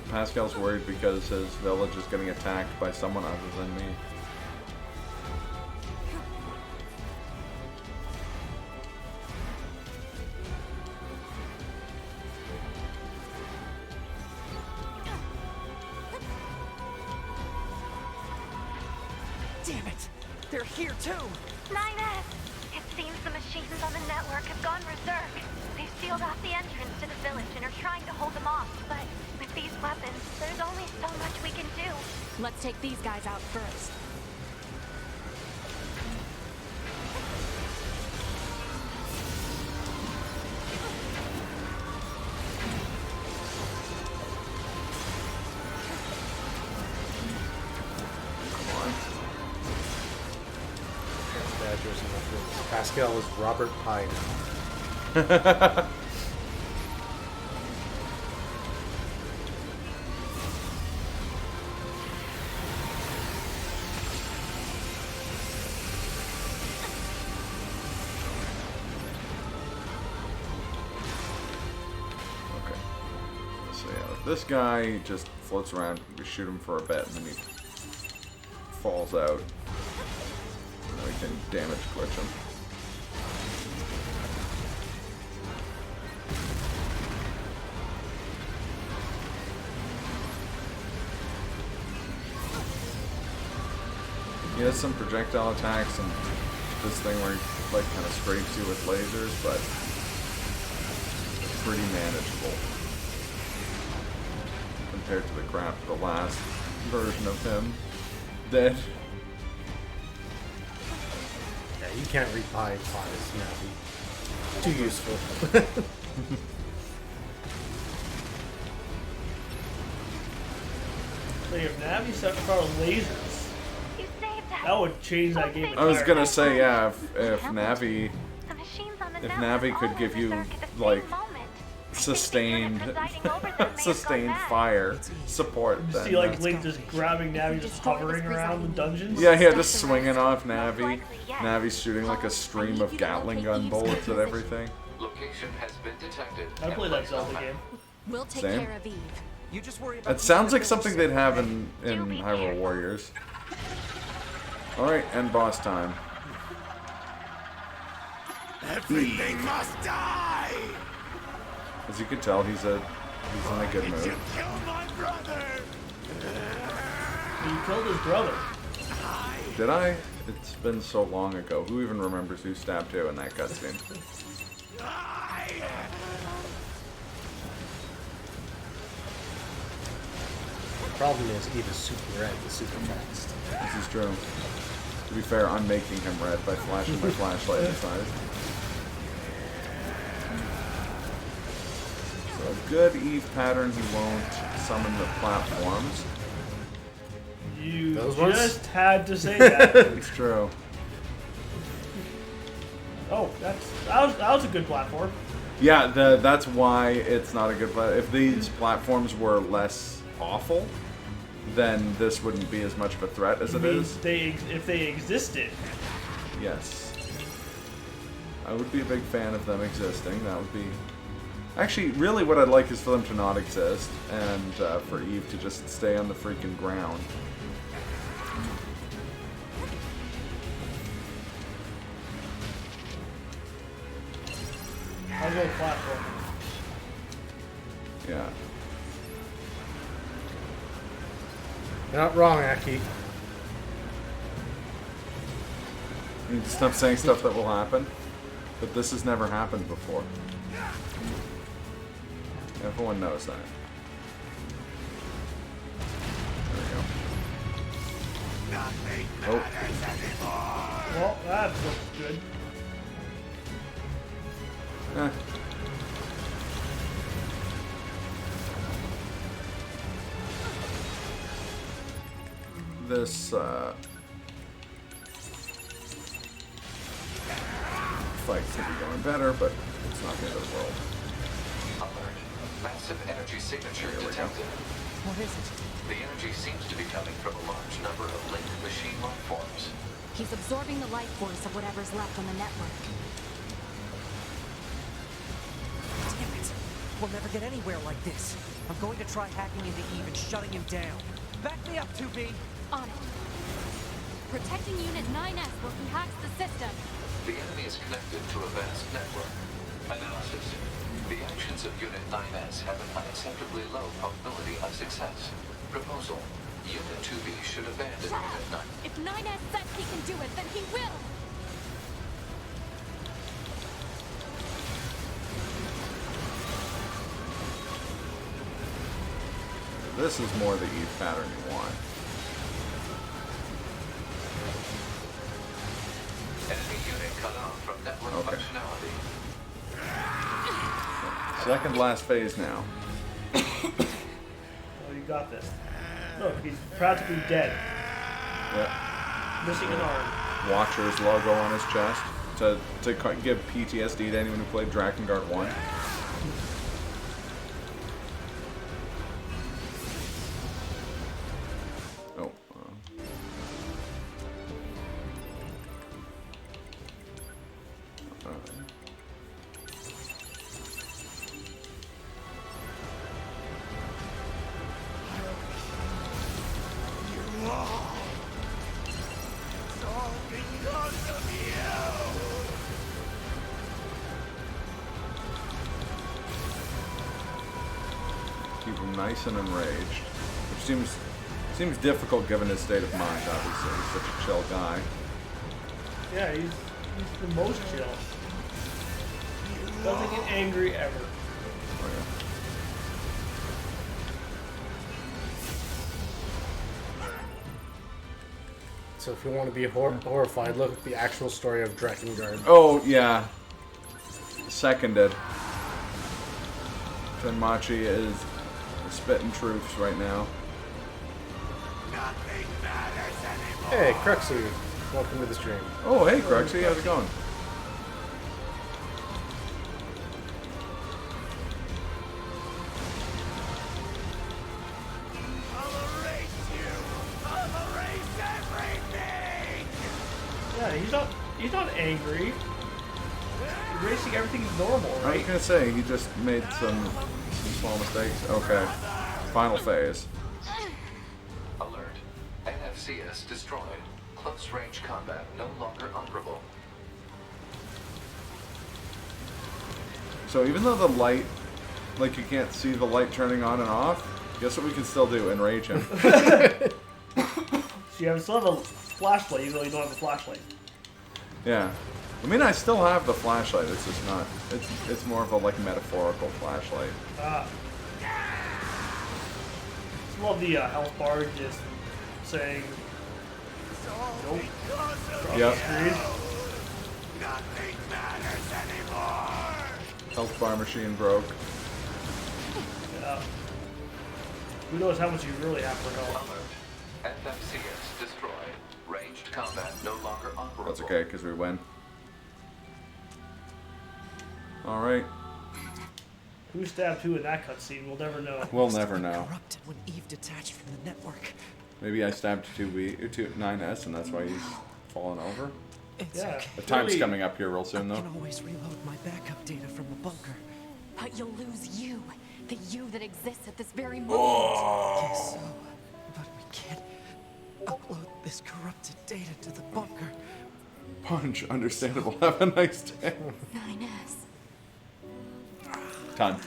Pascal's worried because his village is getting attacked by someone other than me. Damn it! They're here too! 9S! It seems the machines on the network have gone berserk. They've sealed off the entrance to the village and are trying to hold them off, but with these weapons, there's only so much we can do. Let's take these guys out first. Pascal is Robert Pine. So yeah, this guy just floats around. We shoot him for a bit, and then he falls out. And we can damage glitch him. He has some projectile attacks and this thing where he like kind of scrapes you with lasers, but pretty manageable compared to the crap of the last version of him. Dead. Yeah, you can't read pie as Navi. Too useful. So if Navi set fire lasers, You saved us. that would change that game I was entirely. gonna say, yeah, if Navi The machines on the if network Navi all could went give you berserk at the like same moment. sustained Presiding over them may have sustained gone mad. fire support, You then see like that's- Link just grabbing Navi, just hovering around the dungeons. yeah, just swinging off Navi. Navi's shooting like a stream of Gatling gun bullets at everything. Location has been detected. I played that Zelda game. We'll take Same. care of Eve. You just worry about It sounds like something they'd have in Hyrule Warriors. Alright, end boss time. Everything must die! As you can tell, he's in a good mood. Kill my brother! He killed his brother. Did I? It's been so long ago. Who even remembers who stabbed who in that cutscene? The problem is Eve is super red and super fast. This is true. To be fair, I'm making him red by flashing my flashlight inside. So a good Eve pattern, he won't summon the platforms. You Those ones? just had to say that. It's true. Oh, that was a good platform. Yeah, that's why it's not a good platform. If these platforms were less awful, then this wouldn't be as much of a threat as it is. If they existed. Yes. I would be a big fan of them existing. That would be Actually, really what I'd like is for them to not exist, and for Eve to just stay on the freaking ground. I'll go platform. Yeah. You're not wrong, Aki. You need to stop saying stuff that will happen. But this has never happened before. Everyone knows that. There we go. Oh. Well, that looks good. Eh. This fight could be going better, but it's not the end of the world. Alert. Massive energy signature detected. What is it? The energy seems to be coming from a large number of linked machine life forms. He's absorbing the life force of whatever's left on the network. Damn it! We'll never get anywhere like this. I'm going to try hacking into Eve and shutting him down. Back me up, 2B! On it. Protecting Unit 9S while he hacks the system. The enemy is connected to a vast network. Analysis. The actions of Unit 9S have an unacceptably low probability of success. Proposal. Unit 2B should abandon Unit 9. If 9S says he can do it, then he will! This is more the Eve pattern you want. Enemy unit cut off from network functionality. Second last phase now. Oh, you got this. Look, he's practically dead. Yeah. Missing an arm. Watcher's logo on his chest to give PTSD to anyone who played Drakengard 1. Oh. Keep him nice and enraged, which seems difficult given his state of mind. Obviously, he's such a chill guy. Yeah, he's the most chill. Doesn't get angry ever. Oh, yeah. So if you want to be horrified, look at the actual story of Drakengard. Oh yeah. Seconded. Tenmachi is spitting truths right now. Hey, Cruxy. Welcome to the stream. Oh, hey, Cruxy. How's it going? Yeah, he's not angry. Erasing everything's normal, I was right? gonna say he just made some small mistakes. Okay. Final phase. Alert. NFCS destroyed. Close range combat no longer operable. So even though the light, like you can't see the light turning on and off, guess what we can still do? Enrage him. So you still have a flashlight, even though you don't have a flashlight. Yeah. I mean, I still have the flashlight. It's just not. It's more of a like metaphorical flashlight. Just love the health bar just saying. Nope. Yep. Nothing matters anymore. Health bar machine broke. Yeah. Who knows how much you really have for health? Alert. NFCS destroyed. Ranged combat no longer operable. That's okay, because we win. Alright. Who stabbed who in that cutscene? We'll never know. We'll never know. Corrupted when Eve detached from the network. Maybe I stabbed 9S and that's why he's fallen over. It's Yeah. okay. The time's coming up here real soon, I though. can always reload my backup data from the bunker. But that you'll lose you. The you that exists at this very moment. Guess so. But we can't upload this corrupted data to the bunker. Punch, understandable. Have a nice day. 9S. Time.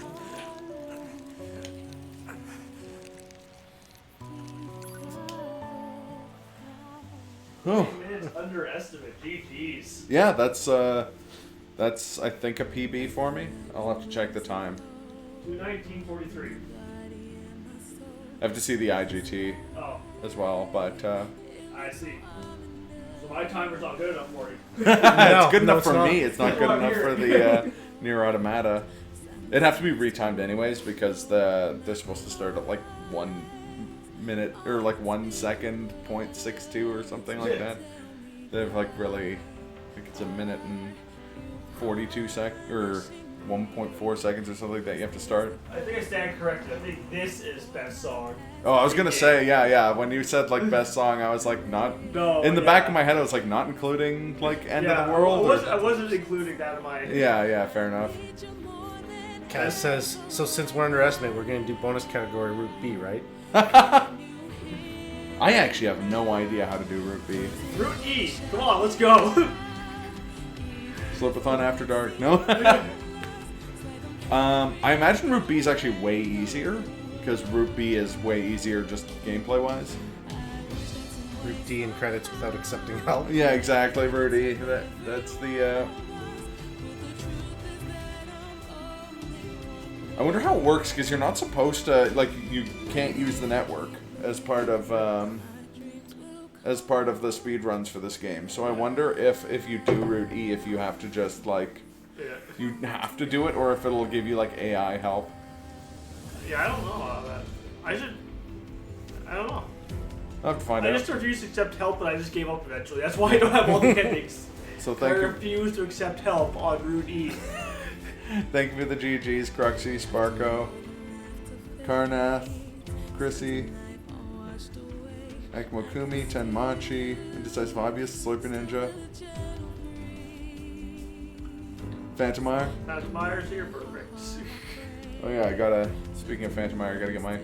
Oh. Minutes underestimate. GG's. Yeah, that's I think a PB for me. I'll have to check the time. 2:19:43. I have to see the IGT as well, but I see. So my timer's not good enough for you. it's good enough it's for not. me. It's not good enough for the NieR Automata. It'd have to be retimed anyways because they're supposed to start at like 1 minute or like 1 second, 0.62 or something like that. They've like really, I think it's a minute and 42 or 1.4 seconds or something like that. You have to start. I think I stand corrected. I think this is best song. Oh, I was gonna say, yeah. When you said like best song, I was like not. No. In the back of my head, I was like not including like End of the World. I wasn't including that in my. Yeah, fair enough. Kaz says, so since we're underestimated, we're going to do bonus category Route B, right? I actually have no idea how to do Route B. Route E. Come on, let's go. Slurpathon After Dark. No. I imagine Route B is actually way easier because Route B is way easier just gameplay wise. Route D in credits without accepting help. Yeah, exactly, Route E. That's the. I wonder how it works because you're not supposed to you can't use the network as part of the speed runs for this game. So I wonder if you do Route E, if you have to just you have to do it, or if it'll give you like AI help. Yeah, I don't know how that. I don't know. I'll have to find out. I just refused to accept help, and I just gave up eventually. That's why I don't have all the endings. So thank I you. refuse to accept help on Route E. Thank you for the GGs, Cruxy, Sparko, Karnath, Chrissy, Ekmokumi, Tenmachi, Indecisive Hobbyist, Slurpy Ninja, Phantomire. Phantomire's here, perfect. Oh yeah, speaking of Phantomire, I gotta get my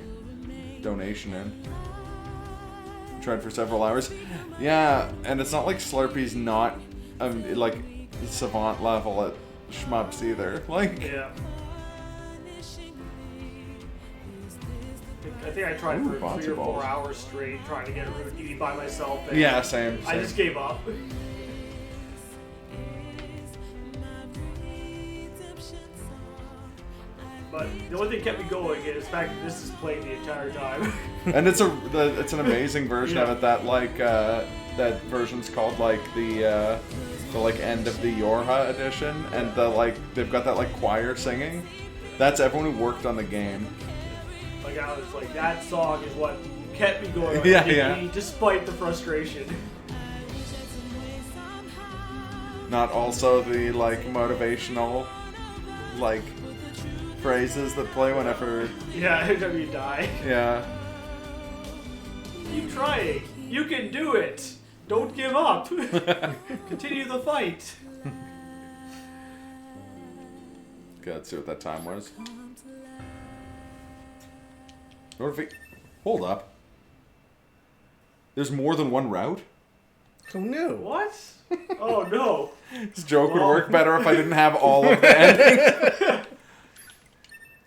donation in. Tried for several hours. Yeah, and it's not like Slurpy's not like savant level at shmups either. Yeah. I think I tried for 3 or 4 hours straight trying to get a Route E by myself. And yeah, same. I just gave up. But the only thing that kept me going is the fact that this is playing the entire time. And it's an amazing version of it that that version's called the end of the Yorha edition, and they've got that choir singing. That's everyone who worked on the game. I was like, that song is what kept me going on Yeah. despite the frustration. Not also the motivational phrases that play whenever. Yeah, every time you die. Yeah. Keep trying. You can do it. Don't give up. Continue the fight. Okay, let's see what that time was. Hold up. There's more than one route? Who knew? What? Oh no. This joke would work better if I didn't have all of the endings.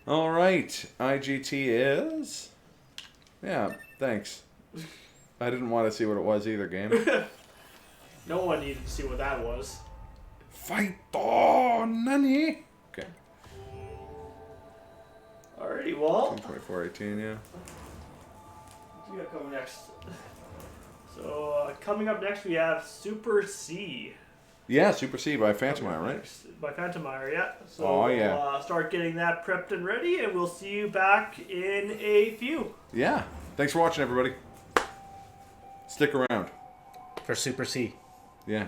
Alright, IGT is... Yeah, thanks. I didn't want to see what it was either, game. No one needed to see what that was. Fight on, Nani! Okay. Alrighty, well. 2418, yeah. We got coming next. So, coming up next, we have Super C. Yeah, Super C by Phantomire, right? By Phantomire, yeah. So Oh, yeah. We'll start getting that prepped and ready, and we'll see you back in a few. Yeah. Thanks for watching, everybody. Stick around. For Super C. Yeah.